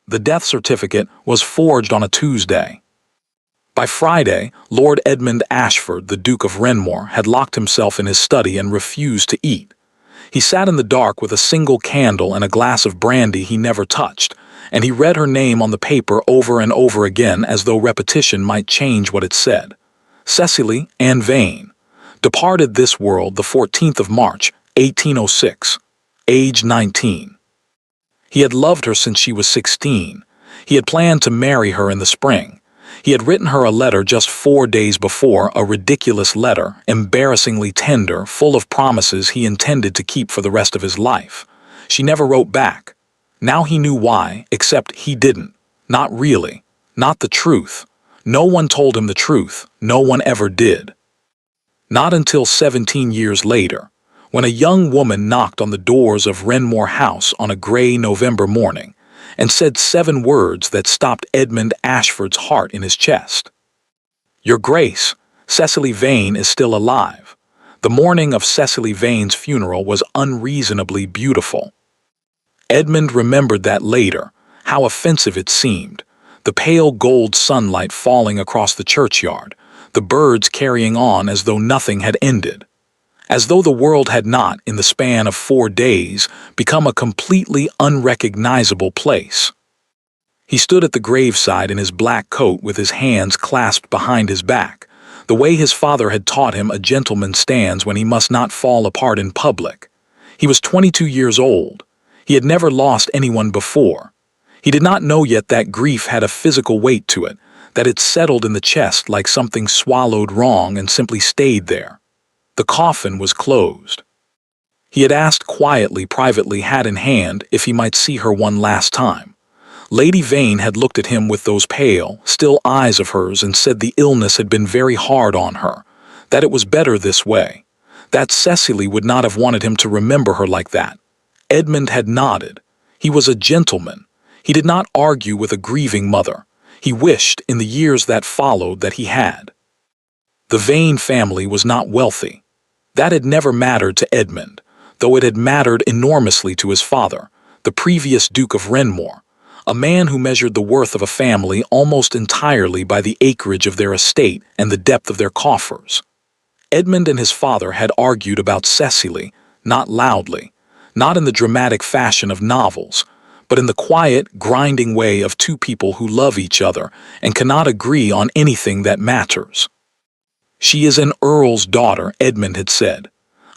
The death certificate was forged on a Tuesday. By Friday, Lord Edmund Ashford, the Duke of Renmore, had locked himself in his study and refused to eat. He sat in the dark with a single candle and a glass of brandy he never touched, and he read her name on the paper over and over again as though repetition might change what it said. Cecily Ann Vane, departed this world the 14th of March, 1806, age 19. He had loved her since she was 16. He had planned to marry her in the spring. He had written her a letter just 4 days before, a ridiculous letter, embarrassingly tender, full of promises he intended to keep for the rest of his life. She never wrote back. Now he knew why, except he didn't. Not really. Not the truth. No one told him the truth. No one ever did. Not until 17 years later, when a young woman knocked on the doors of Renmore House on a gray November morning and said 7 words that stopped Edmund Ashford's heart in his chest. "Your Grace, Cecily Vane is still alive." The morning of Cecily Vane's funeral was unreasonably beautiful. Edmund remembered that later, how offensive it seemed, the pale gold sunlight falling across the churchyard, the birds carrying on as though nothing had ended. As though the world had not, in the span of 4 days, become a completely unrecognizable place. He stood at the graveside in his black coat with his hands clasped behind his back, the way his father had taught him a gentleman stands when he must not fall apart in public. He was 22 years old. He had never lost anyone before. He did not know yet that grief had a physical weight to it, that it settled in the chest like something swallowed wrong and simply stayed there. The coffin was closed. He had asked quietly, privately, hat in hand, if he might see her one last time. Lady Vane had looked at him with those pale, still eyes of hers and said the illness had been very hard on her, that it was better this way, that Cecily would not have wanted him to remember her like that. Edmund had nodded. He was a gentleman. He did not argue with a grieving mother. He wished, in the years that followed, that he had. The Vane family was not wealthy. That had never mattered to Edmund, though it had mattered enormously to his father, the previous Duke of Renmore, a man who measured the worth of a family almost entirely by the acreage of their estate and the depth of their coffers. Edmund and his father had argued about Cecily, not loudly, not in the dramatic fashion of novels, but in the quiet, grinding way of two people who love each other and cannot agree on anything that matters. "She is an earl's daughter," Edmund had said.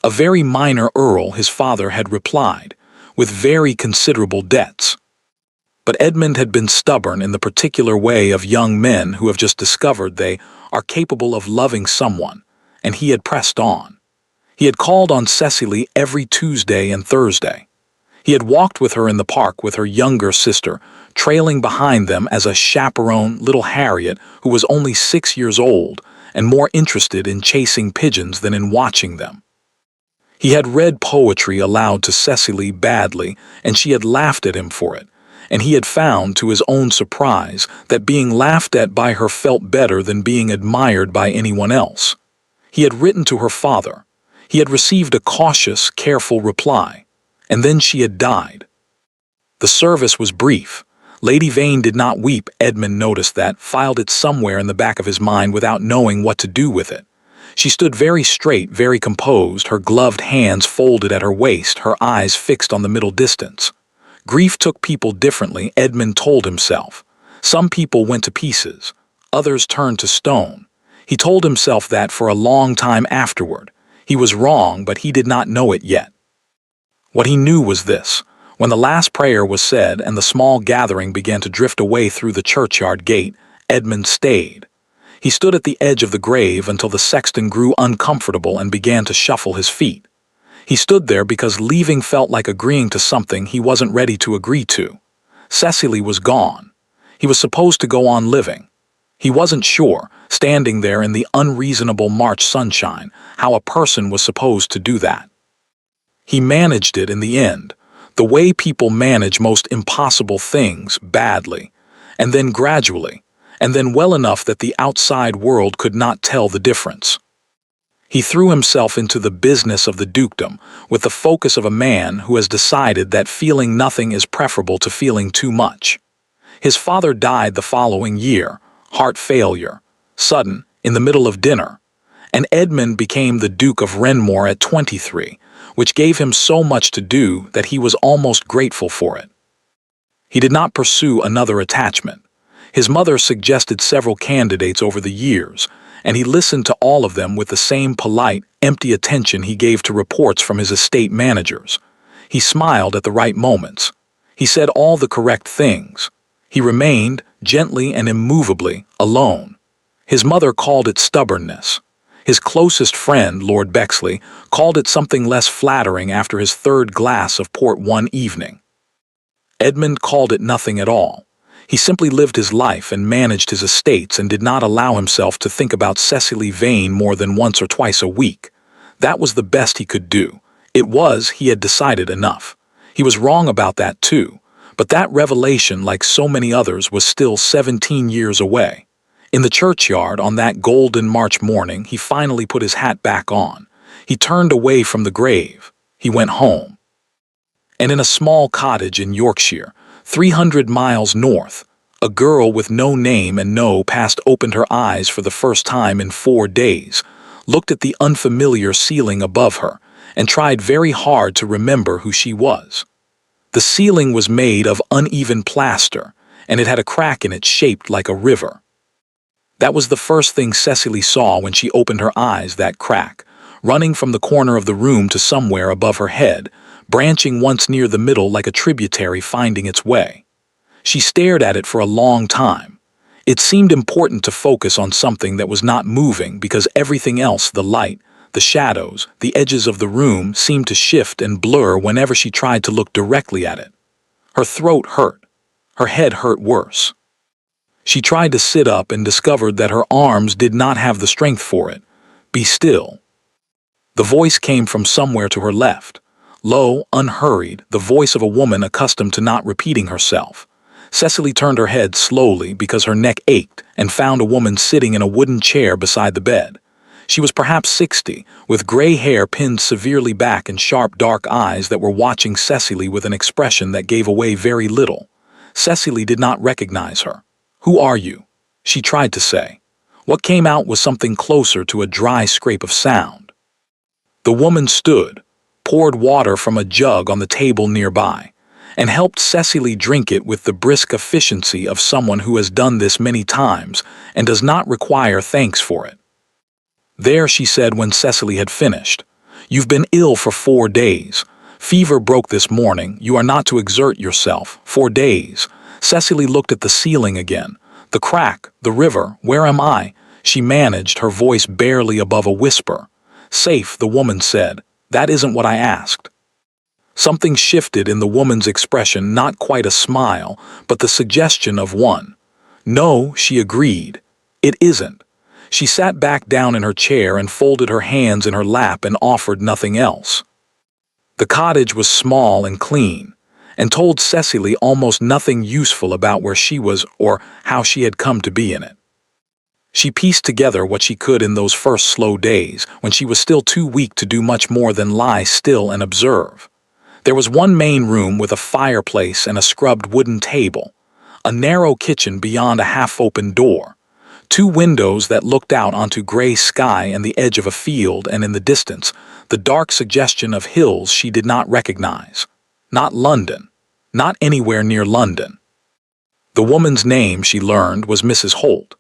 "A very minor earl," his father had replied, "with very considerable debts." But Edmund had been stubborn in the particular way of young men who have just discovered they are capable of loving someone, and he had pressed on. He had called on Cecily every Tuesday and Thursday. He had walked with her in the park with her younger sister, trailing behind them as a chaperone little Harriet who was only 6 years old and more interested in chasing pigeons than in watching them. He had read poetry aloud to Cecily badly, and she had laughed at him for it, and he had found, to his own surprise, that being laughed at by her felt better than being admired by anyone else. He had written to her father. He had received a cautious, careful reply, and then she had died. The service was brief. Lady Vane did not weep. Edmund noticed that, filed it somewhere in the back of his mind without knowing what to do with it. She stood very straight, very composed, her gloved hands folded at her waist, her eyes fixed on the middle distance. Grief took people differently, Edmund told himself. Some people went to pieces. Others turned to stone. He told himself that for a long time afterward. He was wrong, but he did not know it yet. What he knew was this. When the last prayer was said and the small gathering began to drift away through the churchyard gate, Edmund stayed. He stood at the edge of the grave until the sexton grew uncomfortable and began to shuffle his feet. He stood there because leaving felt like agreeing to something he wasn't ready to agree to. Cecily was gone. He was supposed to go on living. He wasn't sure, standing there in the unreasonable March sunshine, how a person was supposed to do that. He managed it in the end, the way people manage most impossible things, badly, and then gradually, and then well enough that the outside world could not tell the difference. He threw himself into the business of the dukedom with the focus of a man who has decided that feeling nothing is preferable to feeling too much. His father died the following year, heart failure, sudden, in the middle of dinner, and Edmund became the Duke of Renmore at 23, which gave him so much to do that he was almost grateful for it. He did not pursue another attachment. His mother suggested several candidates over the years, and he listened to all of them with the same polite, empty attention he gave to reports from his estate managers. He smiled at the right moments. He said all the correct things. He remained, gently and immovably, alone. His mother called it stubbornness. His closest friend, Lord Bexley, called it something less flattering after his third glass of port one evening. Edmund called it nothing at all. He simply lived his life and managed his estates and did not allow himself to think about Cecily Vane more than once or twice a week. That was the best he could do. He had decided enough. He was wrong about that too, but that revelation, like so many others, was still 17 years away. In the churchyard on that golden March morning, he finally put his hat back on. He turned away from the grave. He went home. And in a small cottage in Yorkshire, 300 miles north, a girl with no name and no past opened her eyes for the first time in 4 days, looked at the unfamiliar ceiling above her, and tried very hard to remember who she was. The ceiling was made of uneven plaster, and it had a crack in it shaped like a river. That was the first thing Cecily saw when she opened her eyes, that crack, running from the corner of the room to somewhere above her head, branching once near the middle like a tributary finding its way. She stared at it for a long time. It seemed important to focus on something that was not moving because everything else, the light, the shadows, the edges of the room, seemed to shift and blur whenever she tried to look directly at it. Her throat hurt. Her head hurt worse. She tried to sit up and discovered that her arms did not have the strength for it. Be still. The voice came from somewhere to her left. Low, unhurried, the voice of a woman accustomed to not repeating herself. Cecily turned her head slowly because her neck ached and found a woman sitting in a wooden chair beside the bed. She was perhaps 60, with gray hair pinned severely back and sharp dark eyes that were watching Cecily with an expression that gave away very little. Cecily did not recognize her. "Who are you?" she tried to say. What came out was something closer to a dry scrape of sound. The woman stood, poured water from a jug on the table nearby, and helped Cecily drink it with the brisk efficiency of someone who has done this many times and does not require thanks for it. "There," she said when Cecily had finished. "You've been ill for 4 days. Fever broke this morning. You are not to exert yourself. 4 days. Cecily looked at the ceiling again. The crack, the river, where am I? She managed, her voice barely above a whisper. "Safe," the woman said. "That isn't what I asked." Something shifted in the woman's expression, not quite a smile, but the suggestion of one. "No," she agreed. "It isn't." She sat back down in her chair and folded her hands in her lap and offered nothing else. The cottage was small and clean, and told Cecily almost nothing useful about where she was or how she had come to be in it. She pieced together what she could in those first slow days, when she was still too weak to do much more than lie still and observe. There was one main room with a fireplace and a scrubbed wooden table, a narrow kitchen beyond a half-open door, 2 windows that looked out onto gray sky and the edge of a field, and in the distance, the dark suggestion of hills she did not recognize. Not London. Not anywhere near London. The woman's name, she learned, was Mrs. Holt.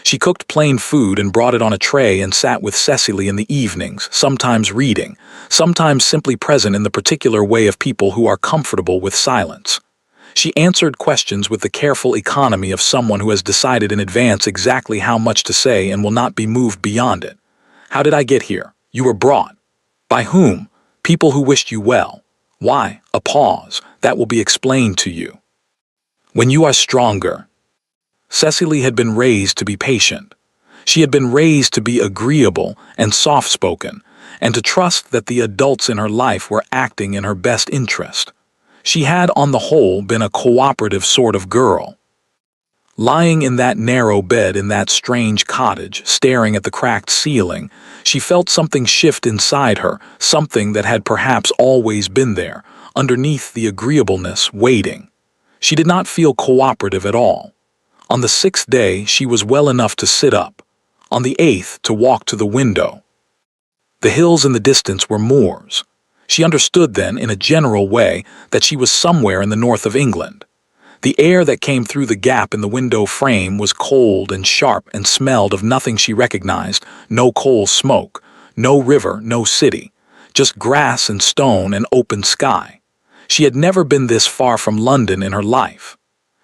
She cooked plain food and brought it on a tray and sat with Cecily in the evenings, sometimes reading, sometimes simply present in the particular way of people who are comfortable with silence. She answered questions with the careful economy of someone who has decided in advance exactly how much to say and will not be moved beyond it. "How did I get here?" "You were brought." "By whom?" "People who wished you well." "Why?" A pause. "That will be explained to you when you are stronger." Cecily had been raised to be patient. She had been raised to be agreeable and soft-spoken, and to trust that the adults in her life were acting in her best interest. She had, on the whole, been a cooperative sort of girl. Lying in that narrow bed in that strange cottage, staring at the cracked ceiling, she felt something shift inside her, something that had perhaps always been there, underneath the agreeableness, waiting. She did not feel cooperative at all. On the 6th day, she was well enough to sit up. On the 8th, to walk to the window. The hills in the distance were moors. She understood then, in a general way, that she was somewhere in the north of England. The air that came through the gap in the window frame was cold and sharp and smelled of nothing she recognized, no coal smoke, no river, no city, just grass and stone and open sky. She had never been this far from London in her life.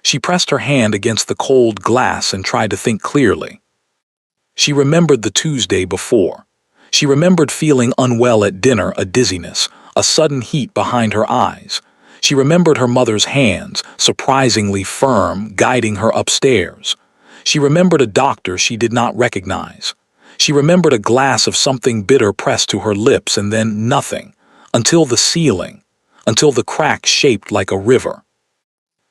She pressed her hand against the cold glass and tried to think clearly. She remembered the Tuesday before. She remembered feeling unwell at dinner, a dizziness, a sudden heat behind her eyes. She remembered her mother's hands, surprisingly firm, guiding her upstairs. She remembered a doctor she did not recognize. She remembered a glass of something bitter pressed to her lips, and then nothing, until the ceiling, until the crack shaped like a river.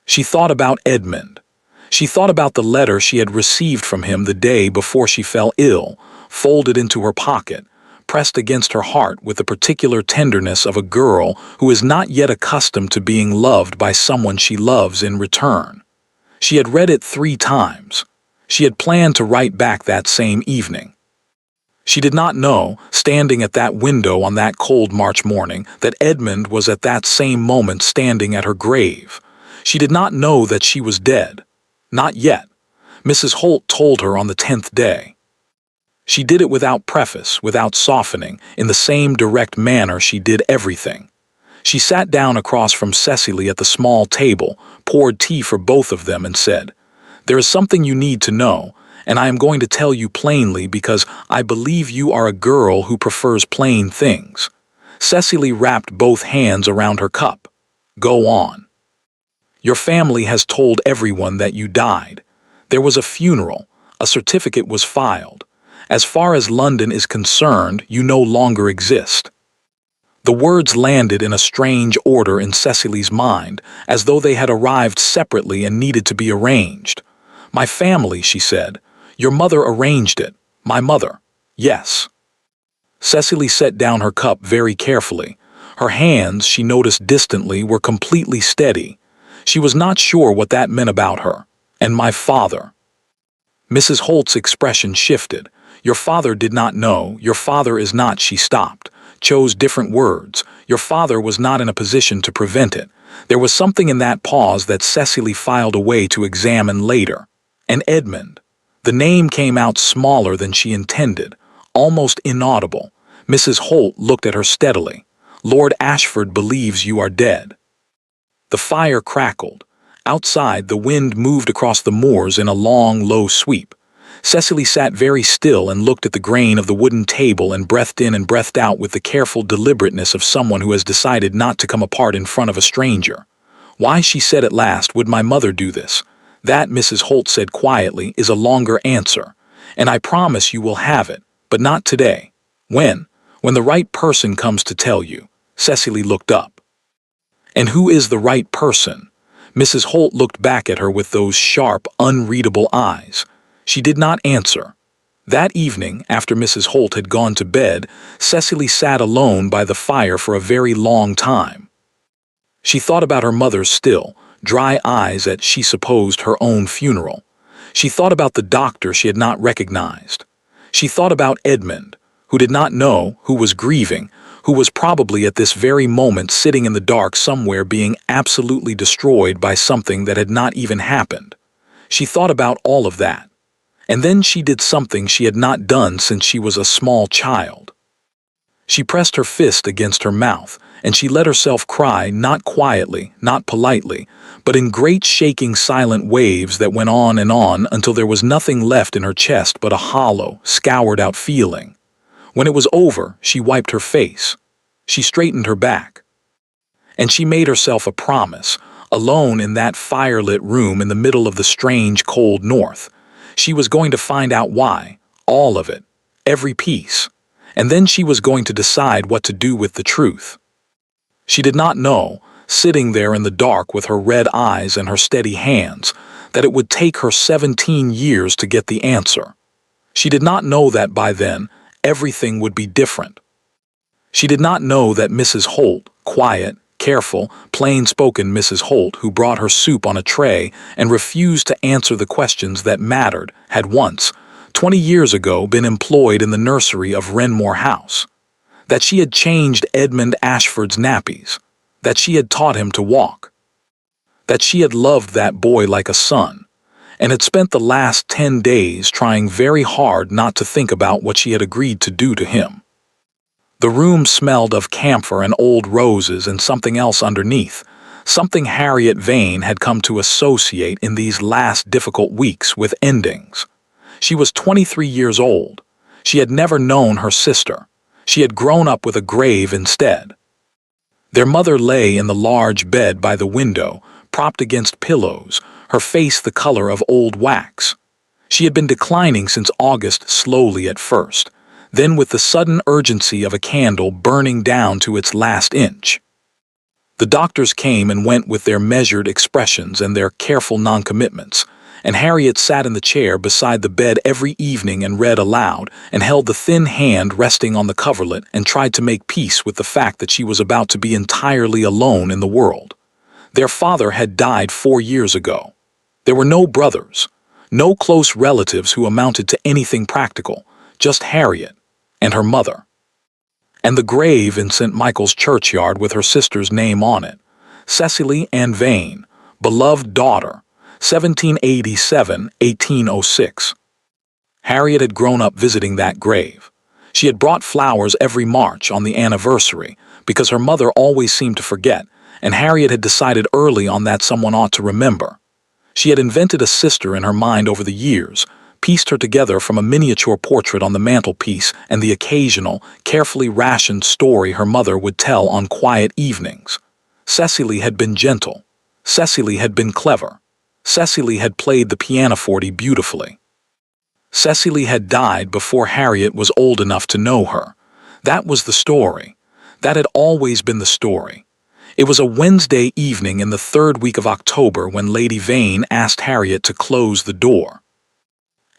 She thought about Edmund. She thought about the letter she had received from him the day before she fell ill, folded into her pocket, pressed against her heart with the particular tenderness of a girl who is not yet accustomed to being loved by someone she loves in return. She had read it 3 times. She had planned to write back that same evening. She did not know, standing at that window on that cold March morning, that Edmund was at that same moment standing at her grave. She did not know that she was dead. Not yet. Mrs. Holt told her on the 10th day. She did it without preface, without softening, in the same direct manner she did everything. She sat down across from Cecily at the small table, poured tea for both of them, and said, "There is something you need to know, and I am going to tell you plainly because I believe you are a girl who prefers plain things." Cecily wrapped both hands around her cup. "Go on." "Your family has told everyone that you died. There was a funeral. A certificate was filed. As far as London is concerned, you no longer exist." The words landed in a strange order in Cecily's mind, as though they had arrived separately and needed to be arranged. "My family," she said. "Your mother arranged it." "My mother." "Yes." Cecily set down her cup very carefully. Her hands, she noticed distantly, were completely steady. She was not sure what that meant about her. "And my father." Mrs. Holt's expression shifted. "Your father did not know. Your father is not," she stopped, chose different words. "Your father was not in a position to prevent it." There was something in that pause that Cecily filed away to examine later. "And Edmund." The name came out smaller than she intended, almost inaudible. Mrs. Holt looked at her steadily. "Lord Ashford believes you are dead." The fire crackled. Outside, the wind moved across the moors in a long, low sweep. Cecily sat very still and looked at the grain of the wooden table and breathed in and breathed out with the careful deliberateness of someone who has decided not to come apart in front of a stranger. "Why," she said at last, "would my mother do this?" "That," Mrs. Holt said quietly, "is a longer answer. And I promise you will have it, but not today." "When?" "When the right person comes to tell you." Cecily looked up. "And who is the right person?" Mrs. Holt looked back at her with those sharp, unreadable eyes. She did not answer. That evening, after Mrs. Holt had gone to bed, Cecily sat alone by the fire for a very long time. She thought about her mother's still, dry eyes at, she supposed, her own funeral. She thought about the doctor she had not recognized. She thought about Edmund, who did not know, who was grieving, who was probably at this very moment sitting in the dark somewhere being absolutely destroyed by something that had not even happened. She thought about all of that. And then she did something she had not done since she was a small child. She pressed her fist against her mouth, and she let herself cry, not quietly, not politely, but in great shaking silent waves that went on until there was nothing left in her chest but a hollow, scoured-out feeling. When it was over, she wiped her face. She straightened her back. And she made herself a promise, alone in that firelit room in the middle of the strange, cold north. She was going to find out why, all of it, every piece, and then she was going to decide what to do with the truth. She did not know, sitting there in the dark with her red eyes and her steady hands, that it would take her 17 years to get the answer. She did not know that by then, everything would be different. She did not know that Mrs. Holt, quiet, careful, plain-spoken Mrs. Holt, who brought her soup on a tray and refused to answer the questions that mattered, had once, 20 years ago, been employed in the nursery of Renmore House. That she had changed Edmund Ashford's nappies. That she had taught him to walk. That she had loved that boy like a son, and had spent the last 10 days trying very hard not to think about what she had agreed to do to him. The room smelled of camphor and old roses and something else underneath, something Harriet Vane had come to associate in these last difficult weeks with endings. She was 23 years old. She had never known her sister. She had grown up with a grave instead. Their mother lay in the large bed by the window, propped against pillows, her face the color of old wax. She had been declining since August, slowly at first, then with the sudden urgency of a candle burning down to its last inch. The doctors came and went with their measured expressions and their careful noncommitments, and Harriet sat in the chair beside the bed every evening and read aloud, and held the thin hand resting on the coverlet and tried to make peace with the fact that she was about to be entirely alone in the world. Their father had died 4 years ago. There were no brothers, no close relatives who amounted to anything practical, just Harriet and her mother. And the grave in St. Michael's churchyard with her sister's name on it, Cecily Ann Vane, beloved daughter, 1787-1806. Harriet had grown up visiting that grave. She had brought flowers every March on the anniversary because her mother always seemed to forget, and Harriet had decided early on that someone ought to remember. She had invented a sister in her mind over the years, pieced her together from a miniature portrait on the mantelpiece and the occasional, carefully rationed story her mother would tell on quiet evenings. Cecily had been gentle. Cecily had been clever. Cecily had played the pianoforte beautifully. Cecily had died before Harriet was old enough to know her. That was the story. That had always been the story. It was a Wednesday evening in the 3rd week of October when Lady Vane asked Harriet to close the door.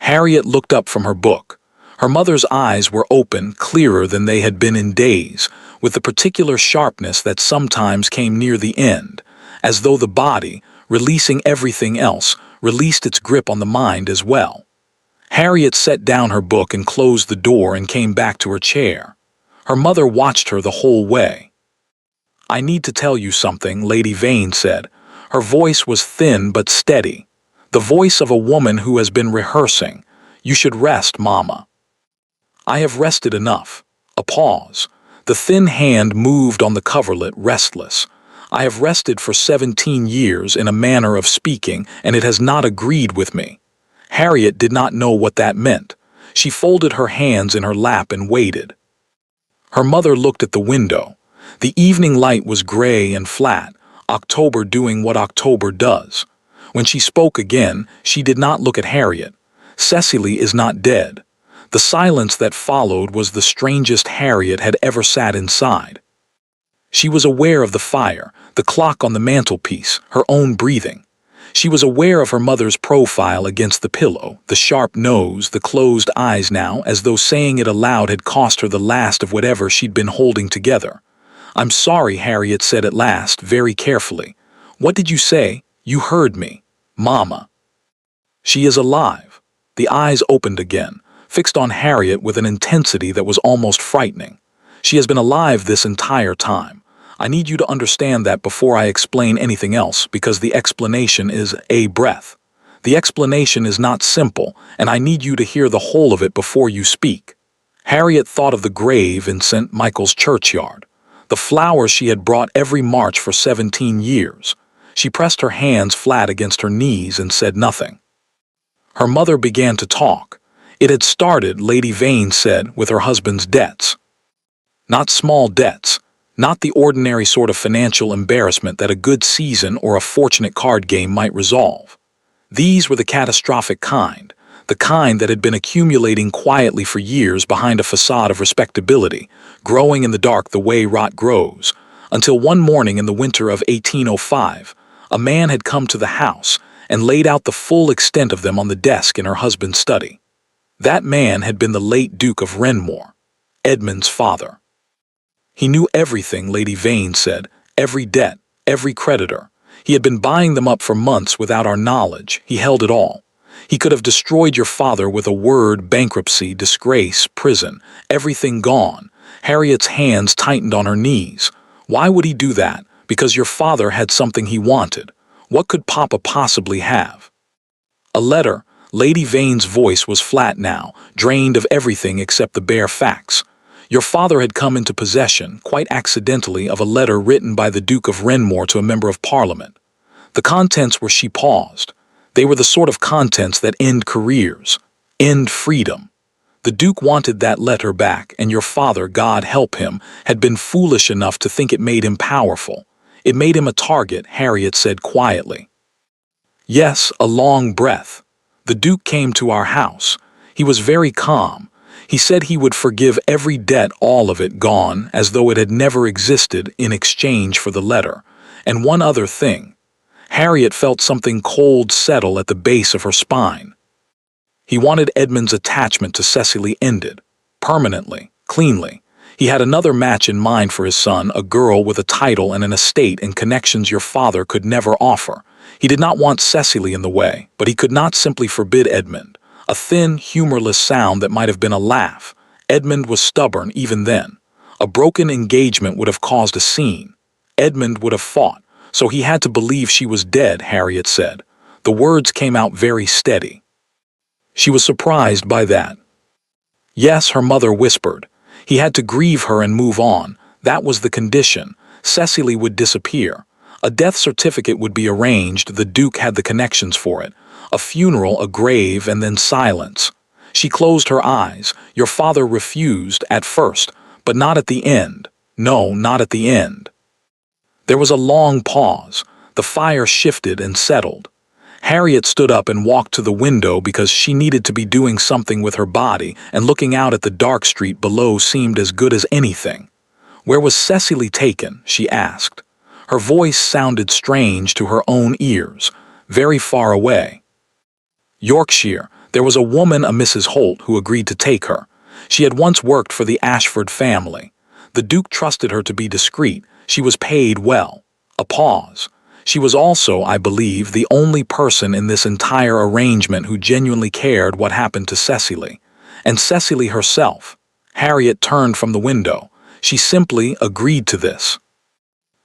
Harriet looked up from her book. Her mother's eyes were open, clearer than they had been in days, with the particular sharpness that sometimes came near the end, as though the body, releasing everything else, released its grip on the mind as well. Harriet set down her book and closed the door and came back to her chair. Her mother watched her the whole way. "I need to tell you something," Lady Vane said. Her voice was thin but steady, the voice of a woman who has been rehearsing. "You should rest, Mama." "I have rested enough." A pause. The thin hand moved on the coverlet, restless. "I have rested for 17 years in a manner of speaking, and it has not agreed with me." Harriet did not know what that meant. She folded her hands in her lap and waited. Her mother looked at the window. The evening light was gray and flat, October doing what October does. When she spoke again, she did not look at Harriet. "Cecily is not dead." The silence that followed was the strangest Harriet had ever sat inside. She was aware of the fire, the clock on the mantelpiece, her own breathing. She was aware of her mother's profile against the pillow, the sharp nose, the closed eyes now, as though saying it aloud had cost her the last of whatever she'd been holding together. "I'm sorry," Harriet said at last, very carefully. "What did you say? You heard me. Mama." "She is alive." The eyes opened again, fixed on Harriet with an intensity that was almost frightening. "She has been alive this entire time. I need you to understand that before I explain anything else, because the explanation is a breath. The explanation is not simple, and I need you to hear the whole of it before you speak." Harriet thought of the grave in St. Michael's churchyard, the flowers she had brought every March for 17 years. She pressed her hands flat against her knees and said nothing. Her mother began to talk. It had started, Lady Vane said, with her husband's debts. Not small debts. Not the ordinary sort of financial embarrassment that a good season or a fortunate card game might resolve. These were the catastrophic kind, the kind that had been accumulating quietly for years behind a facade of respectability, growing in the dark the way rot grows, until one morning in the winter of 1805, a man had come to the house and laid out the full extent of them on the desk in her husband's study. That man had been the late Duke of Renmore, Edmund's father. He knew everything, Lady Vane said, every debt, every creditor. He had been buying them up for months without our knowledge. He held it all. He could have destroyed your father with a word: bankruptcy, disgrace, prison, everything gone. Harriet's hands tightened on her knees. Why would he do that? Because your father had something he wanted. What could Papa possibly have? A letter. Lady Vane's voice was flat now, drained of everything except the bare facts. Your father had come into possession, quite accidentally, of a letter written by the Duke of Renmore to a member of Parliament. The contents were— she paused. They were the sort of contents that end careers, end freedom. The Duke wanted that letter back, and your father, God help him, had been foolish enough to think it made him powerful. It made him a target, Harriet said quietly. Yes, a long breath. The Duke came to our house. He was very calm. He said he would forgive every debt, all of it gone, as though it had never existed, in exchange for the letter. And one other thing. Harriet felt something cold settle at the base of her spine. He wanted Edmund's attachment to Cecily ended. Permanently, cleanly. He had another match in mind for his son, a girl with a title and an estate and connections your father could never offer. He did not want Cecily in the way, but he could not simply forbid Edmund. A thin, humorless sound that might have been a laugh. Edmund was stubborn even then. A broken engagement would have caused a scene. Edmund would have fought, so he had to believe she was dead, Harriet said. The words came out very steady. She was surprised by that. Yes, her mother whispered. He had to grieve her and move on. That was the condition. Cecily would disappear. A death certificate would be arranged. The Duke had the connections for it. A funeral, a grave, and then silence. She closed her eyes. Your father refused at first, but not at the end. No, not at the end. There was a long pause. The fire shifted and settled. Harriet stood up and walked to the window because she needed to be doing something with her body, and looking out at the dark street below seemed as good as anything. Where was Cecily taken? She asked. Her voice sounded strange to her own ears, very far away. Yorkshire. There was a woman, a Mrs. Holt, who agreed to take her. She had once worked for the Ashford family. The Duke trusted her to be discreet. She was paid well. A pause. She was also, I believe, the only person in this entire arrangement who genuinely cared what happened to Cecily. And Cecily herself. Harriet turned from the window. She simply agreed to this.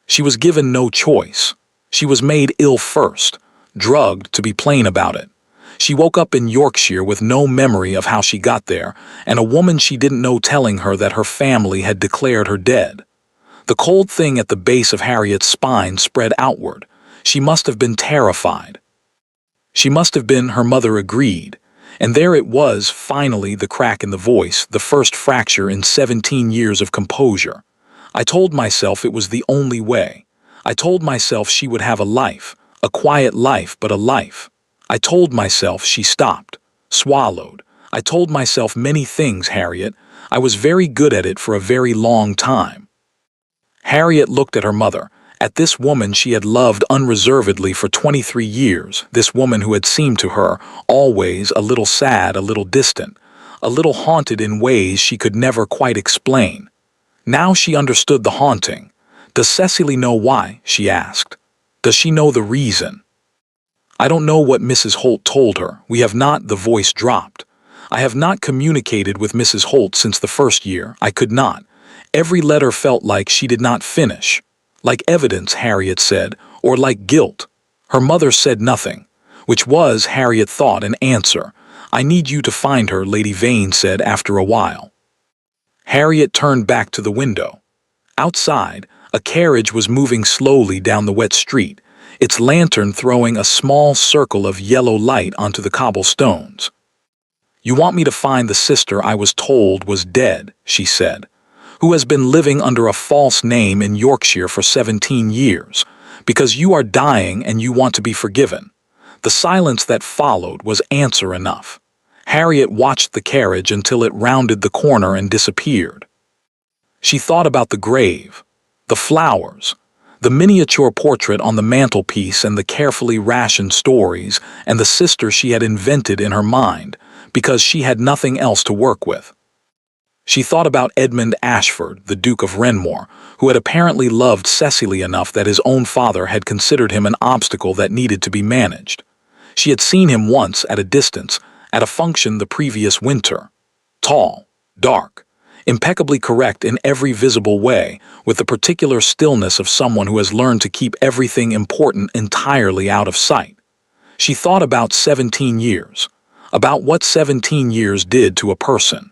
She was given no choice. She was made ill first, drugged, to be plain about it. She woke up in Yorkshire with no memory of how she got there, and a woman she didn't know telling her that her family had declared her dead. The cold thing at the base of Harriet's spine spread outward. She must have been terrified. She must have been, her mother agreed. And there it was, finally, the crack in the voice, the first fracture in 17 years of composure. I told myself it was the only way. I told myself she would have a life, a quiet life, but a life. I told myself— she stopped, swallowed. I told myself many things, Harriet. I was very good at it for a very long time. Harriet looked at her mother, at this woman she had loved unreservedly for 23 years, this woman who had seemed to her always a little sad, a little distant, a little haunted in ways she could never quite explain. Now she understood the haunting. Does Cecily know why? She asked. Does she know the reason? I don't know what Mrs. Holt told her. We have not— the voice dropped. I have not communicated with Mrs. Holt since the first year. I could not. Every letter felt like she did not finish. Like evidence, Harriet said, or like guilt. Her mother said nothing, which was, Harriet thought, an answer. I need you to find her, Lady Vane said after a while. Harriet turned back to the window. Outside, a carriage was moving slowly down the wet street, its lantern throwing a small circle of yellow light onto the cobblestones. You want me to find the sister I was told was dead, she said, who has been living under a false name in Yorkshire for 17 years, because you are dying and you want to be forgiven. The silence that followed was answer enough. Harriet watched the carriage until it rounded the corner and disappeared. She thought about the grave, the flowers, the miniature portrait on the mantelpiece, and the carefully rationed stories, and the sister she had invented in her mind, because she had nothing else to work with. She thought about Edmund Ashford, the Duke of Renmore, who had apparently loved Cecily enough that his own father had considered him an obstacle that needed to be managed. She had seen him once at a distance, at a function the previous winter. Tall, dark, impeccably correct in every visible way, with the particular stillness of someone who has learned to keep everything important entirely out of sight. She thought about 17 years, about what 17 years did to a person,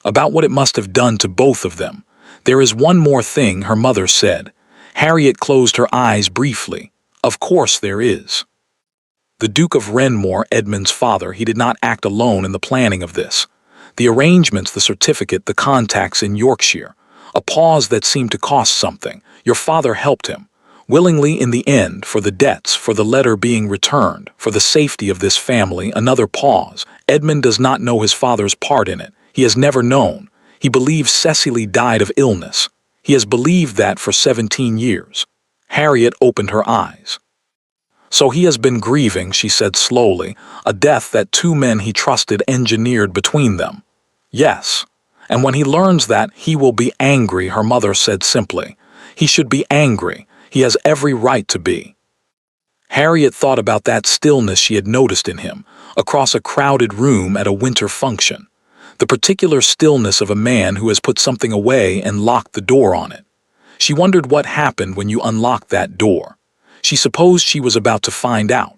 about what it must have done to both of them. "There is one more thing," her mother said. Harriet closed her eyes briefly. "Of course there is." The Duke of Renmore, Edmund's father, he did not act alone in the planning of this. The arrangements, the certificate, the contacts in Yorkshire. A pause that seemed to cost something. Your father helped him. Willingly in the end, for the debts, for the letter being returned, for the safety of this family. Another pause. Edmund does not know his father's part in it. He has never known. He believes Cecily died of illness. He has believed that for 17 years. Harriet opened her eyes. "So he has been grieving," she said slowly, "a death that two men he trusted engineered between them." "Yes. And when he learns that, he will be angry," her mother said simply. "He should be angry. He has every right to be." Harriet thought about that stillness she had noticed in him, across a crowded room at a winter function. The particular stillness of a man who has put something away and locked the door on it. She wondered what happened when you unlocked that door. She supposed she was about to find out.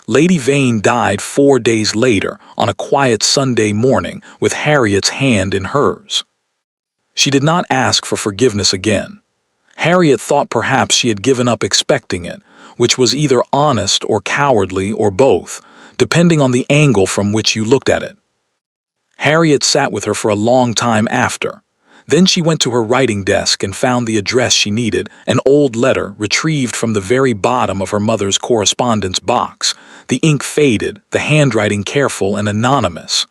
Lady Vane died 4 days later, on a quiet Sunday morning, with Harriet's hand in hers. She did not ask for forgiveness again. Harriet thought perhaps she had given up expecting it, which was either honest or cowardly or both, depending on the angle from which you looked at it. Harriet sat with her for a long time after. Then she went to her writing desk and found the address she needed, an old letter retrieved from the very bottom of her mother's correspondence box. The ink faded, the handwriting careful and anonymous.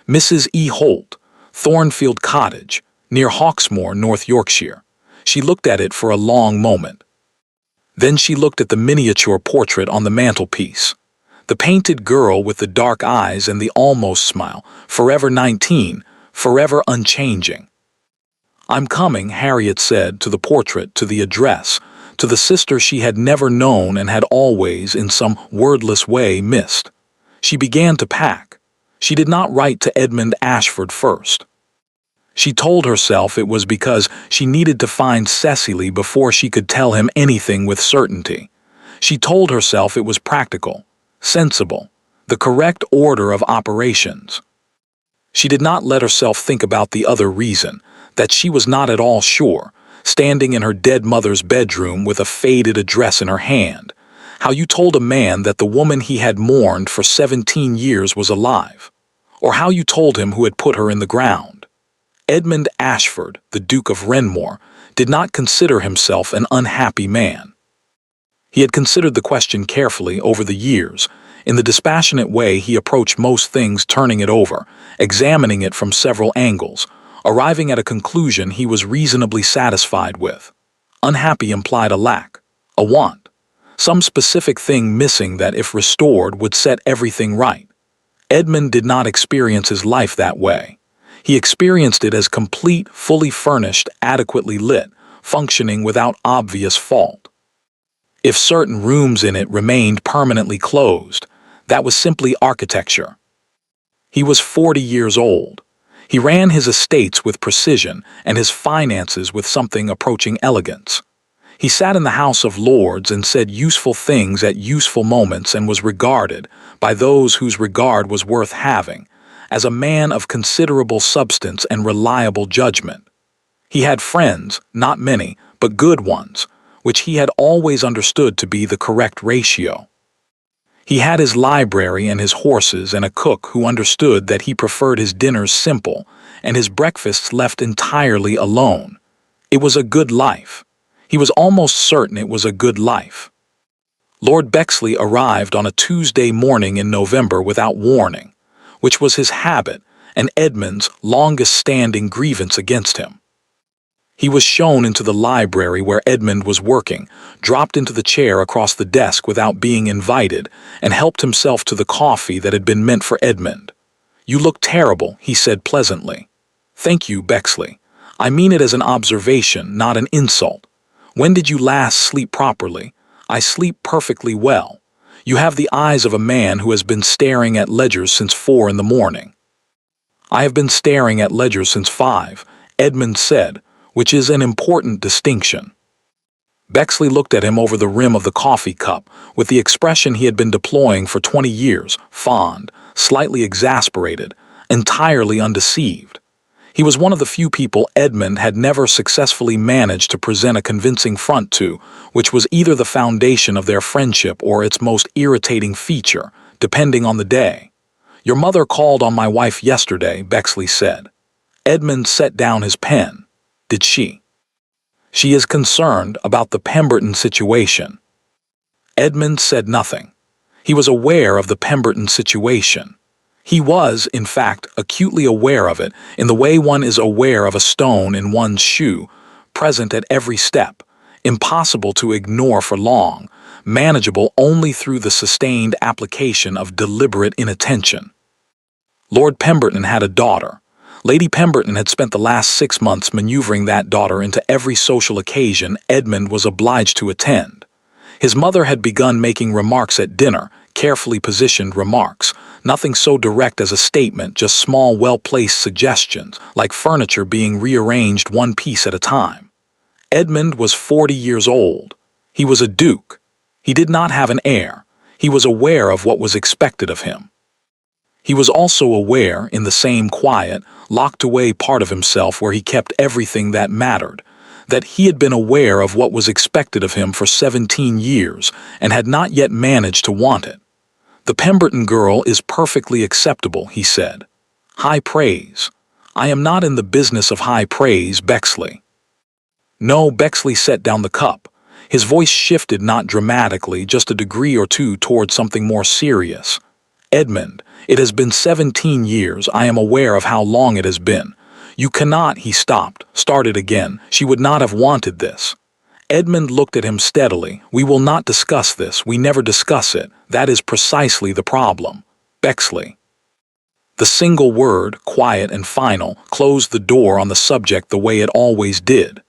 Mrs. E. Holt, Thornfield Cottage, near Hawksmoor, North Yorkshire. She looked at it for a long moment. Then she looked at the miniature portrait on the mantelpiece. The painted girl with the dark eyes and the almost smile, forever 19, forever unchanging. "I'm coming," Harriet said, to the portrait, to the address, to the sister she had never known and had always, in some wordless way, missed. She began to pack. She did not write to Edmund Ashford first. She told herself it was because she needed to find Cecily before she could tell him anything with certainty. She told herself it was practical, sensible, the correct order of operations. She did not let herself think about the other reason, that she was not at all sure, standing in her dead mother's bedroom with a faded address in her hand. How you told a man that the woman he had mourned for 17 years was alive, or how you told him who had put her in the ground. Edmund Ashford, the Duke of Renmore, did not consider himself an unhappy man. He had considered the question carefully over the years. In the dispassionate way he approached most things, turning it over, examining it from several angles, arriving at a conclusion he was reasonably satisfied with. Unhappy implied a lack, a want, some specific thing missing that, if restored, would set everything right. Edmund did not experience his life that way. He experienced it as complete, fully furnished, adequately lit, functioning without obvious fault. If certain rooms in it remained permanently closed, that was simply architecture. He was 40 years old. He ran his estates with precision and his finances with something approaching elegance. He sat in the House of Lords and said useful things at useful moments and was regarded, by those whose regard was worth having, as a man of considerable substance and reliable judgment. He had friends, not many, but good ones, which he had always understood to be the correct ratio. He had his library and his horses and a cook who understood that he preferred his dinners simple and his breakfasts left entirely alone. It was a good life. He was almost certain it was a good life. Lord Bexley arrived on a Tuesday morning in November without warning, which was his habit and Edmund's longest-standing grievance against him. He was shown into the library where Edmund was working, dropped into the chair across the desk without being invited, and helped himself to the coffee that had been meant for Edmund. "You look terrible," he said pleasantly. Thank you, Bexley. I mean it as an observation, not an insult. When did you last sleep properly? I sleep perfectly well. You have the eyes of a man who has been staring at ledgers since 4 in the morning. I have been staring at ledgers since 5, Edmund said, which is an important distinction. Bexley looked at him over the rim of the coffee cup with the expression he had been deploying for 20 years, fond, slightly exasperated, entirely undeceived. He was one of the few people Edmund had never successfully managed to present a convincing front to, which was either the foundation of their friendship or its most irritating feature, depending on the day. Your mother called on my wife yesterday, Bexley said. Edmund set down his pen. Did she? She is concerned about the Pemberton situation. Edmund said nothing. He was aware of the Pemberton situation. He was, in fact, acutely aware of it in the way one is aware of a stone in one's shoe, present at every step, impossible to ignore for long, manageable only through the sustained application of deliberate inattention. Lord Pemberton had a daughter. Lady Pemberton had spent the last 6 months maneuvering that daughter into every social occasion Edmund was obliged to attend. His mother had begun making remarks at dinner, carefully positioned remarks, nothing so direct as a statement, just small, well-placed suggestions, like furniture being rearranged one piece at a time. Edmund was 40 years old. He was a duke. He did not have an heir. He was aware of what was expected of him. He was also aware, in the same quiet, locked-away part of himself where he kept everything that mattered, that he had been aware of what was expected of him for 17 years and had not yet managed to want it. The Pemberton girl is perfectly acceptable, he said. High praise. I am not in the business of high praise, Bexley. No, Bexley set down the cup. His voice shifted not dramatically, just a degree or two toward something more serious. Edmund, it has been 17 years. I am aware of how long it has been. You cannot, he stopped, started again. She would not have wanted this. Edmund looked at him steadily. We will not discuss this. We never discuss it. That is precisely the problem. Bexley. The single word, quiet and final, closed the door on the subject the way it always did.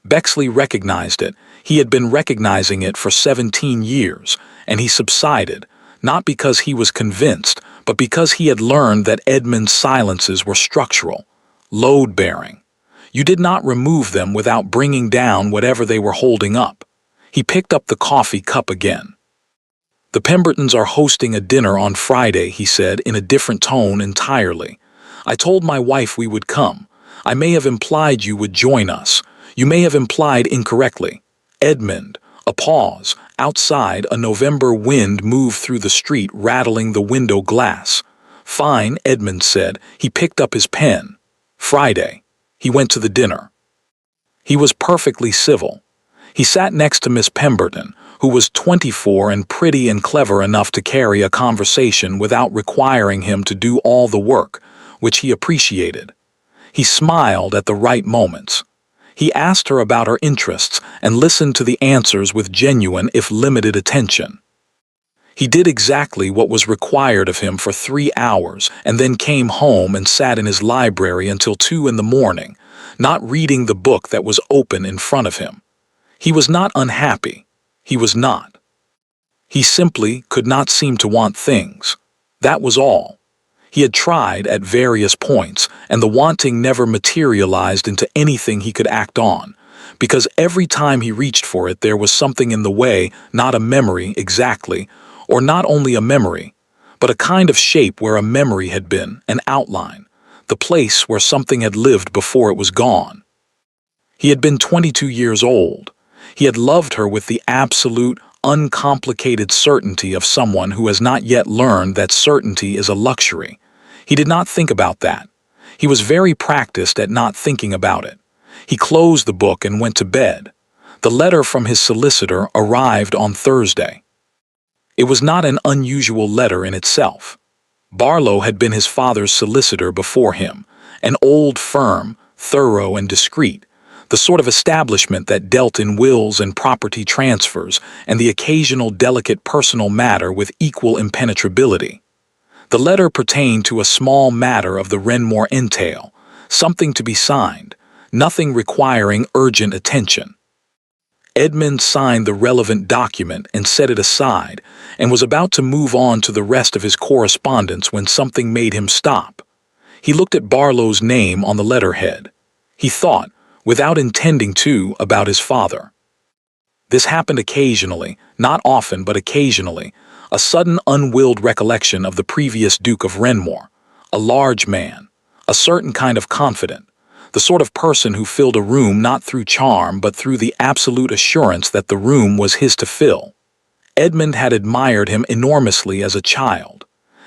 Bexley recognized it. He had been recognizing it for 17 years, and he subsided, not because he was convinced, but because he had learned that Edmund's silences were structural, load-bearing. You did not remove them without bringing down whatever they were holding up. He picked up the coffee cup again. The Pembertons are hosting a dinner on Friday, he said in a different tone entirely. I told my wife we would come. I may have implied you would join us. You may have implied incorrectly. Edmund. A pause. Outside, a November wind moved through the street, rattling the window glass. Fine, Edmund said. He picked up his pen. Friday. He went to the dinner. He was perfectly civil. He sat next to Miss Pemberton, who was 24 and pretty and clever enough to carry a conversation without requiring him to do all the work, which he appreciated. He smiled at the right moments. He asked her about her interests and listened to the answers with genuine, if limited, attention. He did exactly what was required of him for 3 hours and then came home and sat in his library until 2 in the morning, not reading the book that was open in front of him. He was not unhappy. He was not. He simply could not seem to want things. That was all. He had tried at various points, and the wanting never materialized into anything he could act on, because every time he reached for it there was something in the way, not a memory exactly, or not only a memory, but a kind of shape where a memory had been, an outline, the place where something had lived before it was gone. He had been 22 years old. He had loved her with the absolute, uncomplicated certainty of someone who has not yet learned that certainty is a luxury. He did not think about that. He was very practiced at not thinking about it. He closed the book and went to bed. The letter from his solicitor arrived on Thursday. It was not an unusual letter in itself. Barlow had been his father's solicitor before him, an old firm, thorough and discreet, the sort of establishment that dealt in wills and property transfers and the occasional delicate personal matter with equal impenetrability. The letter pertained to a small matter of the Renmore entail, something to be signed, nothing requiring urgent attention. Edmund signed the relevant document and set it aside, and was about to move on to the rest of his correspondence when something made him stop. He looked at Barlow's name on the letterhead. He thought, without intending to, about his father. This happened occasionally, not often but occasionally, a sudden unwilled recollection of the previous Duke of Renmore, a large man, a certain kind of confident, the sort of person who filled a room not through charm but through the absolute assurance that the room was his to fill. Edmund had admired him enormously as a child,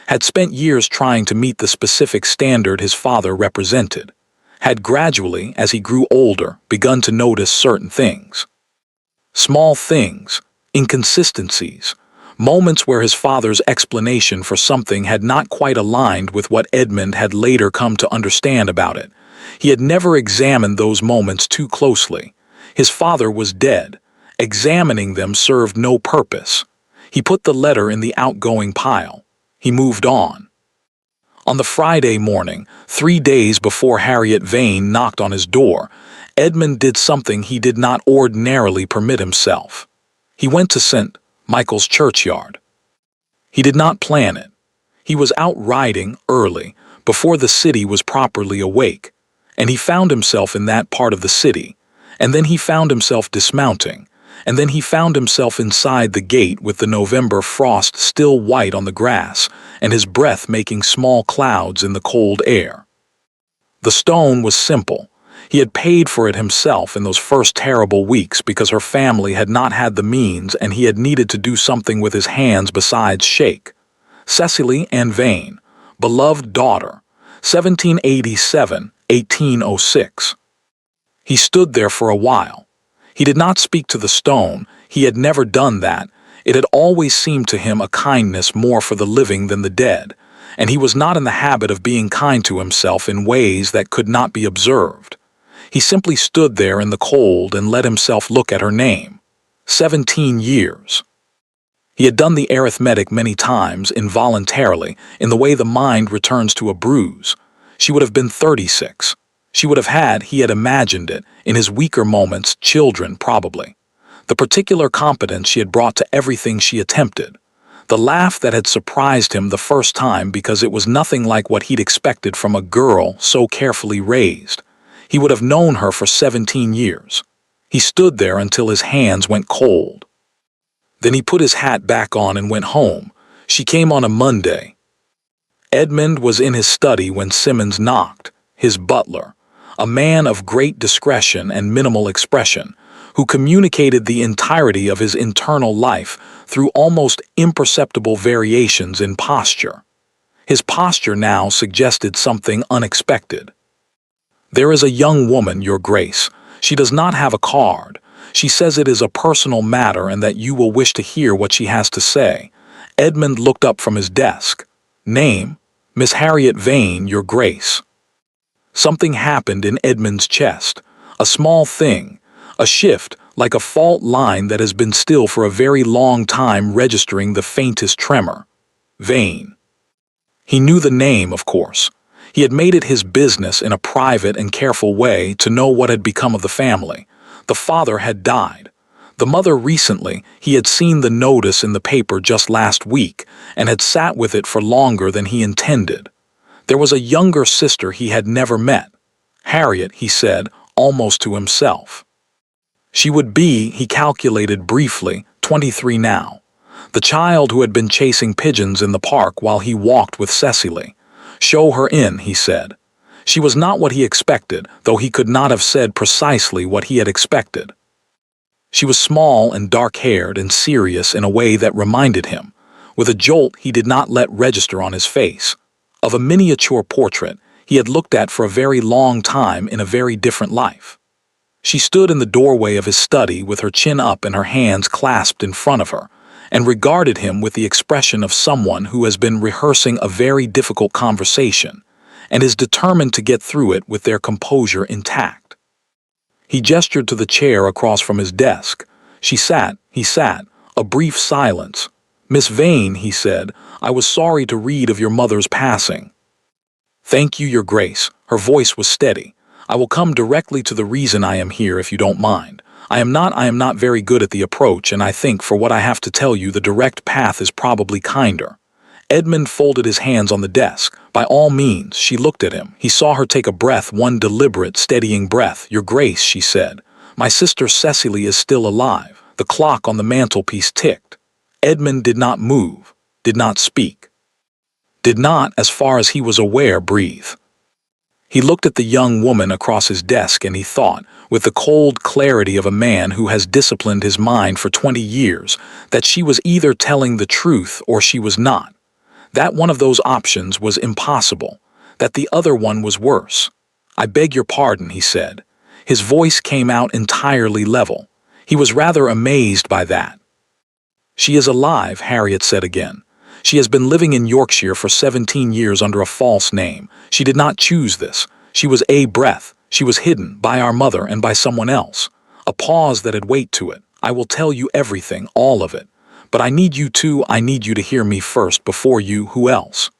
had spent years trying to meet the specific standard his father represented, had gradually, as he grew older, begun to notice certain things. Small things, inconsistencies, moments where his father's explanation for something had not quite aligned with what Edmund had later come to understand about it. He had never examined those moments too closely. His father was dead. Examining them served no purpose. He put the letter in the outgoing pile. He moved on. On the Friday morning, 3 days before Harriet Vane knocked on his door, Edmund did something he did not ordinarily permit himself. He went to St. Michael's churchyard. He did not plan it. He was out riding early, before the city was properly awake, and he found himself in that part of the city, and then he found himself dismounting, and then he found himself inside the gate with the November frost still white on the grass, and his breath making small clouds in the cold air. The stone was simple. He had paid for it himself in those first terrible weeks because her family had not had the means and he had needed to do something with his hands besides shake. Cecily Ann Vane, beloved daughter, 1787-1806. He stood there for a while. He did not speak to the stone. He had never done that. It had always seemed to him a kindness more for the living than the dead, and he was not in the habit of being kind to himself in ways that could not be observed. He simply stood there in the cold and let himself look at her name. 17 years. He had done the arithmetic many times involuntarily, in the way the mind returns to a bruise. She would have been 36. She would have had, he had imagined it, in his weaker moments, children probably. The particular competence she had brought to everything she attempted. The laugh that had surprised him the first time because it was nothing like what he'd expected from a girl so carefully raised. He would have known her for 17 years. He stood there until his hands went cold. Then he put his hat back on and went home. She came on a Monday. Edmund was in his study when Simmons knocked, his butler, a man of great discretion and minimal expression, who communicated the entirety of his internal life through almost imperceptible variations in posture. His posture now suggested something unexpected. "There is a young woman, Your Grace. She does not have a card. She says it is a personal matter and that you will wish to hear what she has to say." Edmund looked up from his desk. "Name, Miss Harriet Vane, Your Grace." Something happened in Edmund's chest. A small thing. A shift, like a fault line that has been still for a very long time registering the faintest tremor. Vane. He knew the name, of course. He had made it his business in a private and careful way to know what had become of the family. The father had died. The mother recently. He had seen the notice in the paper just last week and had sat with it for longer than he intended. There was a younger sister he had never met. Harriet, he said, almost to himself. She would be, he calculated briefly, 23 now. The child who had been chasing pigeons in the park while he walked with Cecily. Show her in, he said. She was not what he expected, though he could not have said precisely what he had expected. She was small and dark-haired and serious in a way that reminded him, with a jolt he did not let register on his face, of a miniature portrait he had looked at for a very long time in a very different life. She stood in the doorway of his study with her chin up and her hands clasped in front of her, and regarded him with the expression of someone who has been rehearsing a very difficult conversation, and is determined to get through it with their composure intact. He gestured to the chair across from his desk. He sat, a brief silence. "Miss Vane," he said, "I was sorry to read of your mother's passing." "Thank you, Your Grace." Her voice was steady. "I will come directly to the reason I am here if you don't mind. I am not very good at the approach, and I think for what I have to tell you the direct path is probably kinder." Edmund folded his hands on the desk. "By all means." She looked at him. He saw her take a breath, one deliberate, steadying breath. "Your Grace," she said, "my sister Cecily is still alive." The clock on the mantelpiece ticked. Edmund did not move, did not speak, did not, as far as he was aware, breathe. He looked at the young woman across his desk and he thought, with the cold clarity of a man who has disciplined his mind for 20 years, that she was either telling the truth or she was not. That one of those options was impossible, that the other one was worse. "I beg your pardon," he said. His voice came out entirely level. He was rather amazed by that. "She is alive," Harriet said again. "She has been living in Yorkshire for 17 years under a false name. She did not choose this. She was a breath. She was hidden by our mother and by someone else." A pause that had weight to it. "I will tell you everything, all of it. But I need you to hear me first before you, who else?"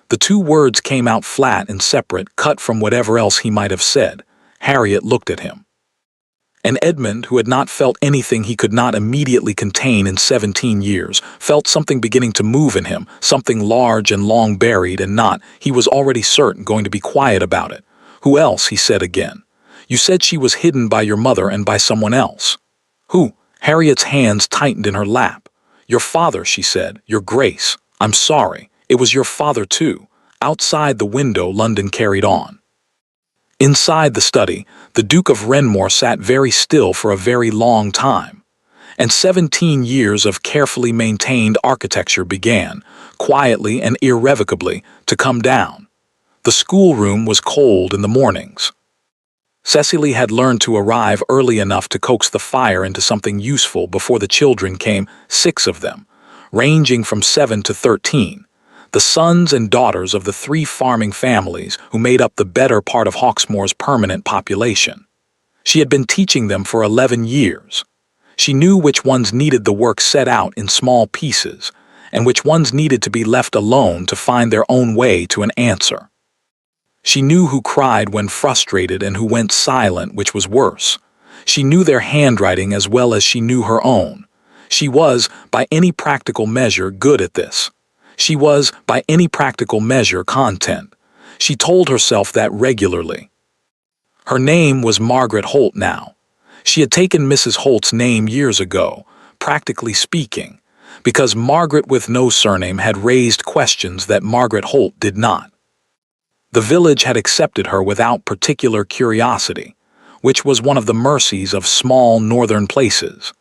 The two words came out flat and separate, cut from whatever else he might have said. Harriet looked at him. And Edmund, who had not felt anything he could not immediately contain in 17 years, felt something beginning to move in him, something large and long buried and not, he was already certain, going to be quiet about it. "Who else?" he said again. "You said she was hidden by your mother and by someone else." "Who?" Harriet's hands tightened in her lap. "Your father," she said. "Your Grace. I'm sorry. It was your father too." Outside the window, London carried on. Inside the study, the Duke of Renmore sat very still for a very long time. And 17 years of carefully maintained architecture began, quietly and irrevocably, to come down. The schoolroom was cold in the mornings. Cecily had learned to arrive early enough to coax the fire into something useful before the children came, 6 of them, ranging from 7 to 13. The sons and daughters of the 3 farming families who made up the better part of Hawksmoor's permanent population. She had been teaching them for 11 years. She knew which ones needed the work set out in small pieces, and which ones needed to be left alone to find their own way to an answer. She knew who cried when frustrated and who went silent, which was worse. She knew their handwriting as well as she knew her own. She was, by any practical measure, good at this. She was, by any practical measure, content. She told herself that regularly. Her name was Margaret Holt now. She had taken Mrs. Holt's name years ago, practically speaking, because Margaret with no surname had raised questions that Margaret Holt did not. The village had accepted her without particular curiosity, which was one of the mercies of small northern places.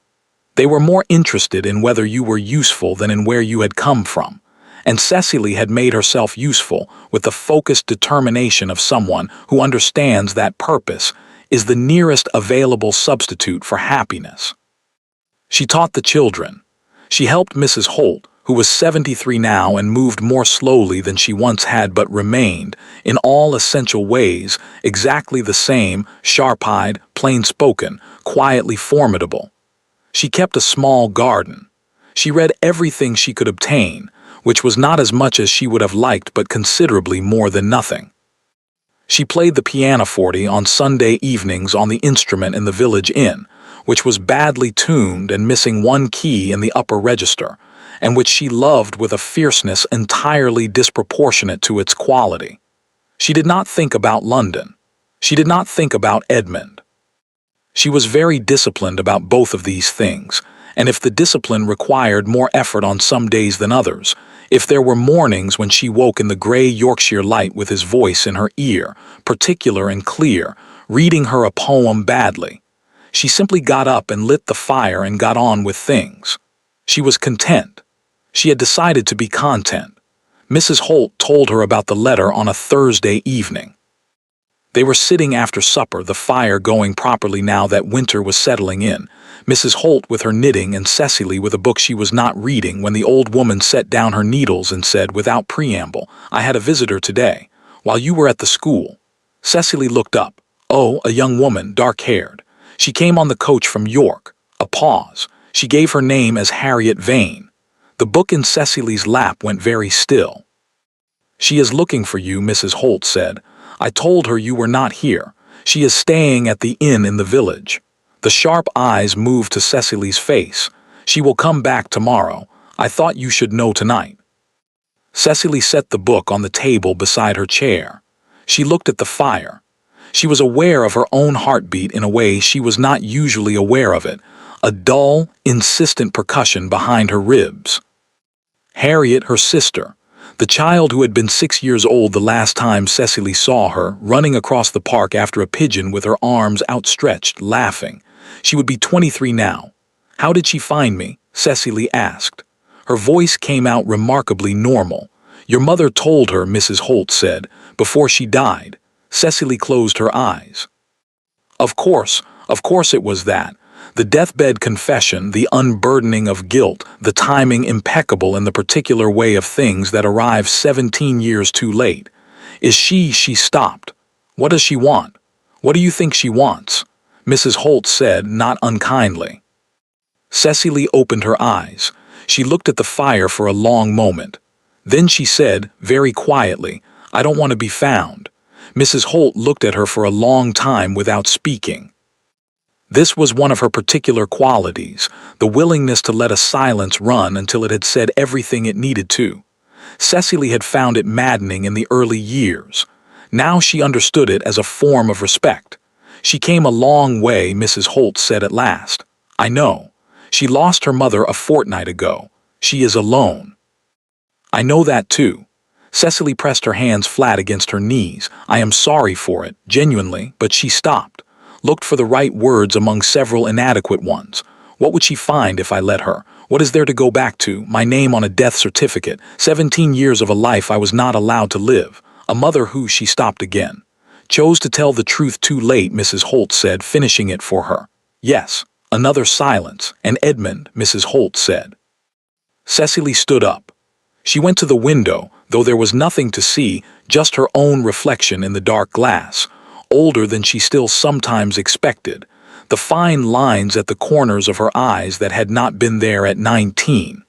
They were more interested in whether you were useful than in where you had come from. And Cecily had made herself useful with the focused determination of someone who understands that purpose is the nearest available substitute for happiness. She taught the children. She helped Mrs. Holt, who was 73 now and moved more slowly than she once had but remained, in all essential ways, exactly the same, sharp-eyed, plain-spoken, quietly formidable. She kept a small garden. She read everything she could obtain, which was not as much as she would have liked but considerably more than nothing. She played the pianoforte on Sunday evenings on the instrument in the village inn, which was badly tuned and missing one key in the upper register, and which she loved with a fierceness entirely disproportionate to its quality. She did not think about London. She did not think about Edmund. She was very disciplined about both of these things, and if the discipline required more effort on some days than others, if there were mornings when she woke in the gray Yorkshire light with his voice in her ear, particular and clear, reading her a poem badly, she simply got up and lit the fire and got on with things. She was content. She had decided to be content. Mrs. Holt told her about the letter on a Thursday evening. They were sitting after supper, the fire going properly now that winter was settling in, Mrs. Holt with her knitting and Cecily with a book she was not reading, when the old woman set down her needles and said, without preamble, "I had a visitor today, while you were at the school." Cecily looked up. "Oh, a young woman, dark-haired. She came on the coach from York." A pause. She gave her name as Harriet Vane. The book in Cecily's lap went very still. "She is looking for you," Mrs. Holt said. "I told her you were not here. She is staying at the inn in the village." The sharp eyes moved to Cecily's face. "She will come back tomorrow. I thought you should know tonight." Cecily set the book on the table beside her chair. She looked at the fire. She was aware of her own heartbeat in a way she was not usually aware of it, a dull, insistent percussion behind her ribs. Harriet, her sister, the child who had been 6 years old the last time Cecily saw her, running across the park after a pigeon with her arms outstretched, laughing. She would be 23 now. "How did she find me?" Cecily asked. Her voice came out remarkably normal. "Your mother told her," Mrs. Holt said, "before she died." Cecily closed her eyes. Of course it was that. The deathbed confession, the unburdening of guilt, the timing impeccable in the particular way of things that arrived 17 years too late. She stopped. "What does she want? What do you think she wants?" Mrs. Holt said, not unkindly. Cecily opened her eyes. She looked at the fire for a long moment. Then she said, very quietly, "I don't want to be found." Mrs. Holt looked at her for a long time without speaking. This was one of her particular qualities, the willingness to let a silence run until it had said everything it needed to. Cecily had found it maddening in the early years. Now she understood it as a form of respect. "She came a long way," Mrs. Holt said at last. "I know. She lost her mother a fortnight ago. She is alone." "I know that too." Cecily pressed her hands flat against her knees. "I am sorry for it, genuinely," but she stopped, looked for the right words among several inadequate ones. What would she find if I let her? What is there to go back to? My name on a death certificate, 17 years of a life I was not allowed to live. A mother who, she stopped again. "Chose to tell the truth too late," Mrs. Holt said, finishing it for her. "Yes." Another silence. "And Edmund," Mrs. Holt said. Cecily stood up. She went to the window, though there was nothing to see, just her own reflection in the dark glass, older than she still sometimes expected, the fine lines at the corners of her eyes that had not been there at 19.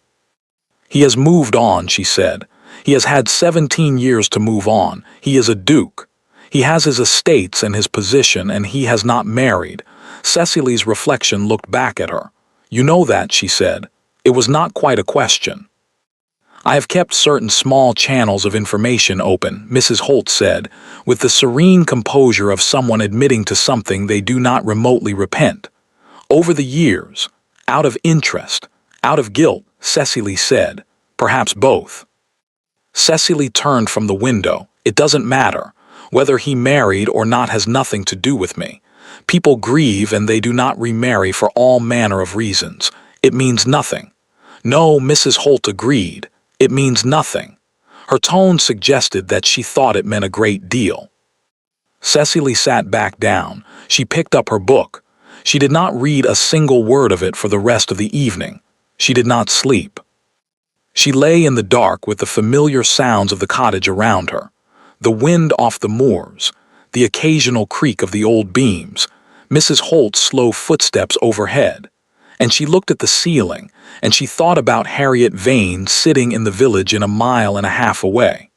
"He has moved on," she said. "He has had 17 years to move on. He is a duke. He has his estates and his position, and he has not married." Cecily's reflection looked back at her. "You know that," she said. It was not quite a question. "I have kept certain small channels of information open," Mrs. Holt said, with the serene composure of someone admitting to something they do not remotely repent. "Over the years, out of interest, out of guilt," Cecily said. "Perhaps both." Cecily turned from the window. "It doesn't matter. Whether he married or not has nothing to do with me. People grieve and they do not remarry for all manner of reasons. It means nothing." "No," Mrs. Holt agreed. "It means nothing." Her tone suggested that she thought it meant a great deal. Cecily sat back down. She picked up her book. She did not read a single word of it for the rest of the evening. She did not sleep. She lay in the dark with the familiar sounds of the cottage around her, the wind off the moors, the occasional creak of the old beams, Mrs. Holt's slow footsteps overhead. And she looked at the ceiling, and she thought about Harriet Vane sitting in the village in a mile and a half away.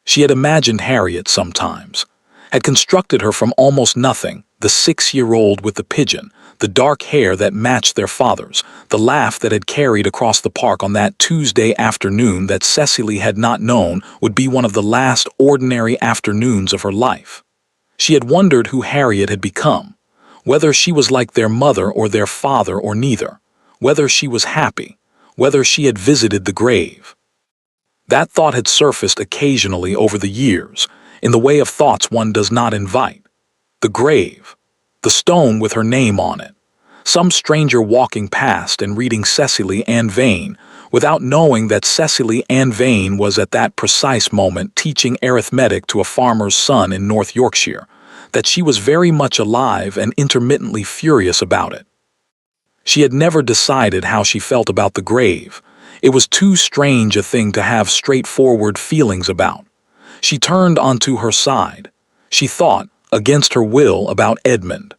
She had imagined Harriet sometimes, had constructed her from almost nothing, the 6-year-old with the pigeon, the dark hair that matched their father's, the laugh that had carried across the park on that Tuesday afternoon that Cecily had not known would be one of the last ordinary afternoons of her life. She had wondered who Harriet had become, whether she was like their mother or their father or neither, whether she was happy, whether she had visited the grave. That thought had surfaced occasionally over the years, in the way of thoughts one does not invite. The grave, the stone with her name on it, some stranger walking past and reading Cecily Ann Vane, without knowing that Cecily Ann Vane was at that precise moment teaching arithmetic to a farmer's son in North Yorkshire, that she was very much alive and intermittently furious about it. She had never decided how she felt about the grave. It was too strange a thing to have straightforward feelings about. She turned onto her side. She thought, against her will, about Edmund.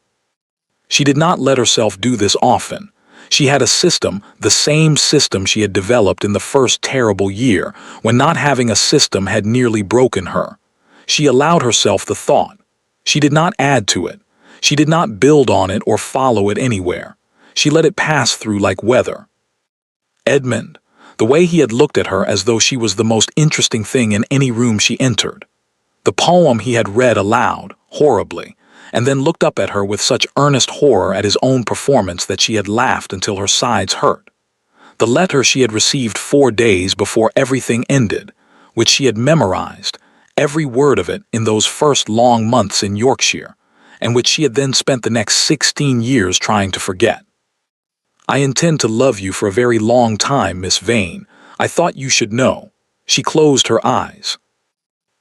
She did not let herself do this often. She had a system, the same system she had developed in the first terrible year, when not having a system had nearly broken her. She allowed herself the thought. She did not add to it. She did not build on it or follow it anywhere. She let it pass through like weather. Edmund, the way he had looked at her as though she was the most interesting thing in any room she entered. The poem he had read aloud, horribly, and then looked up at her with such earnest horror at his own performance that she had laughed until her sides hurt. The letter she had received 4 days before everything ended, which she had memorized, every word of it in those first long months in Yorkshire, and which she had then spent the next 16 years trying to forget. I intend to love you for a very long time, Miss Vane. I thought you should know. She closed her eyes.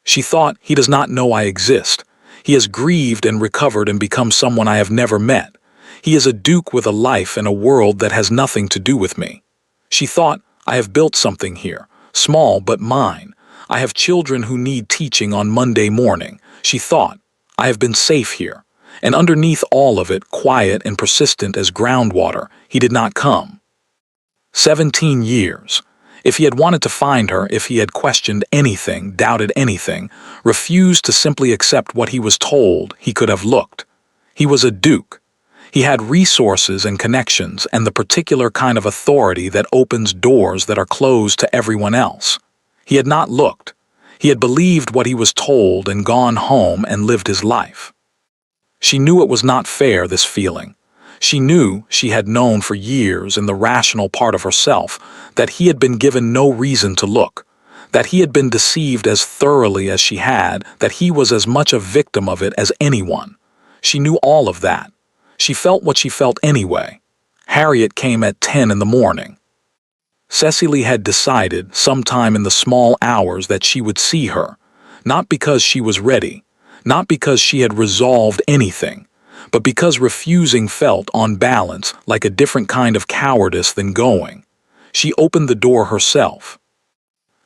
She thought, he does not know I exist. He has grieved and recovered and become someone I have never met. He is a duke with a life and a world that has nothing to do with me. She thought, I have built something here, small but mine. I have children who need teaching on Monday morning. She thought, I have been safe here. And underneath all of it, quiet and persistent as groundwater, he did not come. 17 years. If he had wanted to find her, if he had questioned anything, doubted anything, refused to simply accept what he was told, he could have looked. He was a duke. He had resources and connections and the particular kind of authority that opens doors that are closed to everyone else. He had not looked. He had believed what he was told and gone home and lived his life. She knew it was not fair, this feeling. She knew, she had known for years in the rational part of herself, that he had been given no reason to look, that he had been deceived as thoroughly as she had, that he was as much a victim of it as anyone. She knew all of that. She felt what she felt anyway. Harriet came at 10 in the morning. Cecily had decided, sometime in the small hours, that she would see her, not because she was ready, not because she had resolved anything, but because refusing felt, on balance, like a different kind of cowardice than going. She opened the door herself.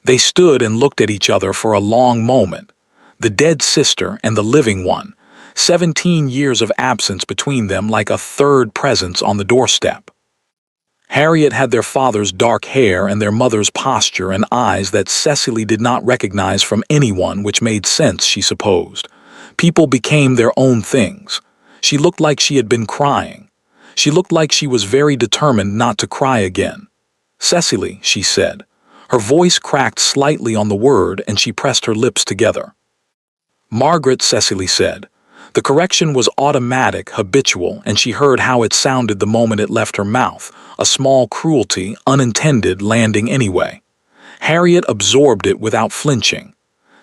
They stood and looked at each other for a long moment, the dead sister and the living one, 17 years of absence between them like a third presence on the doorstep. Harriet had their father's dark hair and their mother's posture and eyes that Cecily did not recognize from anyone, which made sense, she supposed. People became their own things. She looked like she had been crying. She looked like she was very determined not to cry again. Cecily, she said. Her voice cracked slightly on the word and she pressed her lips together. Margaret, Cecily said. The correction was automatic, habitual, and she heard how it sounded the moment it left her mouth, a small cruelty, unintended, landing anyway. Harriet absorbed it without flinching.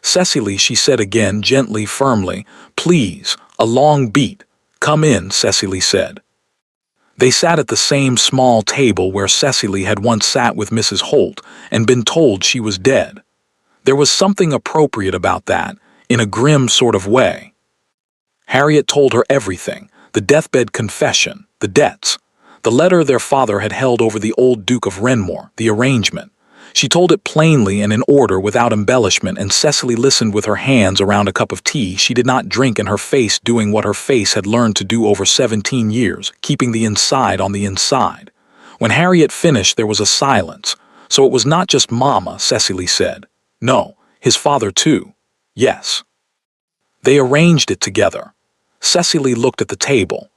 Cecily, she said again, gently, firmly, please, a long beat. Come in, Cecily said. They sat at the same small table where Cecily had once sat with Mrs. Holt and been told she was dead. There was something appropriate about that, in a grim sort of way. Harriet told her everything, the deathbed confession, the debts, the letter their father had held over the old Duke of Renmore, the arrangement. She told it plainly and in order without embellishment, and Cecily listened with her hands around a cup of tea she did not drink and her face doing what her face had learned to do over 17 years, keeping the inside on the inside. When Harriet finished, there was a silence. So it was not just Mama, Cecily said. No, his father too. Yes. They arranged it together. Cecily looked at the table.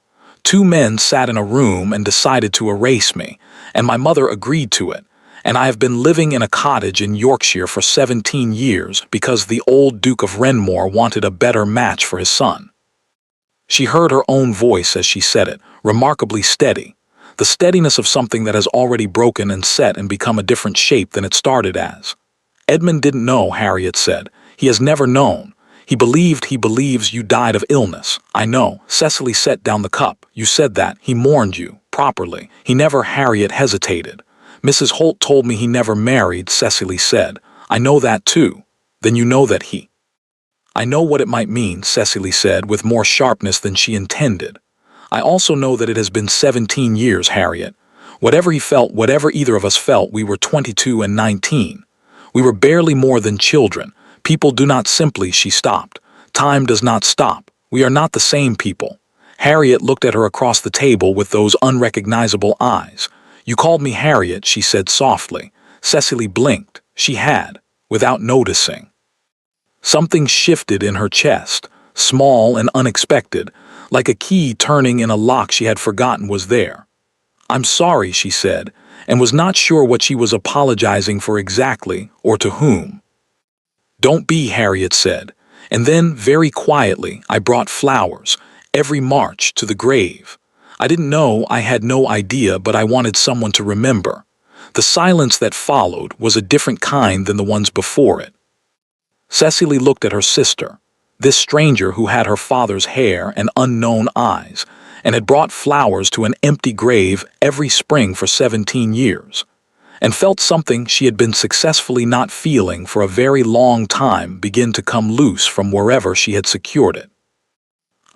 2 men sat in a room and decided to erase me, and my mother agreed to it. And I have been living in a cottage in Yorkshire for 17 years because the old Duke of Renmore wanted a better match for his son. She heard her own voice as she said it, remarkably steady, the steadiness of something that has already broken and set and become a different shape than it started as. Edmund didn't know, Harriet said. He has never known. He believes you died of illness. I know. Cecily set down the cup. You said that. He mourned you, properly. He never. Harriet hesitated. Mrs. Holt told me he never married, Cecily said. I know that too. Then you know that he. I know what it might mean, Cecily said, with more sharpness than she intended. I also know that it has been 17 years, Harriet. Whatever he felt, whatever either of us felt, we were 22 and 19. We were barely more than children. People do not simply, she stopped. Time does not stop. We are not the same people. Harriet looked at her across the table with those unrecognizable eyes. "You called me Harriet," she said softly. Cecily blinked. She had, without noticing. Something shifted in her chest, small and unexpected, like a key turning in a lock she had forgotten was there. "I'm sorry," she said, and was not sure what she was apologizing for exactly, or to whom. "Don't be," Harriet said, and then, very quietly, "I brought flowers, every March, to the grave. I didn't know, I had no idea, but I wanted someone to remember." The silence that followed was a different kind than the ones before it. Cecily looked at her sister, this stranger who had her father's hair and unknown eyes, and had brought flowers to an empty grave every spring for 17 years, and felt something she had been successfully not feeling for a very long time begin to come loose from wherever she had secured it.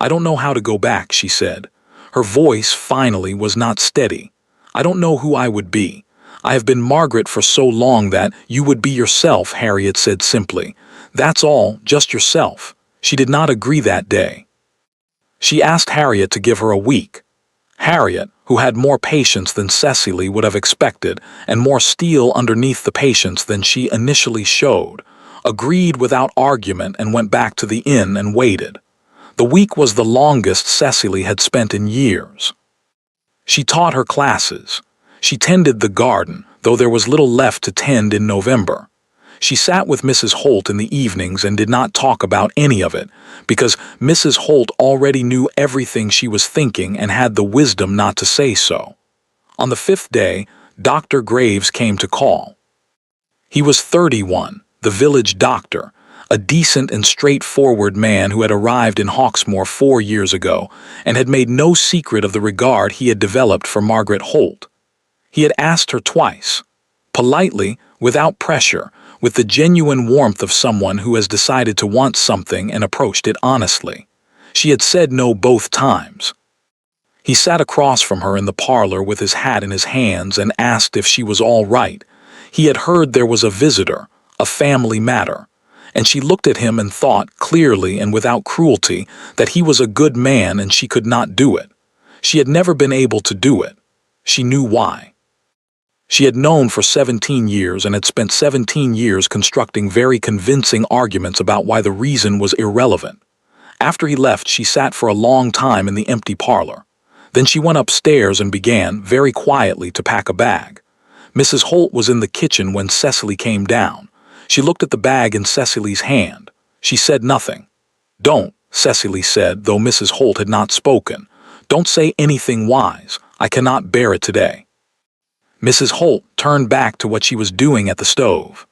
"I don't know how to go back," she said. Her voice, finally, was not steady. "I don't know who I would be. I have been Margaret for so long that you would be yourself," Harriet said simply. "That's all, just yourself." She did not agree that day. She asked Harriet to give her a week. Harriet, who had more patience than Cecily would have expected, and more steel underneath the patience than she initially showed, agreed without argument and went back to the inn and waited. The week was the longest Cecily had spent in years. She taught her classes. She tended the garden, though there was little left to tend in November. She sat with Mrs. Holt in the evenings and did not talk about any of it, because Mrs. Holt already knew everything she was thinking and had the wisdom not to say so. On the 5th day, Dr. Graves came to call. He was 31, the village doctor, a decent and straightforward man who had arrived in Hawksmoor 4 years ago and had made no secret of the regard he had developed for Margaret Holt. He had asked her twice, politely, without pressure, with the genuine warmth of someone who has decided to want something and approached it honestly. She had said no both times. He sat across from her in the parlor with his hat in his hands and asked if she was all right. He had heard there was a visitor, a family matter, and she looked at him and thought, clearly and without cruelty, that he was a good man and she could not do it. She had never been able to do it. She knew why. She had known for 17 years and had spent 17 years constructing very convincing arguments about why the reason was irrelevant. After he left, she sat for a long time in the empty parlor. Then she went upstairs and began, very quietly, to pack a bag. Mrs. Holt was in the kitchen when Cecily came down. She looked at the bag in Cecily's hand. She said nothing. "Don't," Cecily said, though Mrs. Holt had not spoken. "Don't say anything wise. I cannot bear it today." Mrs. Holt turned back to what she was doing at the stove.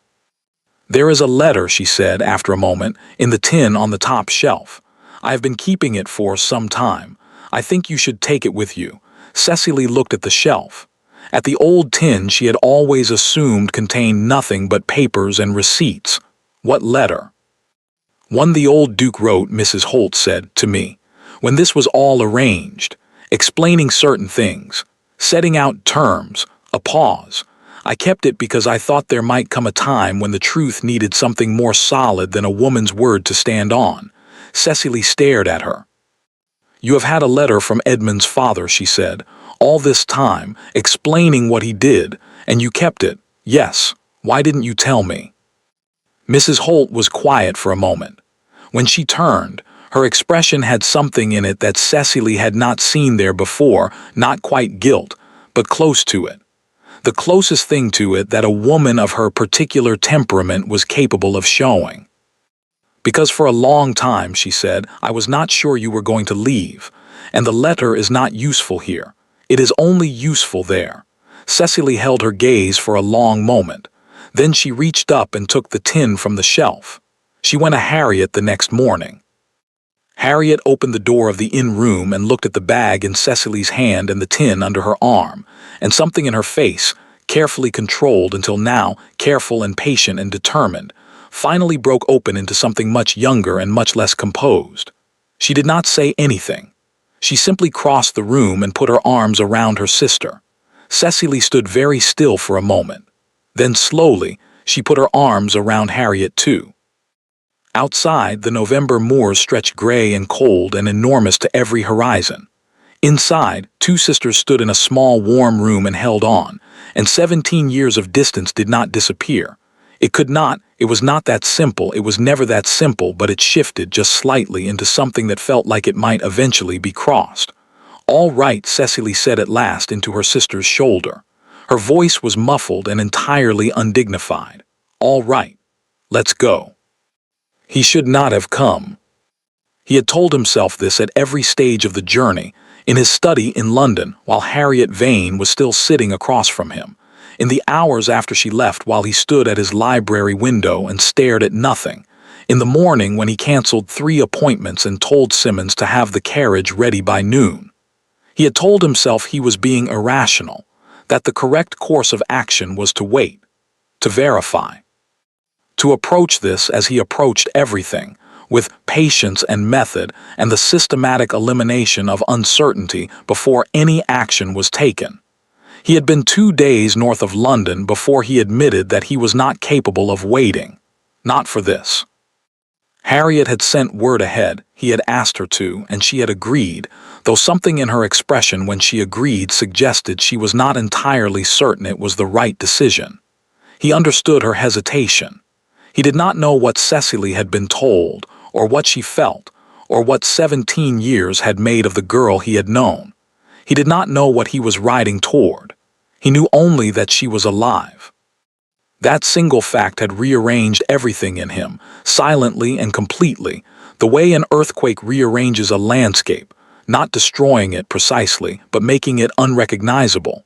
"There is a letter," she said after a moment, "in the tin on the top shelf. I have been keeping it for some time. I think you should take it with you." Cecily looked at the shelf. At the old tin she had always assumed contained nothing but papers and receipts. What letter? "One the old Duke wrote," Mrs. Holt said, "to me, when this was all arranged, explaining certain things, setting out terms." A pause. "I kept it because I thought there might come a time when the truth needed something more solid than a woman's word to stand on." Cecily stared at her. "You have had a letter from Edmund's father," she said, "all this time, explaining what he did, and you kept it. Yes. Why didn't you tell me?" Mrs. Holt was quiet for a moment. When she turned, her expression had something in it that Cecily had not seen there before, not quite guilt, but close to it. The closest thing to it that a woman of her particular temperament was capable of showing. "Because for a long time," she said, "I was not sure you were going to leave, and the letter is not useful here. It is only useful there." Cecily held her gaze for a long moment. Then she reached up and took the tin from the shelf. She went to Harriet the next morning. Harriet opened the door of the inn room and looked at the bag in Cecily's hand and the tin under her arm, and something in her face, carefully controlled until now, careful and patient and determined, finally broke open into something much younger and much less composed. She did not say anything. She simply crossed the room and put her arms around her sister. Cecily stood very still for a moment. Then slowly, she put her arms around Harriet too. Outside, the November moors stretched gray and cold and enormous to every horizon. Inside, two sisters stood in a small, warm room and held on, and 17 years of distance did not disappear. It was not that simple, it was never that simple, but it shifted just slightly into something that felt like it might eventually be crossed. "All right," Cecily said at last into her sister's shoulder. Her voice was muffled and entirely undignified. "All right. Let's go." He should not have come. He had told himself this at every stage of the journey, in his study in London, while Harriet Vane was still sitting across from him, in the hours after she left while he stood at his library window and stared at nothing, in the morning when he cancelled 3 appointments and told Simmons to have the carriage ready by noon. He had told himself he was being irrational, that the correct course of action was to wait, to verify, to approach this as he approached everything, with patience and method and the systematic elimination of uncertainty before any action was taken. He had been 2 days north of London before he admitted that he was not capable of waiting. Not for this. Harriet had sent word ahead, he had asked her to, and she had agreed, though something in her expression when she agreed suggested she was not entirely certain it was the right decision. He understood her hesitation. He did not know what Cecily had been told, or what she felt, or what 17 years had made of the girl he had known. He did not know what he was riding toward. He knew only that she was alive. That single fact had rearranged everything in him, silently and completely, the way an earthquake rearranges a landscape, not destroying it precisely, but making it unrecognizable.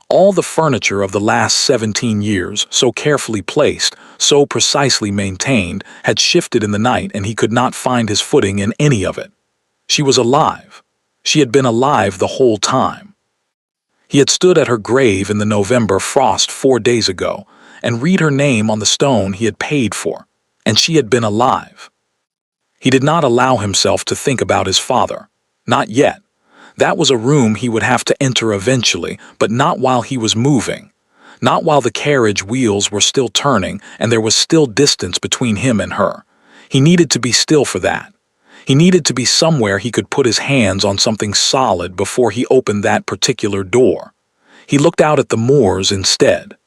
All the furniture of the last 17 years, so carefully placed, so precisely maintained, had shifted in the night, and he could not find his footing in any of it. She was alive. She had been alive the whole time. He had stood at her grave in the November frost 4 days ago, and read her name on the stone he had paid for, and she had been alive. He did not allow himself to think about his father. Not yet. That was a room he would have to enter eventually, but not while he was moving. Not while the carriage wheels were still turning and there was still distance between him and her. He needed to be still for that. He needed to be somewhere he could put his hands on something solid before he opened that particular door. He looked out at the moors instead.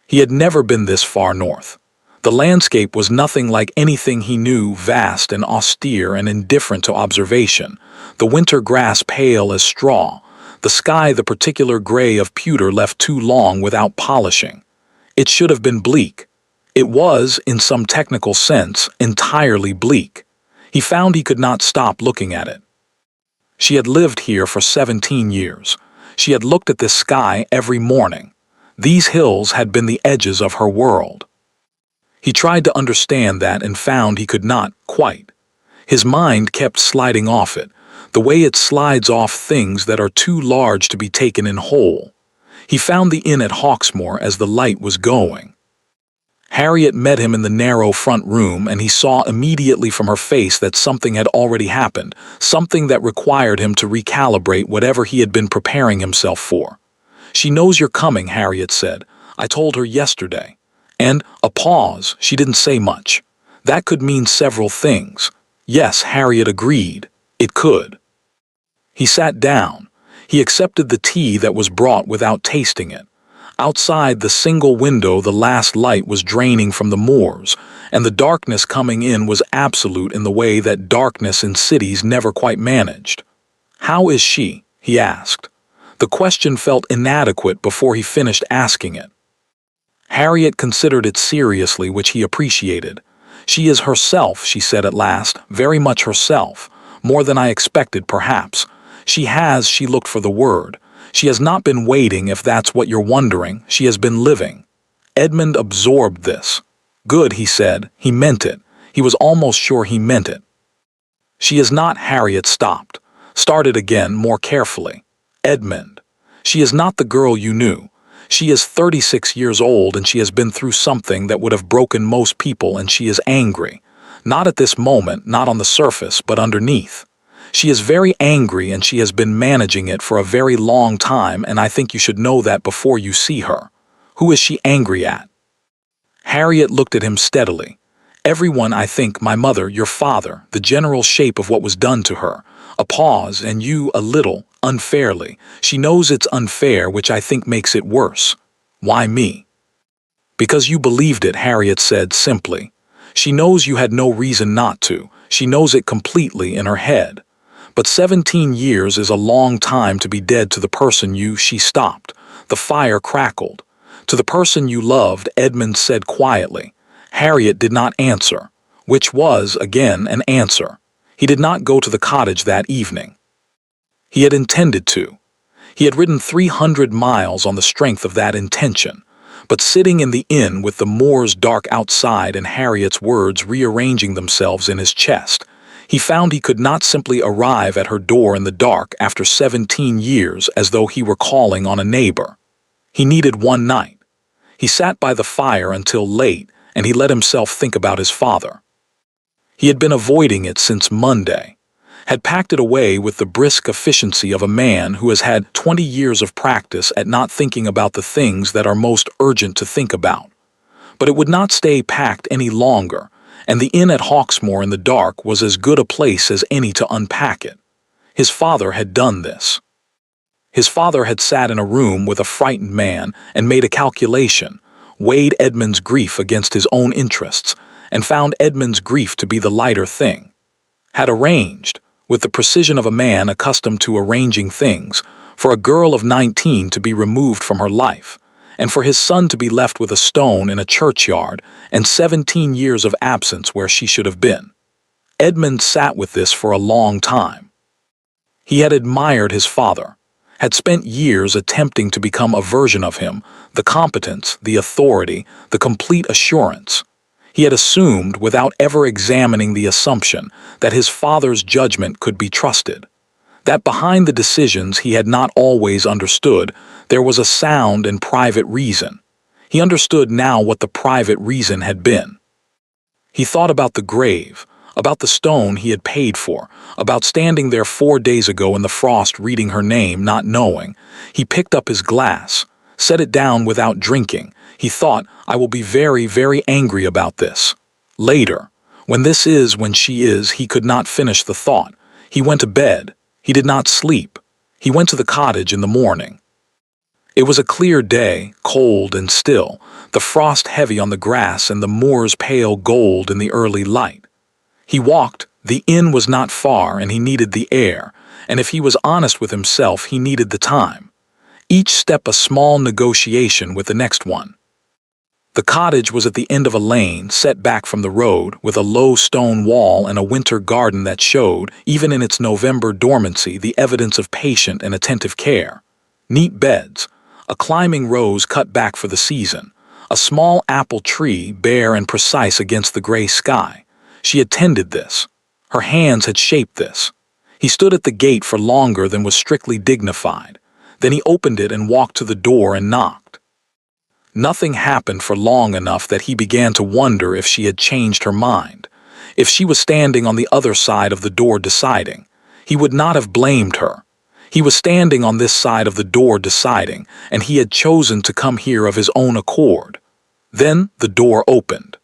He had never been this far north. The landscape was nothing like anything he knew, vast and austere and indifferent to observation, the winter grass pale as straw, the sky the particular gray of pewter left too long without polishing. It should have been bleak. It was, in some technical sense, entirely bleak. He found he could not stop looking at it. She had lived here for 17 years. She had looked at this sky every morning. These hills had been the edges of her world. He tried to understand that and found he could not, quite. His mind kept sliding off it, the way it slides off things that are too large to be taken in whole. He found the inn at Hawksmoor as the light was going. Harriet met him in the narrow front room, and he saw immediately from her face that something had already happened, something that required him to recalibrate whatever he had been preparing himself for. "She knows you're coming," Harriet said. "I told her yesterday." And a pause. She didn't say much. That could mean several things. Yes, Harriet agreed. It could. He sat down. He accepted the tea that was brought without tasting it. Outside the single window the last light was draining from the moors, and the darkness coming in was absolute in the way that darkness in cities never quite managed. "How is she?" he asked. The question felt inadequate before he finished asking it. Harriet considered it seriously, which he appreciated. "She is herself," she said at last, "very much herself, more than I expected perhaps. She looked for the word. She has not been waiting, if that's what you're wondering. She has been living." Edmund absorbed this. "Good," he said. He meant it. He was almost sure he meant it. "She is not," Harriet stopped. Started again, more carefully. "Edmund, she is not the girl you knew. She is 36 years old, and she has been through something that would have broken most people, and she is angry. Not at this moment, not on the surface, but underneath. She is very angry, and she has been managing it for a very long time, and I think you should know that before you see her. Who is she angry at?" Harriet looked at him steadily. Everyone, I think, my mother, your father, the general shape of what was done to her. A pause, and you, a little, unfairly. She knows it's unfair, which I think makes it worse. Why me? Because you believed it, Harriet said simply. She knows you had no reason not to. She knows it completely in her head. But 17 years is a long time to be dead to the person she stopped. The fire crackled. To the person you loved, Edmund said quietly. Harriet did not answer, which was, again, an answer. He did not go to the cottage that evening. He had intended to. He had ridden 300 miles on the strength of that intention. But sitting in the inn with the moors dark outside and Harriet's words rearranging themselves in his chest, he found he could not simply arrive at her door in the dark after 17 years as though he were calling on a neighbor. He needed one night. He sat by the fire until late, and he let himself think about his father. He had been avoiding it since Monday, had packed it away with the brisk efficiency of a man who has had 20 years of practice at not thinking about the things that are most urgent to think about. But it would not stay packed any longer, and the inn at Hawksmoor in the dark was as good a place as any to unpack it. His father had done this. His father had sat in a room with a frightened man and made a calculation, weighed Edmund's grief against his own interests, and found Edmund's grief to be the lighter thing. Had arranged, with the precision of a man accustomed to arranging things, for a girl of 19 to be removed from her life, and for his son to be left with a stone in a churchyard and 17 years of absence where she should have been. Edmund sat with this for a long time. He had admired his father, had spent years attempting to become a version of him, the competence, the authority, the complete assurance. He had assumed, without ever examining the assumption, that his father's judgment could be trusted. That behind the decisions he had not always understood, there was a sound and private reason. He understood now what the private reason had been. He thought about the grave, about the stone he had paid for, about standing there 4 days ago in the frost reading her name, not knowing. He picked up his glass, set it down without drinking. He thought, I will be very, very angry about this. Later, when she is, he could not finish the thought. He went to bed. He did not sleep. He went to the cottage in the morning. It was a clear day, cold and still, the frost heavy on the grass and the moors pale gold in the early light. He walked. The inn was not far and he needed the air, and if he was honest with himself, he needed the time. Each step a small negotiation with the next one. The cottage was at the end of a lane set back from the road with a low stone wall and a winter garden that showed, even in its November dormancy, the evidence of patient and attentive care. Neat beds, a climbing rose cut back for the season, a small apple tree bare and precise against the gray sky. She had tended this. Her hands had shaped this. He stood at the gate for longer than was strictly dignified. Then he opened it and walked to the door and knocked. Nothing happened for long enough that he began to wonder if she had changed her mind, if she was standing on the other side of the door deciding. He would not have blamed her. He was standing on this side of the door deciding, and he had chosen to come here of his own accord. Then the door opened.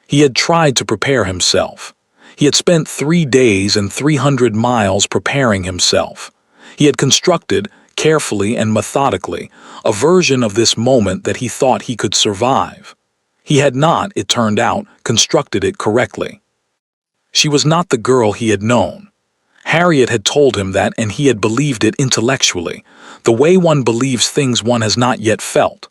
He had tried to prepare himself. He had spent 3 days and 300 miles preparing himself. He had constructed, carefully and methodically, a version of this moment that he thought he could survive. He had not, it turned out, constructed it correctly. She was not the girl he had known. Harriet had told him that, and he had believed it intellectually, the way one believes things one has not yet felt.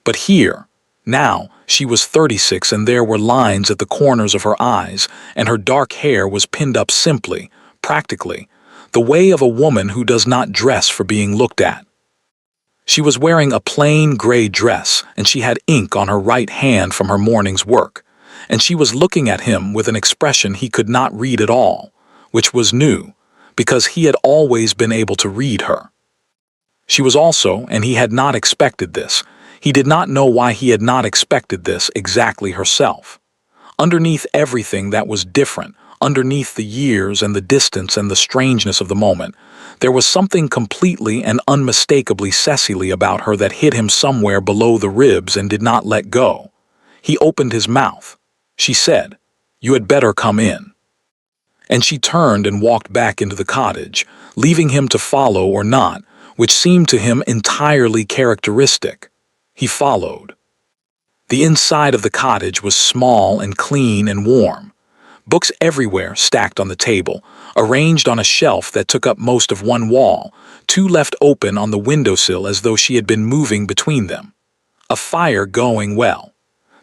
But here, now, she was 36 and there were lines at the corners of her eyes, and her dark hair was pinned up simply, practically, the way of a woman who does not dress for being looked at. She was wearing a plain gray dress, and she had ink on her right hand from her morning's work, and she was looking at him with an expression he could not read at all, which was new, because he had always been able to read her. She was also, and he had not expected this, he did not know why he had not expected this, exactly herself. Underneath everything that was different, underneath the years and the distance and the strangeness of the moment, there was something completely and unmistakably Cecily about her that hit him somewhere below the ribs and did not let go. He opened his mouth. She said, "You had better come in." And she turned and walked back into the cottage, leaving him to follow or not, which seemed to him entirely characteristic. He followed. The inside of the cottage was small and clean and warm. Books everywhere stacked on the table, arranged on a shelf that took up most of one wall, two left open on the windowsill as though she had been moving between them. A fire going well.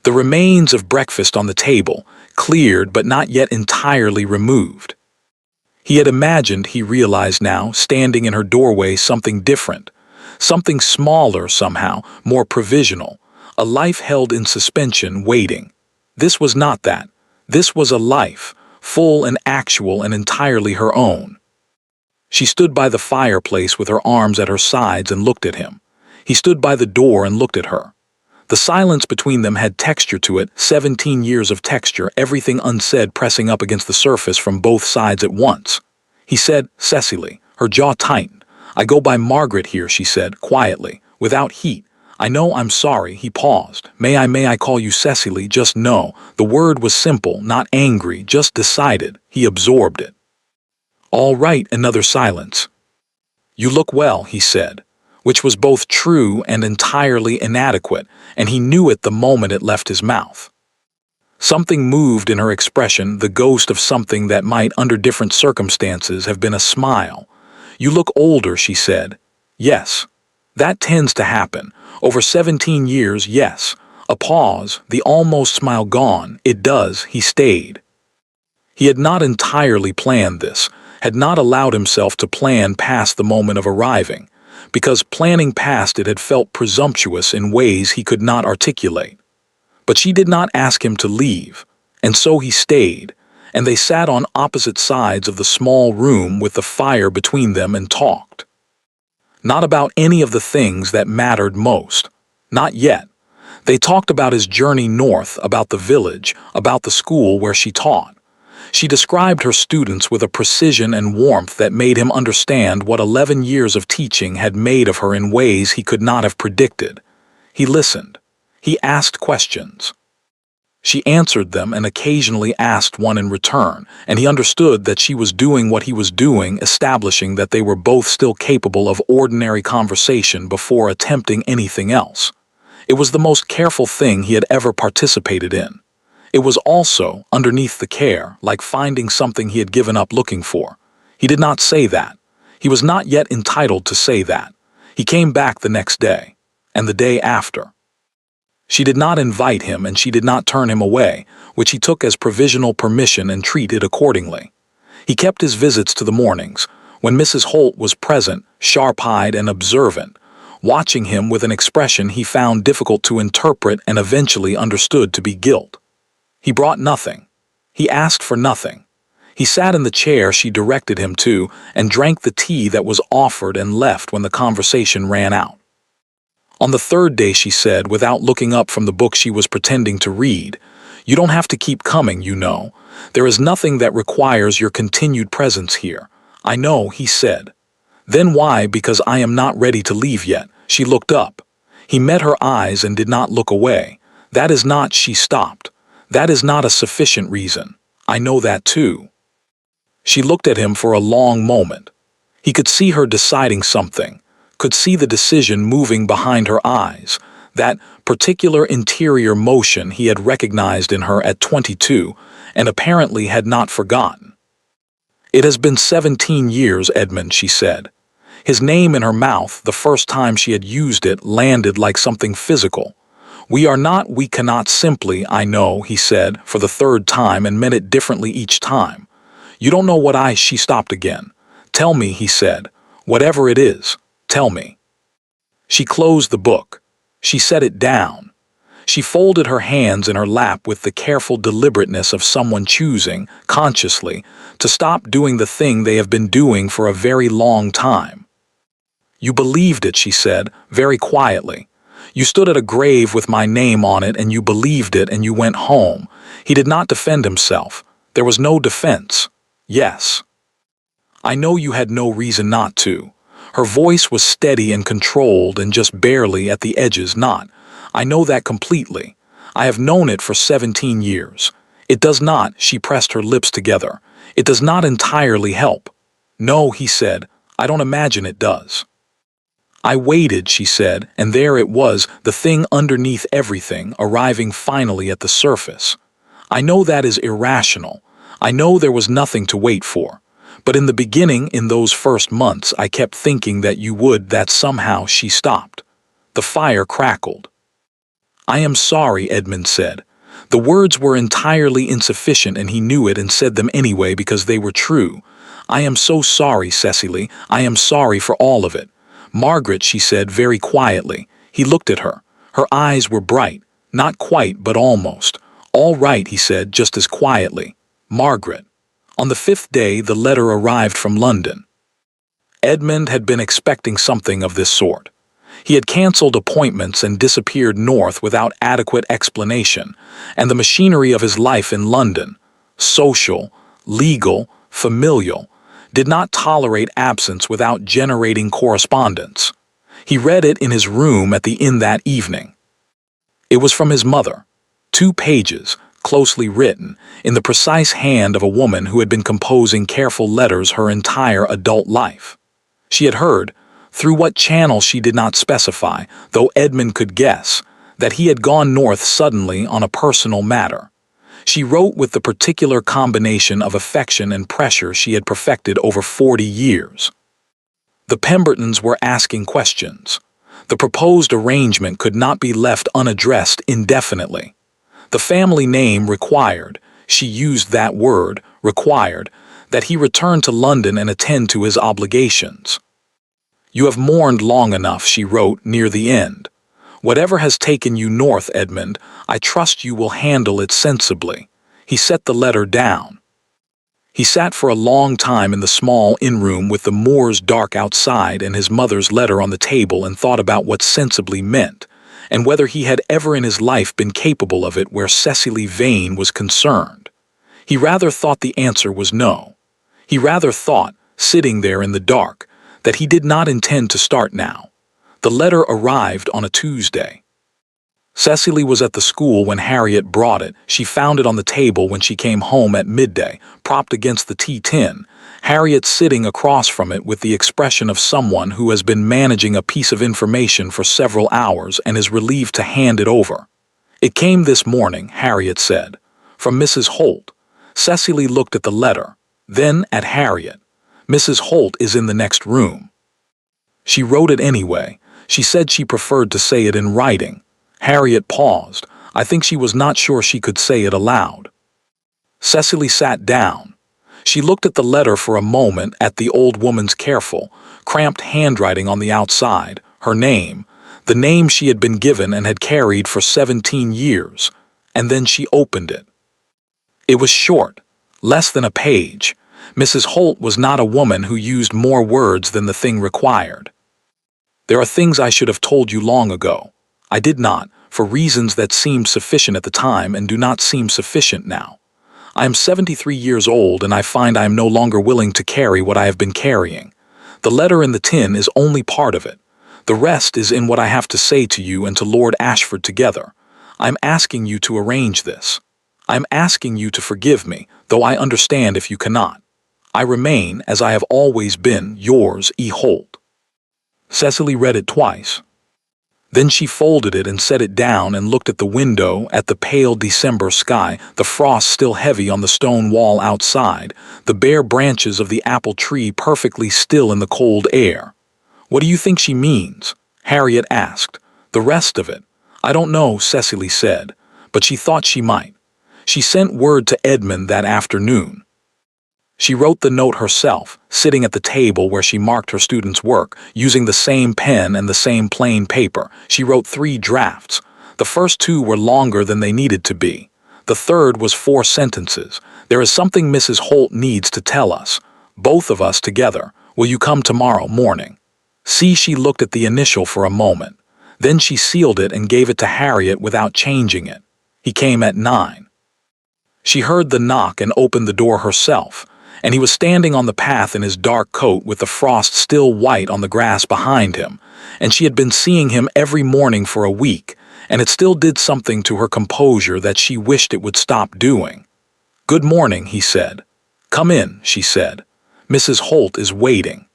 The remains of breakfast on the table, cleared but not yet entirely removed. He had imagined, he realized now, standing in her doorway, something different, something smaller somehow, more provisional, a life held in suspension, waiting. This was not that. This was a life, full and actual and entirely her own. She stood by the fireplace with her arms at her sides and looked at him. He stood by the door and looked at her. The silence between them had texture to it, 17 years of texture, everything unsaid pressing up against the surface from both sides at once. He said, "Cecily," her jaw tightened. "I go by Margaret here," she said, quietly, without heat. "I know I'm sorry." He paused. May I call you Cecily? Just no." The word was simple, not angry, just decided. He absorbed it. "All right." Another silence. "You look well," he said, which was both true and entirely inadequate, and he knew it the moment it left his mouth. Something moved in her expression, the ghost of something that might, under different circumstances, have been a smile. "You look older," she said. "Yes. That tends to happen. Over 17 years, yes." A pause, the almost smile gone. "It does." He stayed. He had not entirely planned this, had not allowed himself to plan past the moment of arriving, because planning past it had felt presumptuous in ways he could not articulate. But she did not ask him to leave, and so he stayed, and they sat on opposite sides of the small room with the fire between them and talked. Not about any of the things that mattered most. Not yet. They talked about his journey north, about the village, about the school where she taught. She described her students with a precision and warmth that made him understand what 11 years of teaching had made of her in ways he could not have predicted. He listened. He asked questions. She answered them and occasionally asked one in return, and he understood that she was doing what he was doing, establishing that they were both still capable of ordinary conversation before attempting anything else. It was the most careful thing he had ever participated in. It was also, underneath the care, like finding something he had given up looking for. He did not say that. He was not yet entitled to say that. He came back the next day, and the day after. She did not invite him and she did not turn him away, which he took as provisional permission and treated accordingly. He kept his visits to the mornings, when Mrs. Holt was present, sharp-eyed and observant, watching him with an expression he found difficult to interpret and eventually understood to be guilt. He brought nothing. He asked for nothing. He sat in the chair she directed him to and drank the tea that was offered and left when the conversation ran out. On the third day she said, without looking up from the book she was pretending to read, "You don't have to keep coming, you know. There is nothing that requires your continued presence here." "I know," he said. "Then why?" "Because I am not ready to leave yet." She looked up. He met her eyes and did not look away. "That is not," she stopped. "That is not a sufficient reason. I know that too." She looked at him for a long moment. He could see her deciding something, could see the decision moving behind her eyes, that particular interior motion he had recognized in her at 22 and apparently had not forgotten. "It has been 17 years, Edmund," she said. His name in her mouth, the first time she had used it, landed like something physical. We cannot simply," "I know," he said, for the third time and meant it differently each time. "You don't know what She stopped again. "Tell me," he said. "Whatever it is, tell me." She closed the book. She set it down. She folded her hands in her lap with the careful deliberateness of someone choosing, consciously, to stop doing the thing they have been doing for a very long time. "You believed it," she said, very quietly. "You stood at a grave with my name on it and you believed it and you went home." He did not defend himself. There was no defense. "Yes." "I know you had no reason not to." Her voice was steady and controlled and just barely at the edges not. "I know that completely. I have known it for 17 years. It does not, she pressed her lips together. It does not entirely help. No, he said, I don't imagine it does. I waited, she said, and there it was, the thing underneath everything, arriving finally at the surface. I know that is irrational. I know there was nothing to wait for. But in the beginning, in those first months, I kept thinking that you would, that somehow. She stopped. The fire crackled. I am sorry, Edmund said. The words were entirely insufficient and he knew it and said them anyway because they were true. I am so sorry, Cecily. I am sorry for all of it. Margaret, she said very quietly. He looked at her. Her eyes were bright. Not quite, but almost. All right, he said just as quietly. Margaret. On the 5th day, the letter arrived from London. Edmund had been expecting something of this sort. He had cancelled appointments and disappeared north without adequate explanation, and the machinery of his life in London, social, legal, familial, did not tolerate absence without generating correspondence. He read it in his room at the inn that evening. It was from his mother. 2 pages, closely written, in the precise hand of a woman who had been composing careful letters her entire adult life. She had heard, through what channel she did not specify, though Edmund could guess, that he had gone north suddenly on a personal matter. She wrote with the particular combination of affection and pressure she had perfected over 40 years. The Pembertons were asking questions. The proposed arrangement could not be left unaddressed indefinitely. The family name required, she used that word, required, that he return to London and attend to his obligations. You have mourned long enough, she wrote near the end. Whatever has taken you north, Edmund, I trust you will handle it sensibly. He set the letter down. He sat for a long time in the small inn-room with the moors dark outside and his mother's letter on the table and thought about what sensibly meant, and whether he had ever in his life been capable of it where Cecily Vane was concerned. He rather thought the answer was no. He rather thought, sitting there in the dark, that he did not intend to start now. The letter arrived on a Tuesday. Cecily was at the school when Harriet brought it. She found it on the table when she came home at midday, propped against the tea tin, Harriet sitting across from it with the expression of someone who has been managing a piece of information for several hours and is relieved to hand it over. It came this morning, Harriet said, from Mrs. Holt. Cecily looked at the letter, then at Harriet. Mrs. Holt is in the next room. She wrote it anyway. She said she preferred to say it in writing. Harriet paused. I think she was not sure she could say it aloud. Cecily sat down. She looked at the letter for a moment, at the old woman's careful, cramped handwriting on the outside, her name, the name she had been given and had carried for 17 years, and then she opened it. It was short, less than a page. Mrs. Holt was not a woman who used more words than the thing required. There are things I should have told you long ago. I did not, for reasons that seemed sufficient at the time and do not seem sufficient now. I am 73 years old and I find I am no longer willing to carry what I have been carrying. The letter in the tin is only part of it. The rest is in what I have to say to you and to Lord Ashford together. I am asking you to arrange this. I am asking you to forgive me, though I understand if you cannot. I remain, as I have always been, yours, E. Holt. Cecily read it twice. Then she folded it and set it down and looked at the window, at the pale December sky, the frost still heavy on the stone wall outside, the bare branches of the apple tree perfectly still in the cold air. What do you think she means? Harriet asked. The rest of it. I don't know, Cecily said, but she thought she might. She sent word to Edmund that afternoon. She wrote the note herself, sitting at the table where she marked her students' work, using the same pen and the same plain paper. She wrote 3 drafts. The first 2 were longer than they needed to be. The third was 4 sentences. There is something Mrs. Holt needs to tell us. Both of us together. Will you come tomorrow morning? See, she looked at the initial for a moment. Then she sealed it and gave it to Harriet without changing it. He came at 9. She heard the knock and opened the door herself, and he was standing on the path in his dark coat with the frost still white on the grass behind him, and she had been seeing him every morning for a week, and it still did something to her composure that she wished it would stop doing. "Good morning," he said. "Come in," she said. "Mrs. Holt is waiting."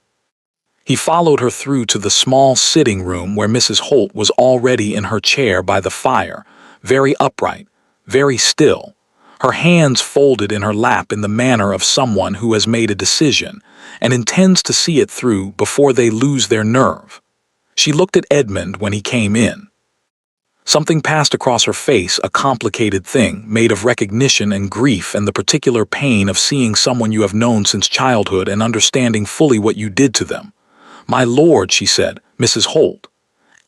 He followed her through to the small sitting room where Mrs. Holt was already in her chair by the fire, very upright, very still, her hands folded in her lap in the manner of someone who has made a decision and intends to see it through before they lose their nerve. She looked at Edmund when he came in. Something passed across her face, a complicated thing, made of recognition and grief and the particular pain of seeing someone you have known since childhood and understanding fully what you did to them. "My lord," she said, "Mrs. Holt."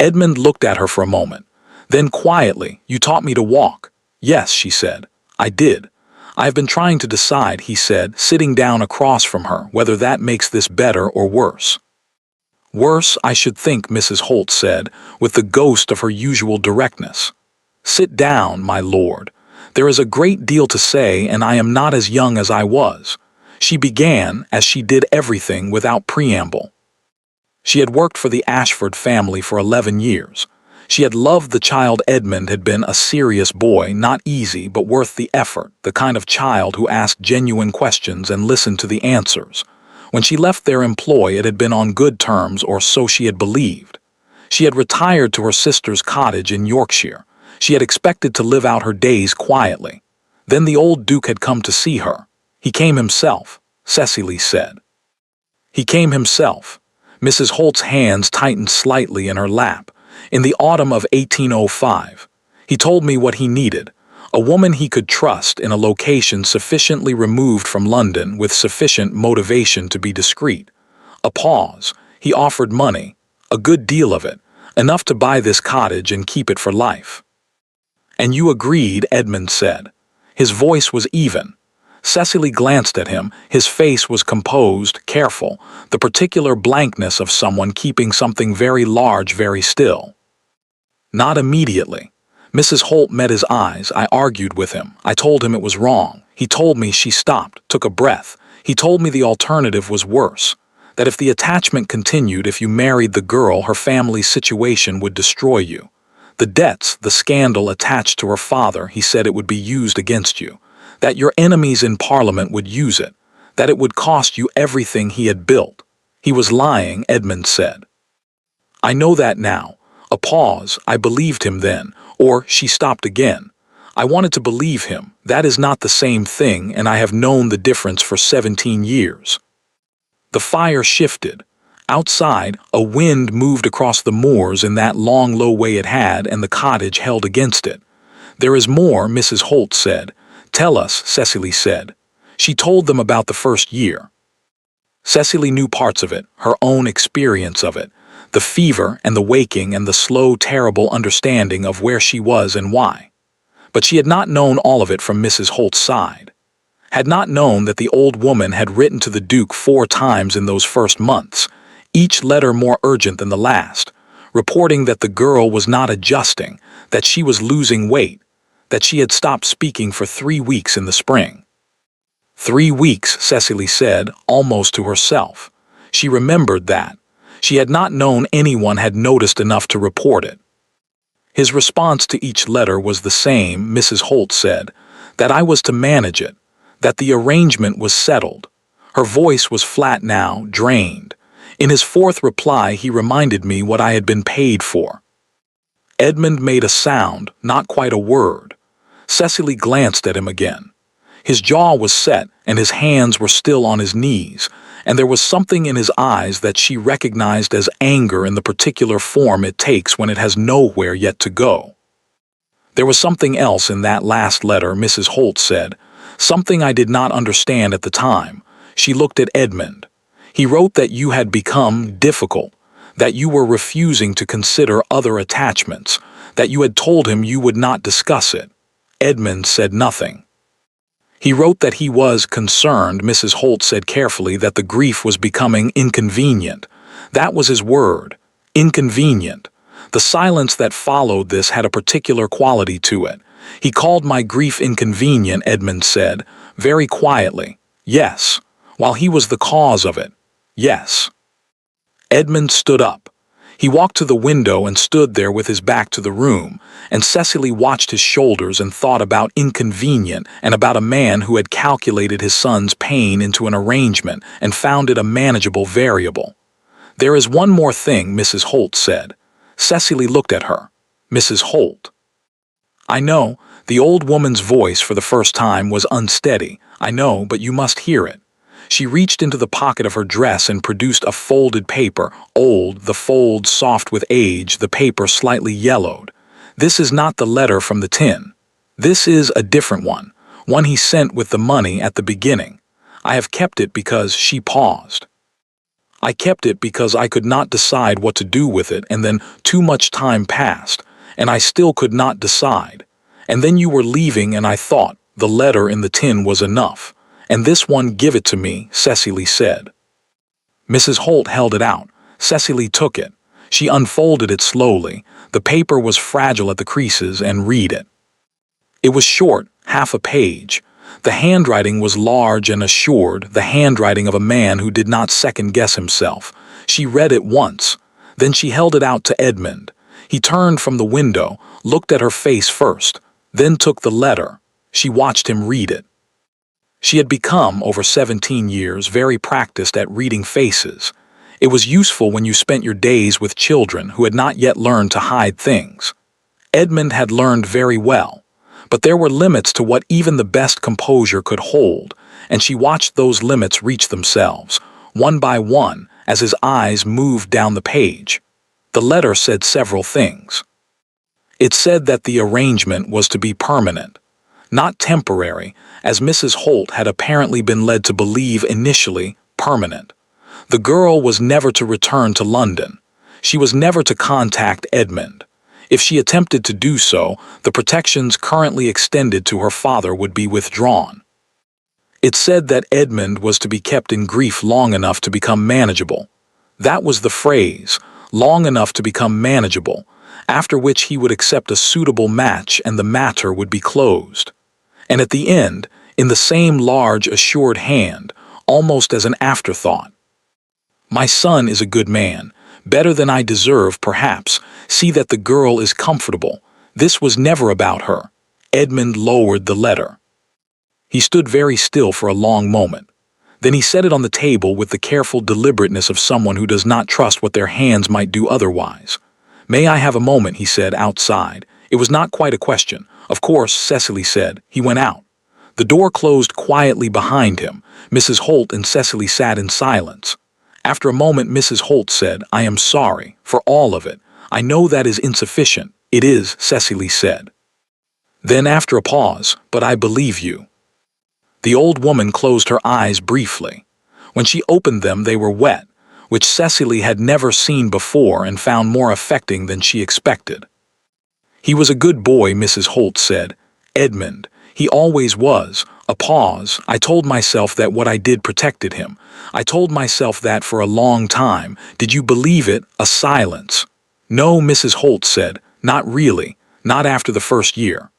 Edmund looked at her for a moment. Then quietly, "You taught me to walk." "Yes," she said. "I did. I have been trying to decide," he said, sitting down across from her, "whether that makes this better or worse." "Worse, I should think," Mrs. Holt said, with the ghost of her usual directness. "Sit down, my lord. There is a great deal to say, and I am not as young as I was." She began, as she did everything, without preamble. She had worked for the Ashford family for 11 years. She had loved the child. Edmund had been a serious boy, not easy but worth the effort, the kind of child who asked genuine questions and listened to the answers. When she left their employ, it had been on good terms, or so she had believed. She had retired to her sister's cottage in Yorkshire. She had expected to live out her days quietly. Then the old Duke had come to see her. He came himself, Cecily said. He came himself. Mrs. Holt's hands tightened slightly in her lap. In the autumn of 1805. He told me what he needed. A woman he could trust in a location sufficiently removed from London with sufficient motivation to be discreet. A pause. He offered money. A good deal of it. Enough to buy this cottage and keep it for life. "And you agreed," Edmund said. His voice was even. Cecily glanced at him. His face was composed, careful, the particular blankness of someone keeping something very large very still. "Not immediately." Mrs. Holt met his eyes. "I argued with him. I told him it was wrong. He told me." She stopped, took a breath. "He told me the alternative was worse. That if the attachment continued, if you married the girl, her family's situation would destroy you. The debts, the scandal attached to her father, he said it would be used against you. That your enemies in Parliament would use it. That it would cost you everything he had built." "He was lying," Edmund said. "I know that now." A pause. "I believed him then." Or she stopped again. "I wanted to believe him. That is not the same thing, and I have known the difference for 17 years. The fire shifted. Outside, a wind moved across the moors in that long low way it had, and the cottage held against it. "There is more," Mrs. Holt said. "Tell us," Cecily said. She told them about the first year. Cecily knew parts of it, her own experience of it, the fever and the waking and the slow, terrible understanding of where she was and why. But she had not known all of it from Mrs. Holt's side. Had not known that the old woman had written to the Duke 4 times in those first months, each letter more urgent than the last, reporting that the girl was not adjusting, that she was losing weight, that she had stopped speaking for 3 weeks in the spring. 3 weeks, Cecily said, almost to herself. She remembered that. She had not known anyone had noticed enough to report it. His response to each letter was the same, Mrs. Holt said, that I was to manage it, that the arrangement was settled. Her voice was flat now, drained. In his 4th reply he reminded me what I had been paid for. Edmund made a sound, not quite a word. Cecily glanced at him again. His jaw was set, and his hands were still on his knees, and there was something in his eyes that she recognized as anger in the particular form it takes when it has nowhere yet to go. There was something else in that last letter, Mrs. Holt said, something I did not understand at the time. She looked at Edmund. He wrote that you had become difficult, that you were refusing to consider other attachments, that you had told him you would not discuss it. Edmund said nothing. He wrote that he was concerned, Mrs. Holt said carefully, that the grief was becoming inconvenient. That was his word, inconvenient. The silence that followed this had a particular quality to it. He called my grief inconvenient, Edmund said, very quietly. Yes, while he was the cause of it. Yes. Edmund stood up. He walked to the window and stood there with his back to the room, and Cecily watched his shoulders and thought about inconvenient and about a man who had calculated his son's pain into an arrangement and found it a manageable variable. "There is one more thing," Mrs. Holt said. Cecily looked at her. "Mrs. Holt." "I know." The old woman's voice for the first time was unsteady. "I know, but you must hear it." She reached into the pocket of her dress and produced a folded paper, old, the folds soft with age, the paper slightly yellowed. "This is not the letter from the tin. This is a different one he sent with the money at the beginning. I have kept it because—" She paused. "I kept it because I could not decide what to do with it, and then too much time passed, and I still could not decide. And then you were leaving, and I thought the letter in the tin was enough. And this one, give it to me," Cecily said. Mrs. Holt held it out. Cecily took it. She unfolded it slowly. The paper was fragile at the creases, and read it. It was short, half a page. The handwriting was large and assured, the handwriting of a man who did not second-guess himself. She read it once. Then she held it out to Edmund. He turned from the window, looked at her face first, then took the letter. She watched him read it. She had become, over 17 years, very practiced at reading faces. It was useful when you spent your days with children who had not yet learned to hide things. Edmund had learned very well, but there were limits to what even the best composure could hold, and she watched those limits reach themselves, one by one, as his eyes moved down the page. The letter said several things. It said that the arrangement was to be permanent, not temporary, as Mrs. Holt had apparently been led to believe initially, permanent. The girl was never to return to London. She was never to contact Edmund. If she attempted to do so, the protections currently extended to her father would be withdrawn. It said that Edmund was to be kept in grief long enough to become manageable. That was the phrase, long enough to become manageable, after which he would accept a suitable match and the matter would be closed. And at the end, in the same large, assured hand, almost as an afterthought, "My son is a good man, better than I deserve, perhaps. See that the girl is comfortable. This was never about her." Edmund lowered the letter. He stood very still for a long moment. Then he set it on the table with the careful deliberateness of someone who does not trust what their hands might do otherwise. "May I have a moment?" he said, outside. It was not quite a question. "Of course," Cecily said. He went out. The door closed quietly behind him. Mrs. Holt and Cecily sat in silence. After a moment, Mrs. Holt said, "I am sorry for all of it. I know that is insufficient." "It is," Cecily said. Then after a pause, "But I believe you." The old woman closed her eyes briefly. When she opened them, they were wet, which Cecily had never seen before and found more affecting than she expected. "He was a good boy," Mrs. Holt said. "Edmund. He always was." A pause. "I told myself that what I did protected him. I told myself that for a long time. Did you believe it?" A silence. "No," Mrs. Holt said. "Not really. Not after the first year."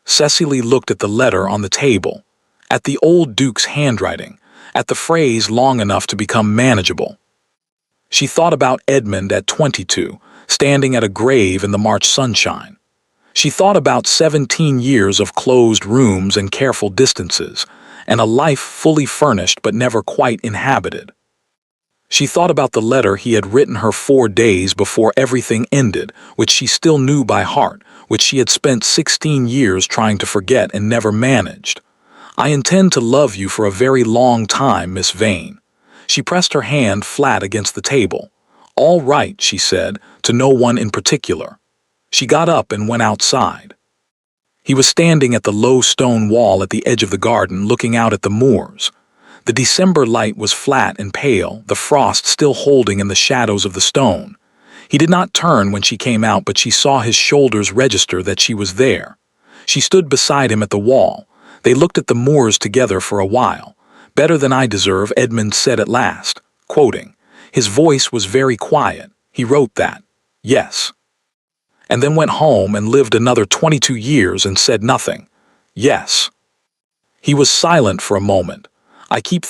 Cecily looked at the letter on the table, at the old Duke's handwriting, at the phrase "long enough to become manageable." She thought about Edmund at 22, standing at a grave in the March sunshine. She thought about 17 years of closed rooms and careful distances, and a life fully furnished but never quite inhabited. She thought about the letter he had written her 4 days before everything ended, which she still knew by heart, which she had spent 16 years trying to forget and never managed. "I intend to love you for a very long time, Miss Vane." She pressed her hand flat against the table. "All right," she said, to no one in particular. She got up and went outside. He was standing at the low stone wall at the edge of the garden, looking out at the moors. The December light was flat and pale, the frost still holding in the shadows of the stone. He did not turn when she came out, but she saw his shoulders register that she was there. She stood beside him at the wall. They looked at the moors together for a while. "Better than I deserve," Edmund said at last, quoting. His voice was very quiet. He wrote that. Yes. And then went home and lived another 22 years and said nothing. Yes. He was silent for a moment. I keep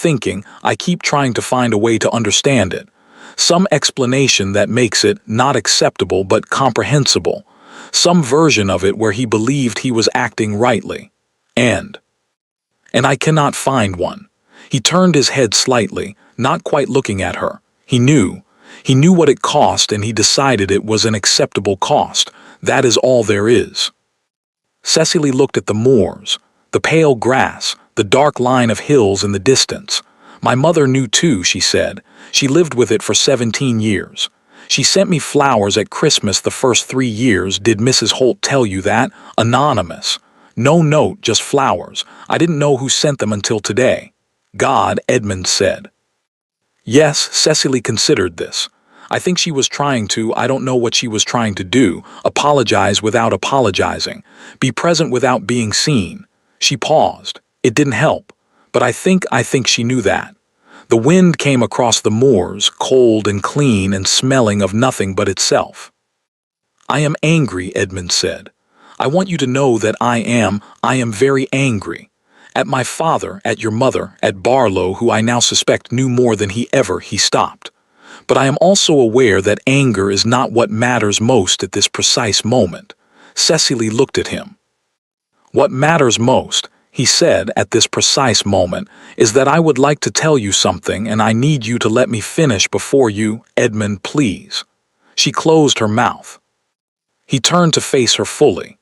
trying to find a way to understand it. Some explanation that makes it not acceptable but comprehensible. Some version of it where he believed he was acting rightly. And I cannot find one. He turned his head slightly, not quite looking at her. He knew what it cost, and he decided it was an acceptable cost. That is all there is. Cecily looked at the moors, the pale grass, the dark line of hills in the distance. My mother knew too, she said. She lived with it for 17 years. She sent me flowers at Christmas the first 3 years. Did Mrs. Holt tell you that? Anonymous. No note, just flowers. I didn't know who sent them until today. God, Edmund said. Yes, Cecily considered this. I think she was trying to, I don't know what she was trying to do, apologize without apologizing, be present without being seen. She paused. It didn't help. But I think she knew that. The wind came across the moors, cold and clean and smelling of nothing but itself. I am angry, Edmund said. I want you to know that I am very angry. At my father, at your mother, at Barlow, who I now suspect knew more than he stopped. But I am also aware that anger is not what matters most at this precise moment. Cecily looked at him. What matters most, he said, at this precise moment, is that I would like to tell you something, and I need you to let me finish before you, Edmund, please. She closed her mouth. He turned to face her fully.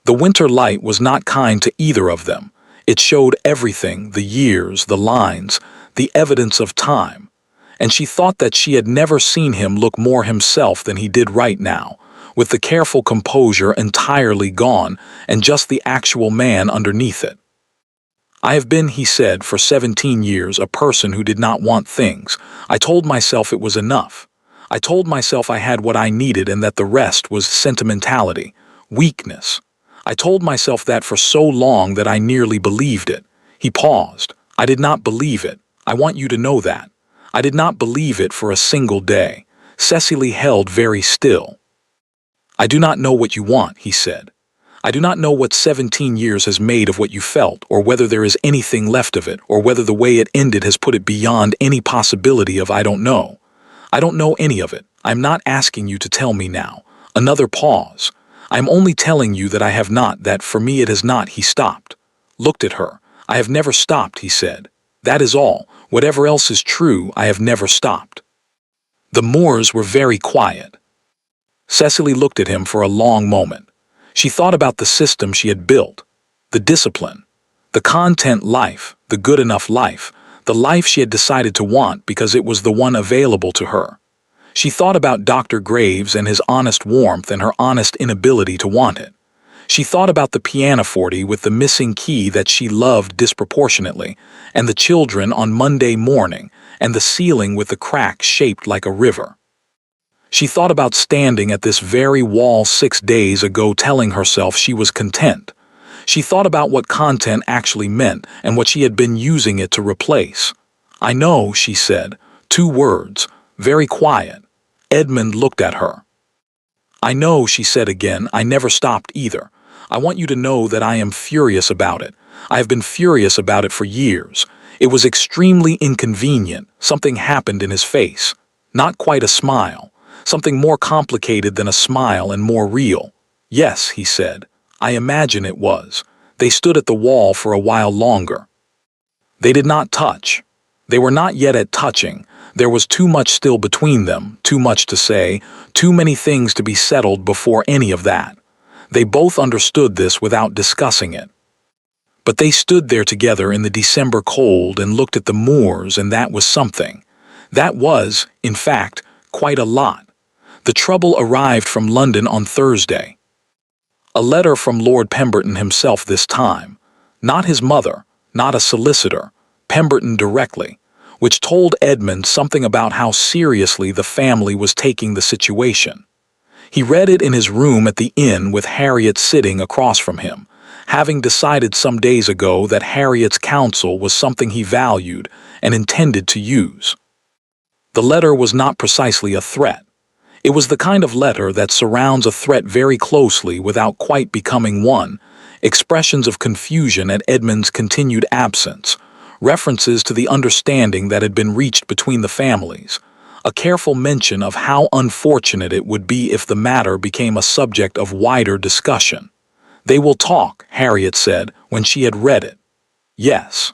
The winter light was not kind to either of them. It showed everything, the years, the lines, the evidence of time. And she thought that she had never seen him look more himself than he did right now, with the careful composure entirely gone and just the actual man underneath it. I have been, he said, for 17 years a person who did not want things. I told myself it was enough. I told myself I had what I needed and that the rest was sentimentality, weakness. I told myself that for so long that I nearly believed it. He paused. I did not believe it. I want you to know that. I did not believe it for a single day. Cecily held very still. I do not know what you want, he said. I do not know what 17 years has made of what you felt, or whether there is anything left of it, or whether the way it ended has put it beyond any possibility of I don't know. I don't know any of it. I'm not asking you to tell me now. Another pause. I'm only telling you that I have not, that for me it has not. He stopped. Looked at her. I have never stopped, he said. That is all. Whatever else is true, I have never stopped. The moors were very quiet. Cecily looked at him for a long moment. She thought about the system she had built, the discipline, the content life, the good enough life, the life she had decided to want because it was the one available to her. She thought about Dr. Graves and his honest warmth and her honest inability to want it. She thought about the pianoforte with the missing key that she loved disproportionately, and the children on Monday morning, and the ceiling with the cracks shaped like a river. She thought about standing at this very wall 6 days ago telling herself she was content. She thought about what content actually meant and what she had been using it to replace. I know, she said, 2 words, very quiet. Edmund looked at her. I know, she said again, I never stopped either. I want you to know that I am furious about it. I have been furious about it for years. It was extremely inconvenient. Something happened in his face. Not quite a smile. Something more complicated than a smile and more real. Yes, he said. I imagine it was. They stood at the wall for a while longer. They did not touch. They were not yet at touching. There was too much still between them, too much to say, too many things to be settled before any of that. They both understood this without discussing it. But they stood there together in the December cold and looked at the moors, and that was something. That was, in fact, quite a lot. The trouble arrived from London on Thursday. A letter from Lord Pemberton himself this time. Not his mother, not a solicitor, Pemberton directly, which told Edmund something about how seriously the family was taking the situation. He read it in his room at the inn with Harriet sitting across from him, having decided some days ago that Harriet's counsel was something he valued and intended to use. The letter was not precisely a threat. It was the kind of letter that surrounds a threat very closely without quite becoming one, expressions of confusion at Edmund's continued absence, references to the understanding that had been reached between the families, a careful mention of how unfortunate it would be if the matter became a subject of wider discussion. "They will talk," Harriet said when she had read it. "Yes.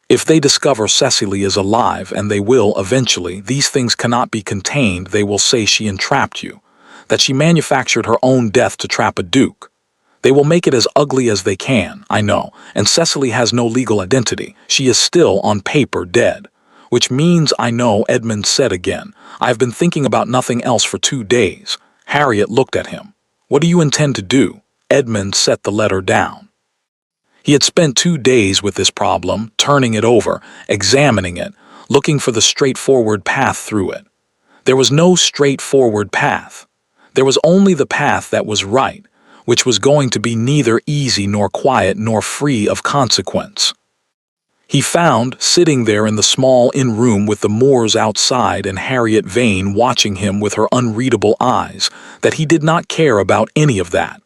If they discover Cecily is alive, and they will eventually, these things cannot be contained. They will say she entrapped you, that she manufactured her own death to trap a duke. They will make it as ugly as they can, I know, and Cecily has no legal identity. She is still, on paper, dead. Which means, I know," Edmund said again. "I have been thinking about nothing else for 2 days." Harriet looked at him. "What do you intend to do?" Edmund set the letter down. He had spent 2 days with this problem, turning it over, examining it, looking for the straightforward path through it. There was no straightforward path. There was only the path that was right, which was going to be neither easy nor quiet nor free of consequence. He found, sitting there in the small inn room with the Moors outside and Harriet Vane watching him with her unreadable eyes, that he did not care about any of that.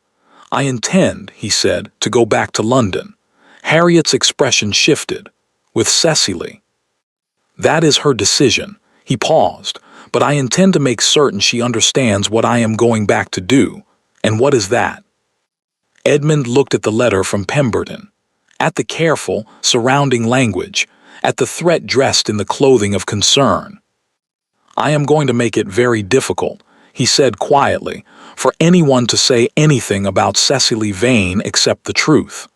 "I intend," he said, "to go back to London." Harriet's expression shifted. "With Cecily." "That is her decision." He paused. "But I intend to make certain she understands what I am going back to do." "And what is that?" Edmund looked at the letter from Pemberton, at the careful, surrounding language, at the threat dressed in the clothing of concern. "I am going to make it very difficult," he said quietly, "for anyone to say anything about Cecily Vane except the truth."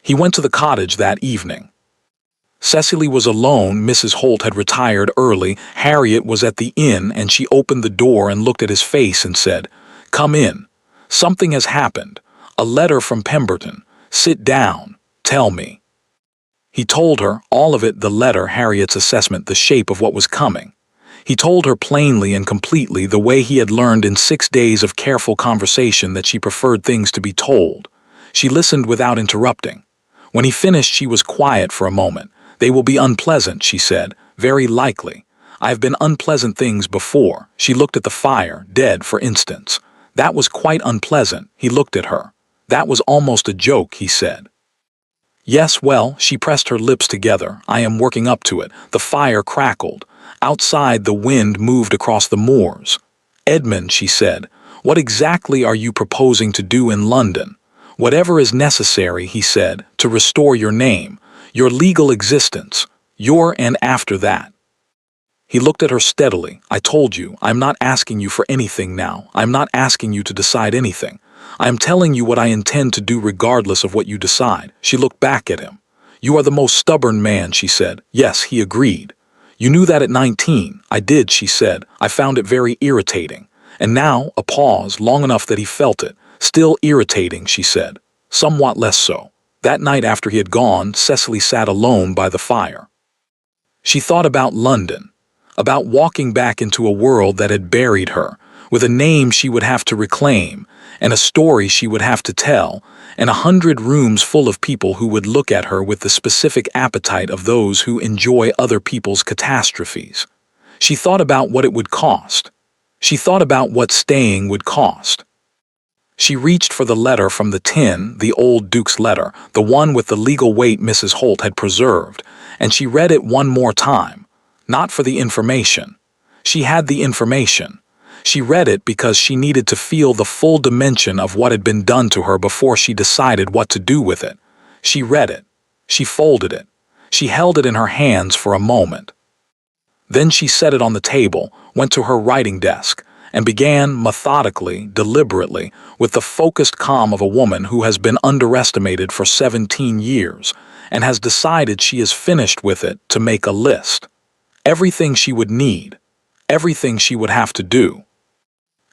He went to the cottage that evening. Cecily was alone. Mrs. Holt had retired early. Harriet was at the inn, and she opened the door and looked at his face and said, "Come in. Something has happened. A letter from Pemberton. Sit down. Tell me." He told her, all of it, the letter, Harriet's assessment, the shape of what was coming. He told her plainly and completely, the way he had learned in 6 days of careful conversation that she preferred things to be told. She listened without interrupting. When he finished, she was quiet for a moment. "They will be unpleasant," she said, "very likely. I have been unpleasant things before." She looked at the fire, dead, for instance. "That was quite unpleasant." He looked at her. "That was almost a joke," he said. "Yes, well," she pressed her lips together. "I am working up to it." The fire crackled. Outside, the wind moved across the moors. "Edmund," she said, "what exactly are you proposing to do in London?" "Whatever is necessary," he said, "to restore your name, your legal existence, and after that." He looked at her steadily. "I told you, I am not asking you for anything now. I am not asking you to decide anything. I am telling you what I intend to do regardless of what you decide." She looked back at him. "You are the most stubborn man," she said. "Yes," he agreed. "You knew that at 19. "I did," she said. "I found it very irritating." And now, a pause, long enough that he felt it. "Still irritating," she said. "Somewhat less so." That night after he had gone, Cecily sat alone by the fire. She thought about London, about walking back into a world that had buried her, with a name she would have to reclaim, and a story she would have to tell, and 100 rooms full of people who would look at her with the specific appetite of those who enjoy other people's catastrophes. She thought about what it would cost. She thought about what staying would cost. She reached for the letter from the tin, the old Duke's letter, the one with the legal weight Mrs. Holt had preserved, and she read it one more time. Not for the information. She had the information. She read it because she needed to feel the full dimension of what had been done to her before she decided what to do with it. She read it. She folded it. She held it in her hands for a moment. Then she set it on the table, went to her writing desk, and began methodically, deliberately, with the focused calm of a woman who has been underestimated for 17 years and has decided she is finished with it, to make a list. Everything she would need. Everything she would have to do.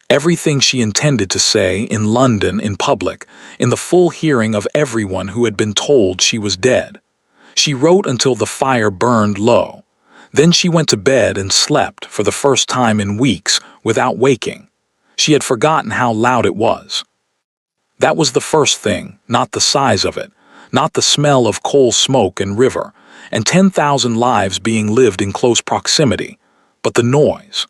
Everything she intended to say in London, in public, in the full hearing of everyone who had been told she was dead. She wrote until the fire burned low. Then she went to bed and slept, for the first time in weeks, without waking. She had forgotten how loud it was. That was the first thing, not the size of it, not the smell of coal smoke and river, and 10,000 lives being lived in close proximity, but the noise.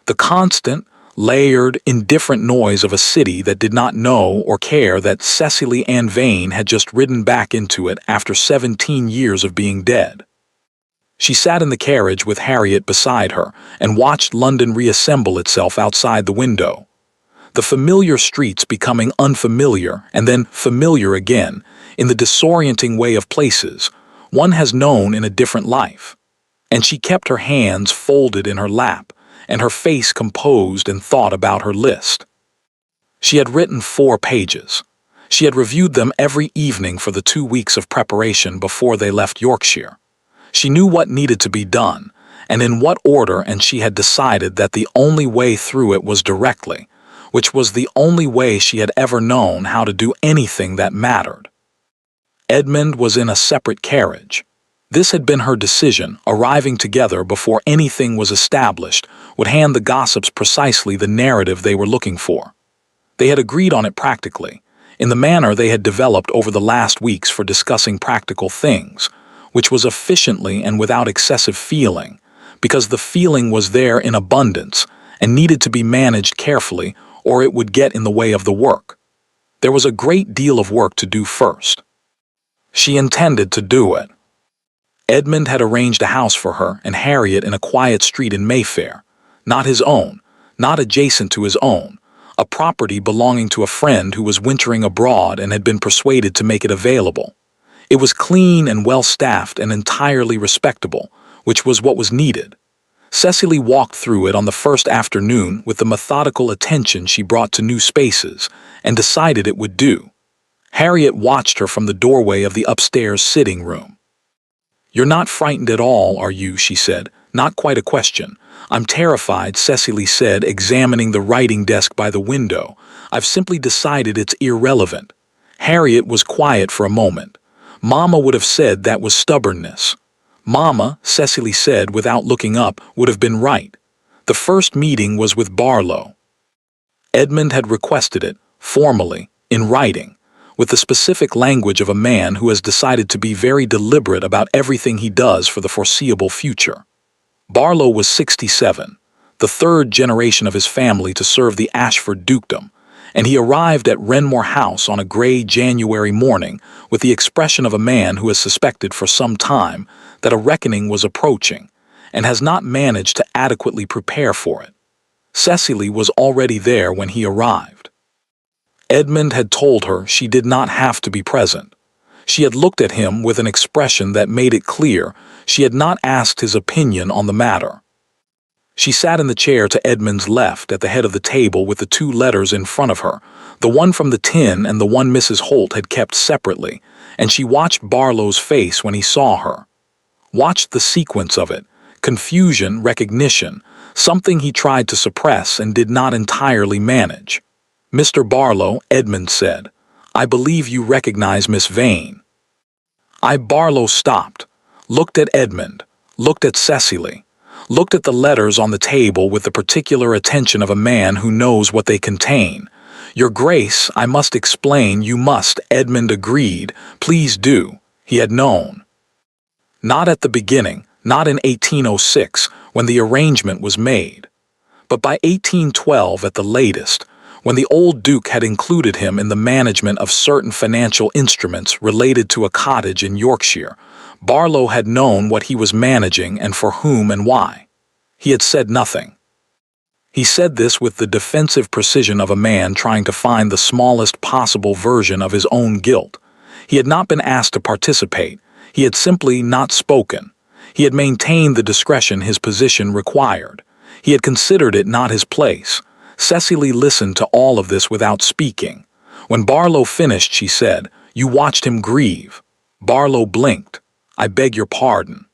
The constant, layered, indifferent noise of a city that did not know or care that Cecily Ann Vane had just ridden back into it after 17 years of being dead. She sat in the carriage with Harriet beside her and watched London reassemble itself outside the window. The familiar streets becoming unfamiliar and then familiar again, in the disorienting way of places one has known in a different life. And she kept her hands folded in her lap and her face composed and thought about her list. She had written 4 pages. She had reviewed them every evening for the 2 weeks of preparation before they left Yorkshire. She knew what needed to be done, and in what order, and she had decided that the only way through it was directly, which was the only way she had ever known how to do anything that mattered. Edmund was in a separate carriage. This had been her decision, arriving together before anything was established would hand the gossips precisely the narrative they were looking for. They had agreed on it practically, in the manner they had developed over the last weeks for discussing practical things, which was efficiently and without excessive feeling, because the feeling was there in abundance and needed to be managed carefully or it would get in the way of the work. There was a great deal of work to do first. She intended to do it. Edmund had arranged a house for her and Harriet in a quiet street in Mayfair, not his own, not adjacent to his own, a property belonging to a friend who was wintering abroad and had been persuaded to make it available. It was clean and well-staffed and entirely respectable, which was what was needed. Cecily walked through it on the first afternoon with the methodical attention she brought to new spaces and decided it would do. Harriet watched her from the doorway of the upstairs sitting room. "You're not frightened at all, are you?" she said. "Not quite a question." "I'm terrified," Cecily said, examining the writing desk by the window. "I've simply decided it's irrelevant." Harriet was quiet for a moment. Mama would have said that was stubbornness. Mama, Cecily said without looking up, would have been right. The first meeting was with Barlow. Edmund had requested it, formally, in writing, with the specific language of a man who has decided to be very deliberate about everything he does for the foreseeable future. Barlow was 67, the 3rd generation of his family to serve the Ashford dukedom, and he arrived at Renmore House on a gray January morning with the expression of a man who has suspected for some time that a reckoning was approaching and has not managed to adequately prepare for it. Cecily was already there when he arrived. Edmund had told her she did not have to be present. She had looked at him with an expression that made it clear she had not asked his opinion on the matter. She sat in the chair to Edmund's left at the head of the table with the 2 letters in front of her, the one from the tin and the one Mrs. Holt had kept separately, and she watched Barlow's face when he saw her. Watched the sequence of it, confusion, recognition, something he tried to suppress and did not entirely manage. "Mr. Barlow," Edmund said, "I believe you recognize Miss Vane." Barlow stopped, looked at Edmund, looked at Cecily, looked at the letters on the table with the particular attention of a man who knows what they contain. "Your Grace, I must explain, you must," Edmund agreed. "Please do." He had known. Not at the beginning, not in 1806, when the arrangement was made, but by 1812 at the latest, when the old Duke had included him in the management of certain financial instruments related to a cottage in Yorkshire. Barlow had known what he was managing and for whom and why. He had said nothing. He said this with the defensive precision of a man trying to find the smallest possible version of his own guilt. He had not been asked to participate. He had simply not spoken. He had maintained the discretion his position required. He had considered it not his place. Cecily listened to all of this without speaking. When Barlow finished, she said, "You watched him grieve." Barlow blinked. "I beg your pardon."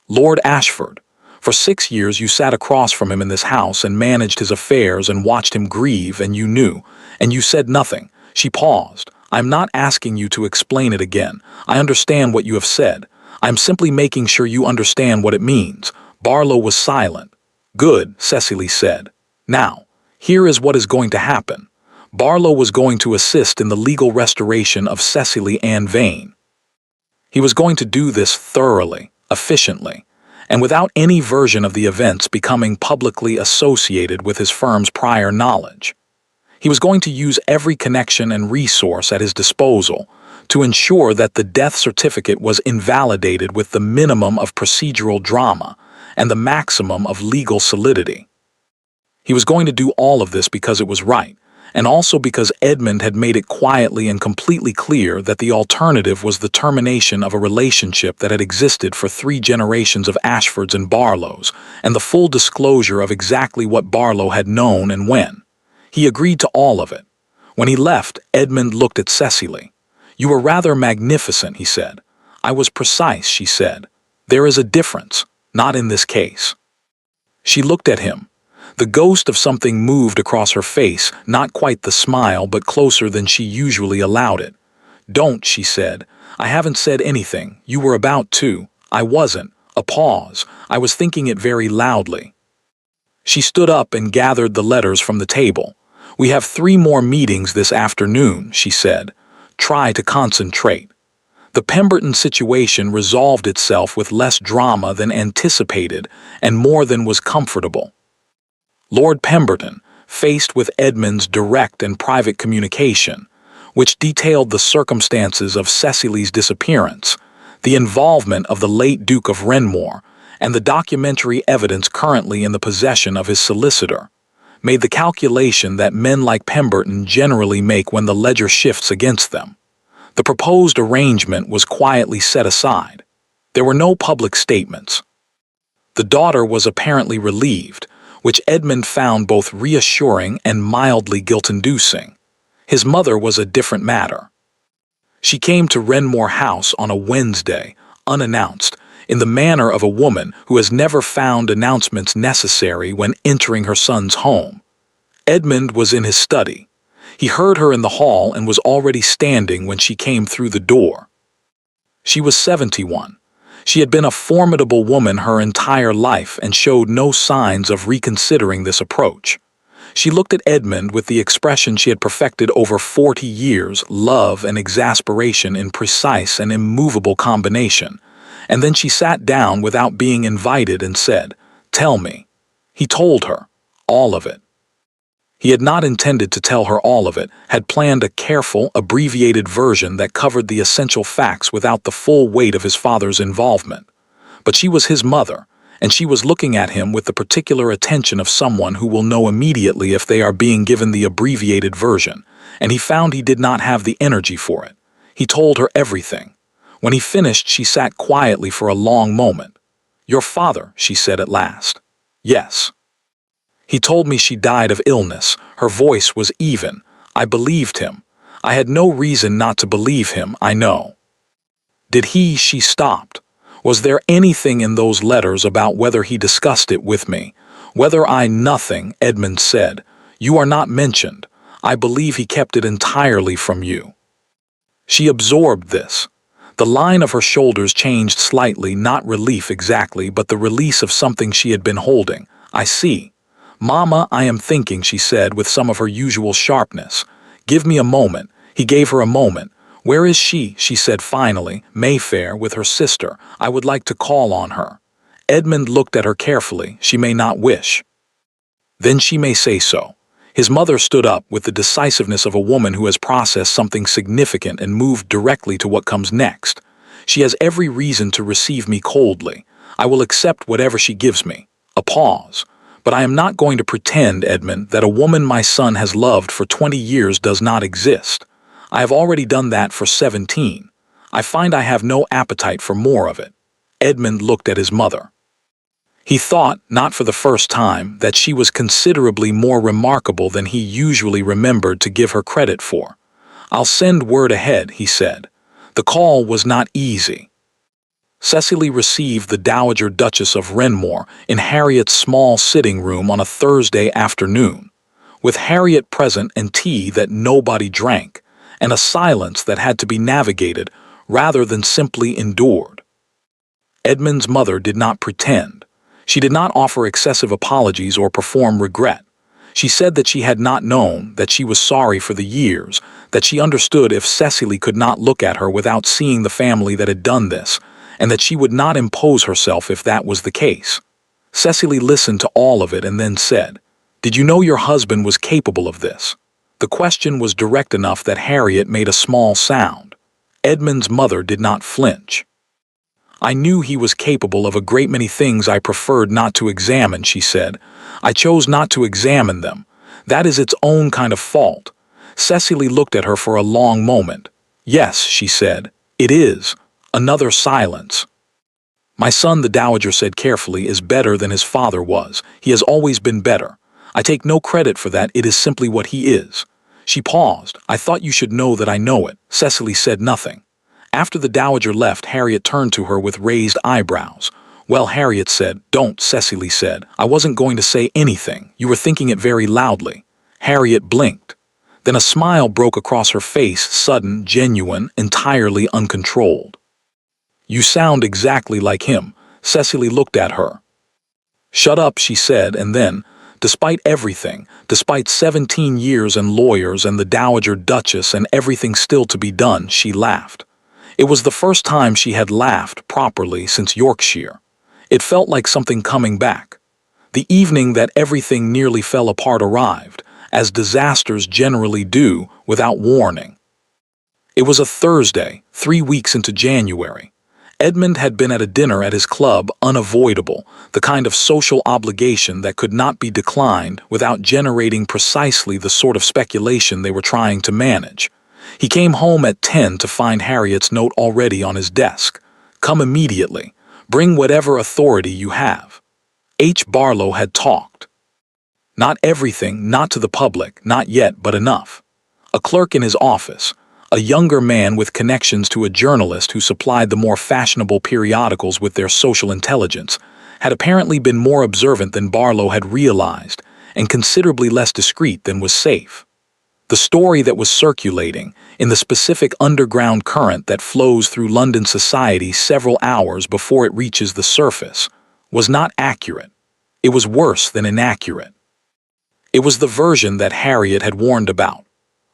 "Lord Ashford. For 6 years you sat across from him in this house and managed his affairs and watched him grieve, and you knew, and you said nothing." She paused. "I'm not asking you to explain it again. I understand what you have said. I'm simply making sure you understand what it means." Barlow was silent. "Good," Cecily said. "Now, here is what is going to happen." Barlow was going to assist in the legal restoration of Cecily Ann Vane. He was going to do this thoroughly, efficiently, and without any version of the events becoming publicly associated with his firm's prior knowledge. He was going to use every connection and resource at his disposal to ensure that the death certificate was invalidated with the minimum of procedural drama and the maximum of legal solidity. He was going to do all of this because it was right, and also because Edmund had made it quietly and completely clear that the alternative was the termination of a relationship that had existed for 3 generations of Ashfords and Barlows, and the full disclosure of exactly what Barlow had known and when. He agreed to all of it. When he left, Edmund looked at Cecily. "You were rather magnificent," he said. "I was precise," she said. "There is a difference, not in this case." She looked at him. The ghost of something moved across her face, not quite the smile, but closer than she usually allowed it. "Don't," she said. "I haven't said anything. You were about to." "I wasn't." A pause. "I was thinking it very loudly." She stood up and gathered the letters from the table. "We have 3 more meetings this afternoon," she said. "Try to concentrate." The Pemberton situation resolved itself with less drama than anticipated and more than was comfortable. Lord Pemberton, faced with Edmund's direct and private communication, which detailed the circumstances of Cecily's disappearance, the involvement of the late Duke of Renmore, and the documentary evidence currently in the possession of his solicitor, made the calculation that men like Pemberton generally make when the ledger shifts against them. The proposed arrangement was quietly set aside. There were no public statements. The daughter was apparently relieved, which Edmund found both reassuring and mildly guilt-inducing. His mother was a different matter. She came to Renmore House on a Wednesday, unannounced, in the manner of a woman who has never found announcements necessary when entering her son's home. Edmund was in his study. He heard her in the hall and was already standing when she came through the door. She was 71. She had been a formidable woman her entire life and showed no signs of reconsidering this approach. She looked at Edmund with the expression she had perfected over 40 years, love and exasperation in precise and immovable combination, and then she sat down without being invited and said, "Tell me." He told her, all of it. He had not intended to tell her all of it, had planned a careful, abbreviated version that covered the essential facts without the full weight of his father's involvement. But she was his mother, and she was looking at him with the particular attention of someone who will know immediately if they are being given the abbreviated version, and he found he did not have the energy for it. He told her everything. When he finished, she sat quietly for a long moment. "Your father," she said at last. "Yes." "He told me she died of illness." Her voice was even. "I believed him. I had no reason not to believe him, I know." "Did he?" She stopped. "Was there anything in those letters about whether he discussed it with me? Whether I?" "Nothing," Edmund said. "You are not mentioned. I believe he kept it entirely from you." She absorbed this. The line of her shoulders changed slightly, not relief exactly, but the release of something she had been holding. "I see." "Mama, I am thinking," she said with some of her usual sharpness. "Give me a moment." He gave her a moment. "Where is she?" she said finally. "Mayfair, with her sister. I would like to call on her." Edmund looked at her carefully. "She may not wish." "Then she may say so." His mother stood up with the decisiveness of a woman who has processed something significant and moved directly to what comes next. "She has every reason to receive me coldly. I will accept whatever she gives me." A pause. "But I am not going to pretend, Edmund, that a woman my son has loved for 20 years does not exist. I have already done that for 17. I find I have no appetite for more of it." Edmund looked at his mother. He thought, not for the first time, that she was considerably more remarkable than he usually remembered to give her credit for. "I'll send word ahead," he said. The call was not easy. Cecily received the Dowager Duchess of Renmore in Harriet's small sitting room on a Thursday afternoon, with Harriet present and tea that nobody drank, and a silence that had to be navigated rather than simply endured. Edmund's mother did not pretend. She did not offer excessive apologies or perform regret. She said that she had not known, that she was sorry for the years, that she understood if Cecily could not look at her without seeing the family that had done this, and that she would not impose herself if that was the case. Cecily listened to all of it and then said, "Did you know your husband was capable of this?" The question was direct enough that Harriet made a small sound. Edmund's mother did not flinch. "I knew he was capable of a great many things I preferred not to examine," she said. "I chose not to examine them. That is its own kind of fault." Cecily looked at her for a long moment. "Yes," she said, "it is." Another silence. "My son," the dowager said carefully, "is better than his father was. He has always been better. I take no credit for that, it is simply what he is." She paused. "I thought you should know that I know it." Cecily said nothing. After the dowager left, Harriet turned to her with raised eyebrows. "Well," Harriet said. "Don't," Cecily said. "I wasn't going to say anything. You were thinking it very loudly." Harriet blinked. Then a smile broke across her face, sudden, genuine, entirely uncontrolled. "You sound exactly like him." Cecily looked at her. "Shut up," she said, and then, despite everything, despite 17 years and lawyers and the Dowager Duchess and everything still to be done, she laughed. It was the first time she had laughed properly since Yorkshire. It felt like something coming back. The evening that everything nearly fell apart arrived, as disasters generally do, without warning. It was a Thursday, 3 weeks into January. Edmund had been at a dinner at his club, Unavoidable, the kind of social obligation that could not be declined without generating precisely the sort of speculation they were trying to manage. He came home at 10 to find Harriet's note already on his desk. "Come immediately. Bring whatever authority you have." H. Barlow had talked. Not everything, not to the public, not yet, but enough. A clerk in his office, a younger man with connections to a journalist who supplied the more fashionable periodicals with their social intelligence, had apparently been more observant than Barlow had realized, and considerably less discreet than was safe. The story that was circulating, in the specific underground current that flows through London society several hours before it reaches the surface, was not accurate. It was worse than inaccurate. It was the version that Harriet had warned about.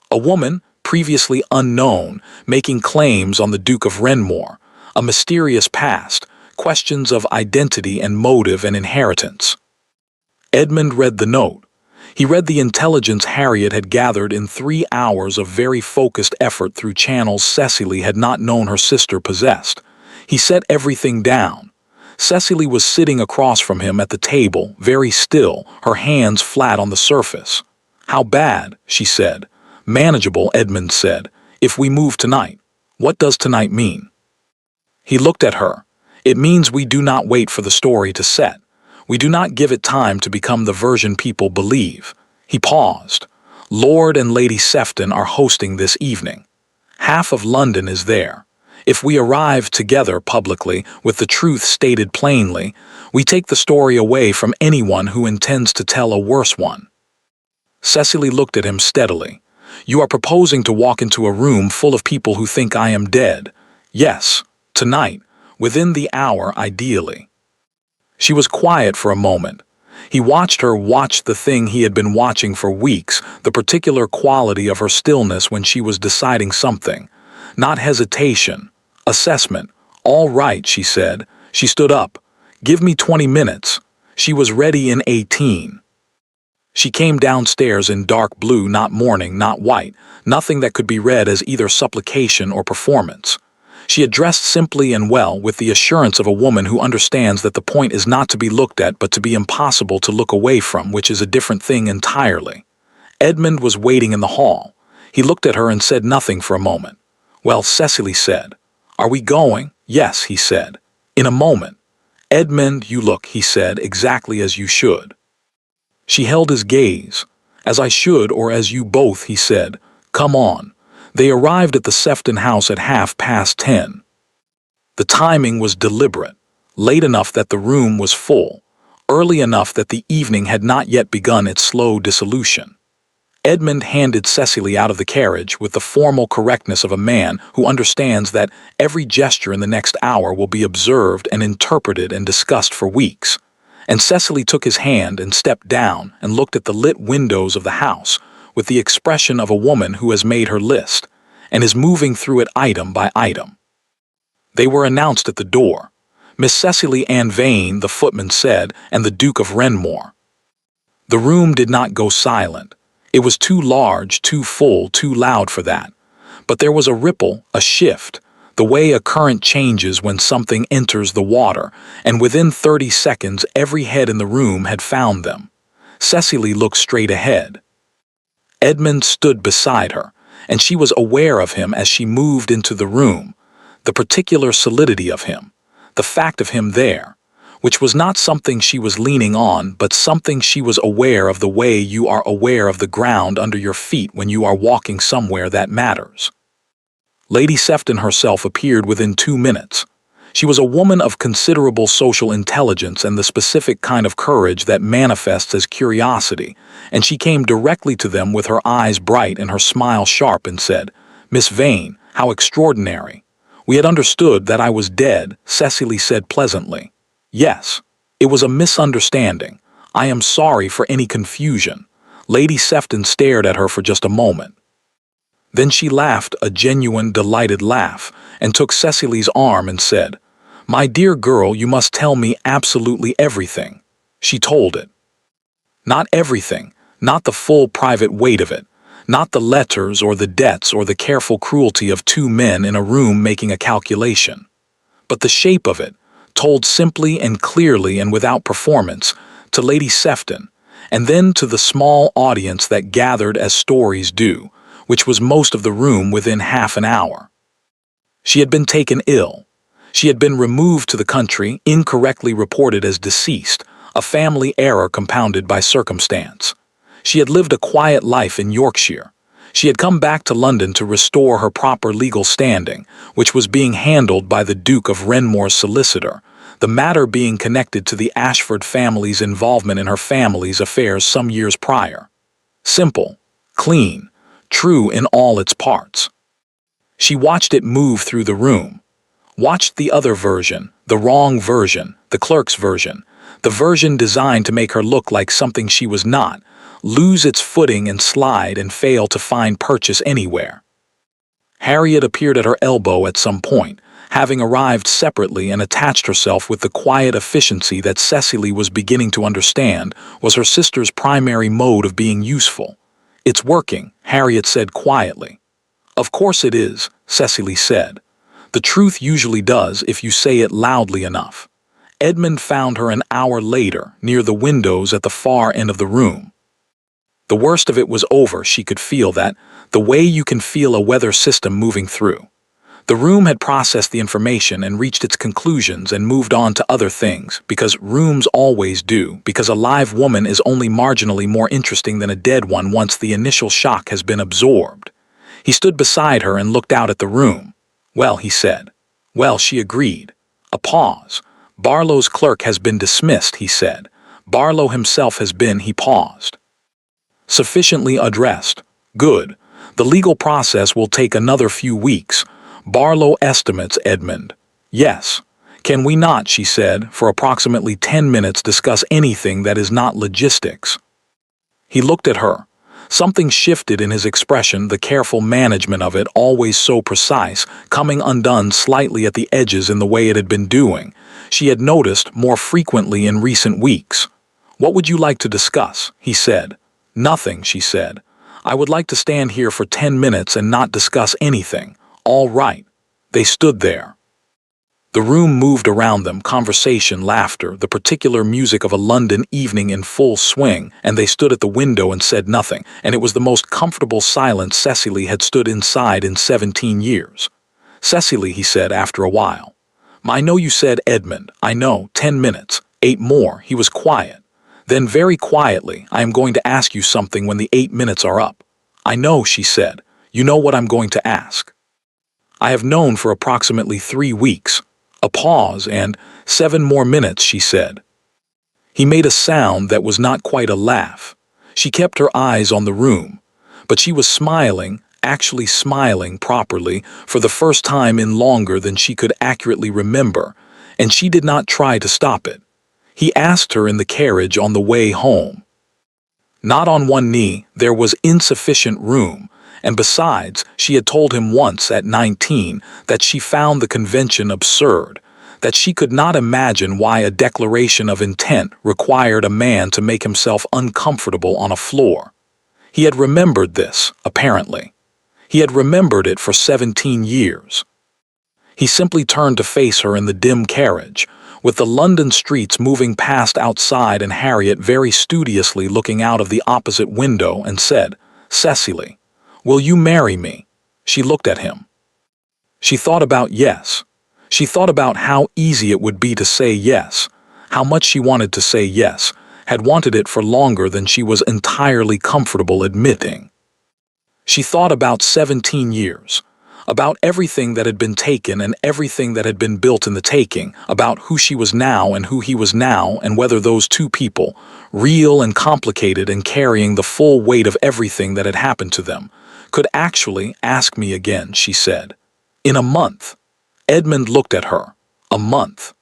A woman, previously unknown, making claims on the Duke of Renmore, a mysterious past, questions of identity and motive and inheritance. Edmund read the note. He read the intelligence Harriet had gathered in 3 hours of very focused effort through channels Cecily had not known her sister possessed. He set everything down. Cecily was sitting across from him at the table, very still, her hands flat on the surface. "How bad?" she said. "Manageable," Edmund said. "If we move tonight." "What does tonight mean?" He looked at her. "It means we do not wait for the story to set. We do not give it time to become the version people believe." He paused. "Lord and Lady Sefton are hosting this evening. Half of London is there. If we arrive together publicly, with the truth stated plainly, we take the story away from anyone who intends to tell a worse one." Cecily looked at him steadily. "You are proposing to walk into a room full of people who think I am dead?" "Yes, tonight, within the hour ideally." She was quiet for a moment. He watched her watch the thing he had been watching for weeks, the particular quality of her stillness when she was deciding something. Not hesitation. Assessment. "All right," she said. She stood up. "Give me 20 minutes." She was ready in 18. She came downstairs in dark blue, not mourning, not white, nothing that could be read as either supplication or performance. She had dressed simply and well, with the assurance of a woman who understands that the point is not to be looked at but to be impossible to look away from, which is a different thing entirely. Edmund was waiting in the hall. He looked at her and said nothing for a moment. "Well," Cecily said. "Are we going?" "Yes," he said. "In a moment." "Edmund, you look," he said, "exactly as you should." She held his gaze. "As I should, or as you both," he said. "Come on." They arrived at the Sefton house at 10:30. The timing was deliberate, late enough that the room was full, early enough that the evening had not yet begun its slow dissolution. Edmund handed Cecily out of the carriage with the formal correctness of a man who understands that every gesture in the next hour will be observed and interpreted and discussed for weeks. And Cecily took his hand and stepped down and looked at the lit windows of the house with the expression of a woman who has made her list and is moving through it item by item. They were announced at the door. Miss Cecily Ann Vane, the footman said, and the Duke of Renmore. The room did not go silent. It was too large, too full, too loud for that. But there was a ripple, a shift, the way a current changes when something enters the water, and within 30 seconds every head in the room had found them. Cecily looked straight ahead. Edmund stood beside her, and she was aware of him as she moved into the room, the particular solidity of him, the fact of him there, which was not something she was leaning on, but something she was aware of, the way you are aware of the ground under your feet when you are walking somewhere that matters. Lady Sefton herself appeared within 2 minutes. She was a woman of considerable social intelligence and the specific kind of courage that manifests as curiosity, and she came directly to them with her eyes bright and her smile sharp and said, "Miss Vane, how extraordinary. We had understood that I was dead," Cecily said pleasantly. "Yes, it was a misunderstanding. I am sorry for any confusion." Lady Sefton stared at her for just a moment. Then she laughed a genuine, delighted laugh, and took Cecily's arm and said, "My dear girl, you must tell me absolutely everything." She told it. Not everything, not the full private weight of it, not the letters or the debts or the careful cruelty of 2 men in a room making a calculation, but the shape of it, told simply and clearly and without performance, to Lady Sefton, and then to the small audience that gathered as stories do, which was most of the room within half an hour. She had been taken ill. She had been removed to the country, incorrectly reported as deceased, a family error compounded by circumstance. She had lived a quiet life in Yorkshire. She had come back to London to restore her proper legal standing, which was being handled by the Duke of Renmore's solicitor, the matter being connected to the Ashford family's involvement in her family's affairs some years prior. Simple, clean, true in all its parts. She watched it move through the room, watched the other version, the wrong version, the clerk's version, the version designed to make her look like something she was not, lose its footing and slide and fail to find purchase anywhere. Harriet appeared at her elbow at some point, having arrived separately, and attached herself with the quiet efficiency that Cecily was beginning to understand was her sister's primary mode of being useful. "It's working," Harriet said quietly. "Of course it is," Cecily said. "The truth usually does if you say it loudly enough." Edmund found her an hour later, near the windows at the far end of the room. The worst of it was over, she could feel that, the way you can feel a weather system moving through. The room had processed the information and reached its conclusions and moved on to other things, because rooms always do, because a live woman is only marginally more interesting than a dead one once the initial shock has been absorbed. He stood beside her and looked out at the room. "Well," he said. "Well," she agreed. A pause. "Barlow's clerk has been dismissed," he said. "Barlow himself has been," he paused. "Sufficiently addressed. Good. The legal process will take another few weeks. Barlow estimates, Edmund." "Yes. Can we not," she said, "for approximately 10 minutes discuss anything that is not logistics?" He looked at her. Something shifted in his expression, the careful management of it, always so precise, coming undone slightly at the edges in the way it had been doing. She had noticed more frequently in recent weeks. "What would you like to discuss?" he said. "Nothing," she said. "I would like to stand here for 10 minutes and not discuss anything." "All right." They stood there. The room moved around them, conversation, laughter, the particular music of a London evening in full swing, and they stood at the window and said nothing, and it was the most comfortable silence Cecily had stood inside in 17 years. "Cecily," he said after a while. "I know you said, Edmund, I know, 10 minutes, 8 more." He was quiet. Then very quietly, "I am going to ask you something when the 8 minutes are up." "I know," she said. "You know what I'm going to ask." "I have known for approximately 3 weeks. A pause, and 7 more minutes, she said. He made a sound that was not quite a laugh. She kept her eyes on the room, but she was smiling, actually smiling properly, for the first time in longer than she could accurately remember, and she did not try to stop it. He asked her in the carriage on the way home. Not on one knee, there was insufficient room, and besides, she had told him once at 19 that she found the convention absurd, that she could not imagine why a declaration of intent required a man to make himself uncomfortable on a floor. He had remembered this, apparently. He had remembered it for 17 years. He simply turned to face her in the dim carriage, with the London streets moving past outside and Harriet very studiously looking out of the opposite window, and said, "Cecily, will you marry me?" She looked at him. She thought about yes. She thought about how easy it would be to say yes, how much she wanted to say yes, had wanted it for longer than she was entirely comfortable admitting. She thought about 17 years, about everything that had been taken and everything that had been built in the taking, about who she was now and who he was now, and whether those two people, real and complicated and carrying the full weight of everything that had happened to them, could actually ask me again, she said. In a month. Edmund looked at her. A month.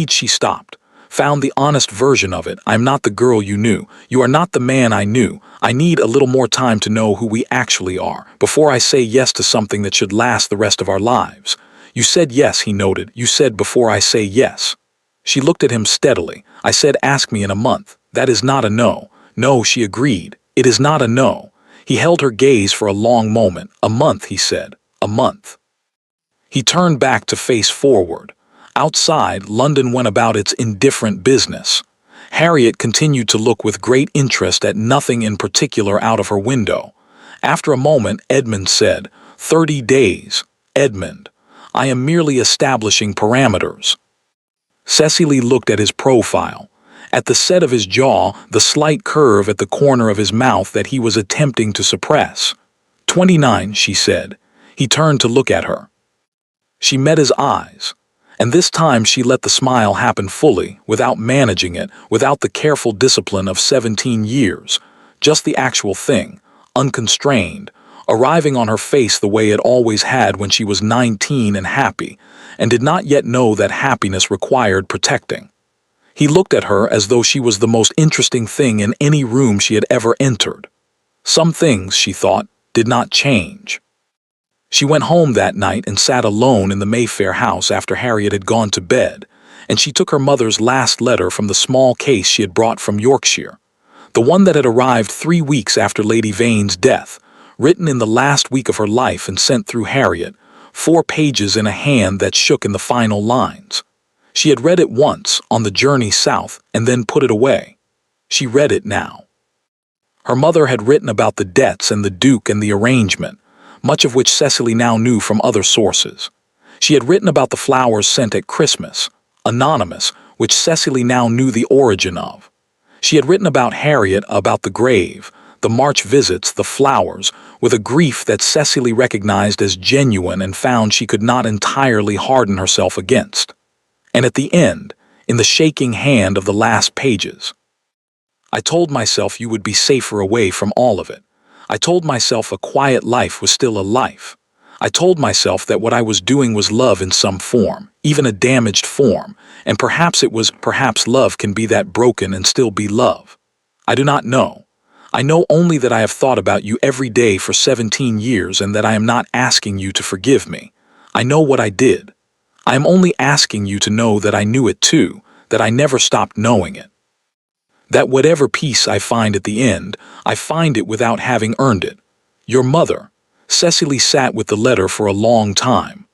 She stopped. Found the honest version of it. I'm not the girl you knew. You are not the man I knew. I need a little more time to know who we actually are, before I say yes to something that should last the rest of our lives. You said yes, he noted. You said before I say yes. She looked at him steadily. I said ask me in a month. That is not a no. No, she agreed. It is not a no. He held her gaze for a long moment. A month, he said. A month. He turned back to face forward. Outside, London went about its indifferent business. Harriet continued to look with great interest at nothing in particular out of her window. After a moment, Edmund said, 30 days. Edmund, I am merely establishing parameters. Cecily looked at his profile. At the set of his jaw, the slight curve at the corner of his mouth that he was attempting to suppress. 29, she said. He turned to look at her. She met his eyes. And this time she let the smile happen fully, without managing it, without the careful discipline of 17 years. Just the actual thing, unconstrained, arriving on her face the way it always had when she was 19 and happy, and did not yet know that happiness required protecting. He looked at her as though she was the most interesting thing in any room she had ever entered. Some things, she thought, did not change. She went home that night and sat alone in the Mayfair house after Harriet had gone to bed, and she took her mother's last letter from the small case she had brought from Yorkshire, the one that had arrived 3 weeks after Lady Vane's death, written in the last week of her life and sent through Harriet, 4 pages in a hand that shook in the final lines. She had read it once, on the journey south, and then put it away. She read it now. Her mother had written about the debts and the Duke and the arrangement, much of which Cecily now knew from other sources. She had written about the flowers sent at Christmas, anonymous, which Cecily now knew the origin of. She had written about Harriet, about the grave, the March visits, the flowers, with a grief that Cecily recognized as genuine and found she could not entirely harden herself against. And at the end, in the shaking hand of the last pages, I told myself you would be safer away from all of it. I told myself a quiet life was still a life. I told myself that what I was doing was love in some form, even a damaged form, and perhaps love can be that broken and still be love. I do not know. I know only that I have thought about you every day for 17 years and that I am not asking you to forgive me. I know what I did. I am only asking you to know that I knew it too, that I never stopped knowing it. That whatever peace I find at the end, I find it without having earned it. Your mother. Cecily sat with the letter for a long time.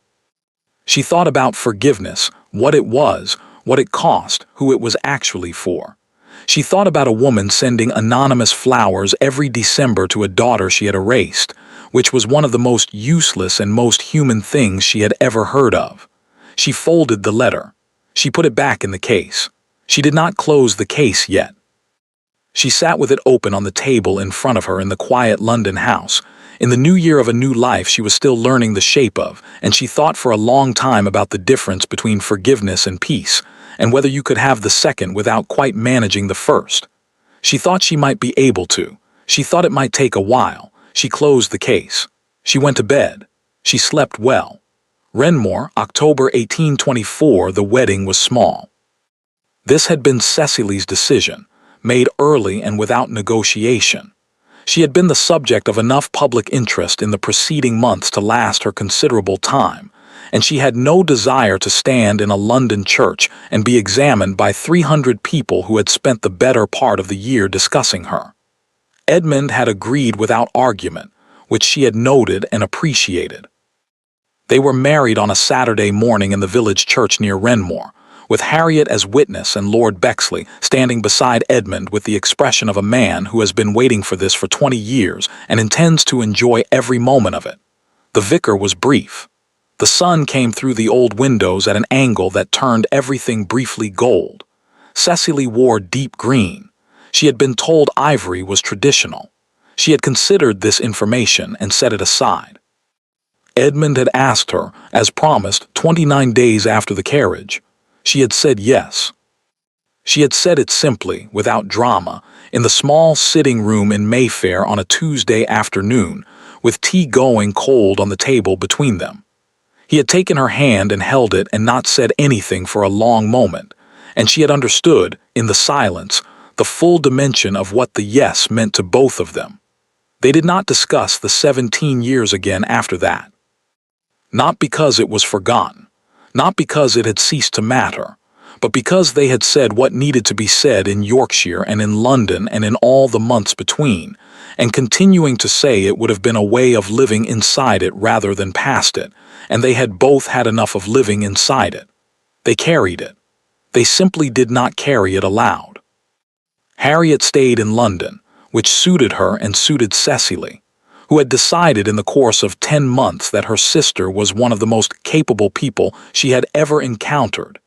She thought about forgiveness, what it was, what it cost, who it was actually for. She thought about a woman sending anonymous flowers every December to a daughter she had erased, which was one of the most useless and most human things she had ever heard of. She folded the letter. She put it back in the case. She did not close the case yet. She sat with it open on the table in front of her in the quiet London house. In the new year of a new life she was still learning the shape of, and she thought for a long time about the difference between forgiveness and peace, and whether you could have the second without quite managing the first. She thought she might be able to. She thought it might take a while. She closed the case. She went to bed. She slept well. Renmore, October 1824, the wedding was small. This had been Cecily's decision, made early and without negotiation. She had been the subject of enough public interest in the preceding months to last her considerable time, and she had no desire to stand in a London church and be examined by 300 people who had spent the better part of the year discussing her. Edmund had agreed without argument, which she had noted and appreciated. They were married on a Saturday morning in the village church near Renmore, with Harriet as witness and Lord Bexley standing beside Edmund with the expression of a man who has been waiting for this for 20 years and intends to enjoy every moment of it. The vicar was brief. The sun came through the old windows at an angle that turned everything briefly gold. Cecily wore deep green. She had been told ivory was traditional. She had considered this information and set it aside. Edmund had asked her, as promised, 29 days after the carriage. She had said yes. She had said it simply, without drama, in the small sitting room in Mayfair on a Tuesday afternoon, with tea going cold on the table between them. He had taken her hand and held it and not said anything for a long moment, and she had understood, in the silence, the full dimension of what the yes meant to both of them. They did not discuss the 17 years again after that. Not because it was forgotten, not because it had ceased to matter, but because they had said what needed to be said in Yorkshire and in London and in all the months between, and continuing to say it would have been a way of living inside it rather than past it, and they had both had enough of living inside it. They carried it. They simply did not carry it aloud. Harriet stayed in London, which suited her and suited Cecily, who had decided in the course of 10 months that her sister was one of the most capable people she had ever encountered,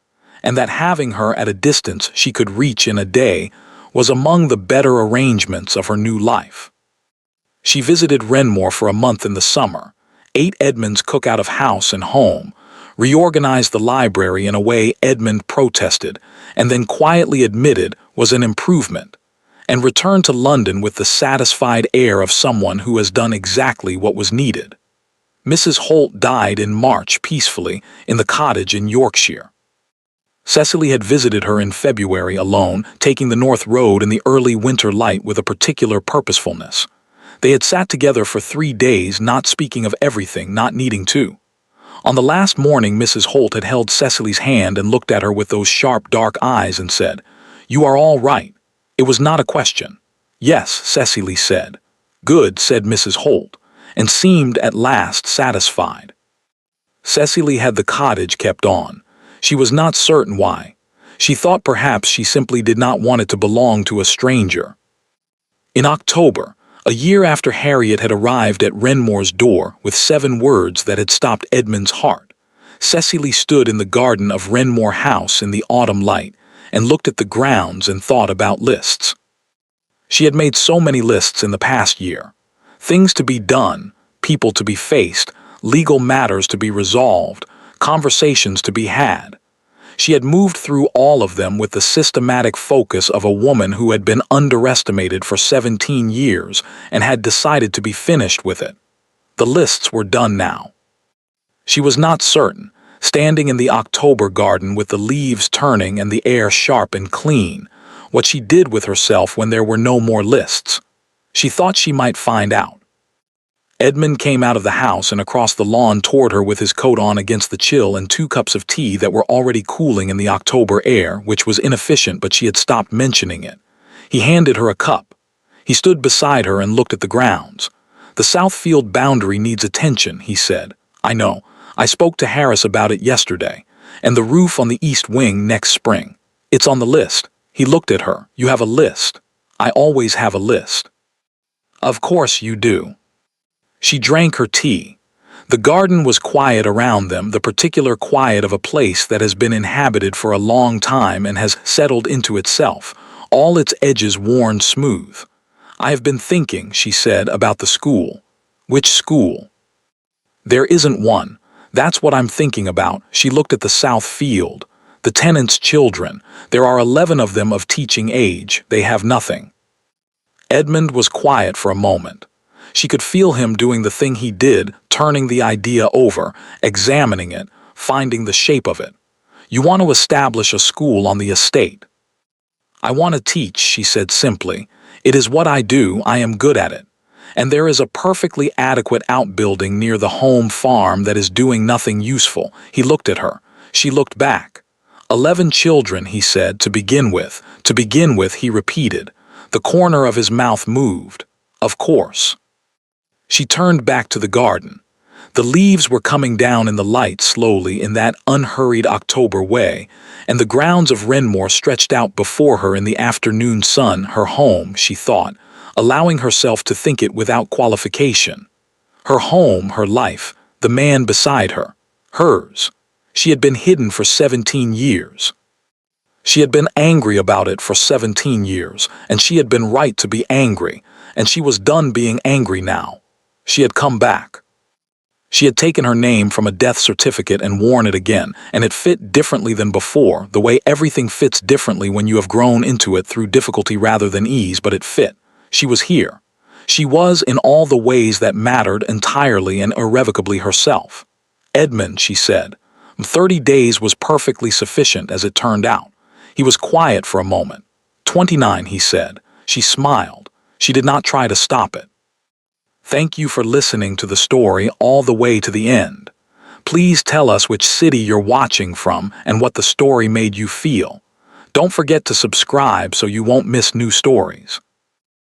and that having her at a distance she could reach in a day was among the better arrangements of her new life. She visited Renmore for a month in the summer, ate Edmund's cook out of house and home, reorganized the library in a way Edmund protested, and then quietly admitted was an improvement, and returned to London with the satisfied air of someone who has done exactly what was needed. Mrs. Holt died in March peacefully in the cottage in Yorkshire. Cecily had visited her in February alone, taking the North Road in the early winter light with a particular purposefulness. They had sat together for 3 days, not speaking of everything, not needing to. On the last morning, Mrs. Holt had held Cecily's hand and looked at her with those sharp, dark eyes and said, "You are all right." It was not a question. "Yes," Cecily said. "Good," said Mrs. Holt, and seemed at last satisfied. Cecily had the cottage kept on. She was not certain why. She thought perhaps she simply did not want it to belong to a stranger. In October, a year after Harriet had arrived at Renmore's door with 7 words that had stopped Edmund's heart, Cecily stood in the garden of Renmore House in the autumn light and looked at the grounds and thought about lists. She had made so many lists in the past year. Things to be done, people to be faced, legal matters to be resolved, conversations to be had. She had moved through all of them with the systematic focus of a woman who had been underestimated for 17 years and had decided to be finished with it. The lists were done now. She was not certain, standing in the October garden with the leaves turning and the air sharp and clean, what she did with herself when there were no more lists. She thought she might find out. Edmund came out of the house and across the lawn toward her with his coat on against the chill and 2 cups of tea that were already cooling in the October air, which was inefficient, but she had stopped mentioning it. He handed her a cup. He stood beside her and looked at the grounds. "The south field boundary needs attention," he said. "I know. I spoke to Harris about it yesterday. And the roof on the east wing next spring. It's on the list." He looked at her. "You have a list." "I always have a list." "Of course you do." She drank her tea. The garden was quiet around them, the particular quiet of a place that has been inhabited for a long time and has settled into itself, all its edges worn smooth. "I have been thinking," she said, "about the school." "Which school?" "There isn't one. That's what I'm thinking about." She looked at the south field. "The tenants' children. There are 11 of them of teaching age. They have nothing." Edmund was quiet for a moment. She could feel him doing the thing he did, turning the idea over, examining it, finding the shape of it. "You want to establish a school on the estate." "I want to teach," she said simply. "It is what I do. I am good at it. And there is a perfectly adequate outbuilding near the home farm that is doing nothing useful." He looked at her. She looked back. 11 children, he said, to begin with. "To begin with," he repeated. The corner of his mouth moved. "Of course." She turned back to the garden. The leaves were coming down in the light slowly in that unhurried October way, and the grounds of Renmore stretched out before her in the afternoon sun, her home, she thought, allowing herself to think it without qualification. Her home, her life, the man beside her, hers. She had been hidden for 17 years. She had been angry about it for 17 years, and she had been right to be angry, and she was done being angry now. She had come back. She had taken her name from a death certificate and worn it again, and it fit differently than before, the way everything fits differently when you have grown into it through difficulty rather than ease, but it fit. She was here. She was, in all the ways that mattered, entirely and irrevocably herself. Edmund, she said. 30 days was perfectly sufficient, as it turned out. He was quiet for a moment. 29, he said. She smiled. She did not try to stop it. Thank you for listening to the story all the way to the end. Please tell us which city you're watching from and what the story made you feel. Don't forget to subscribe so you won't miss new stories.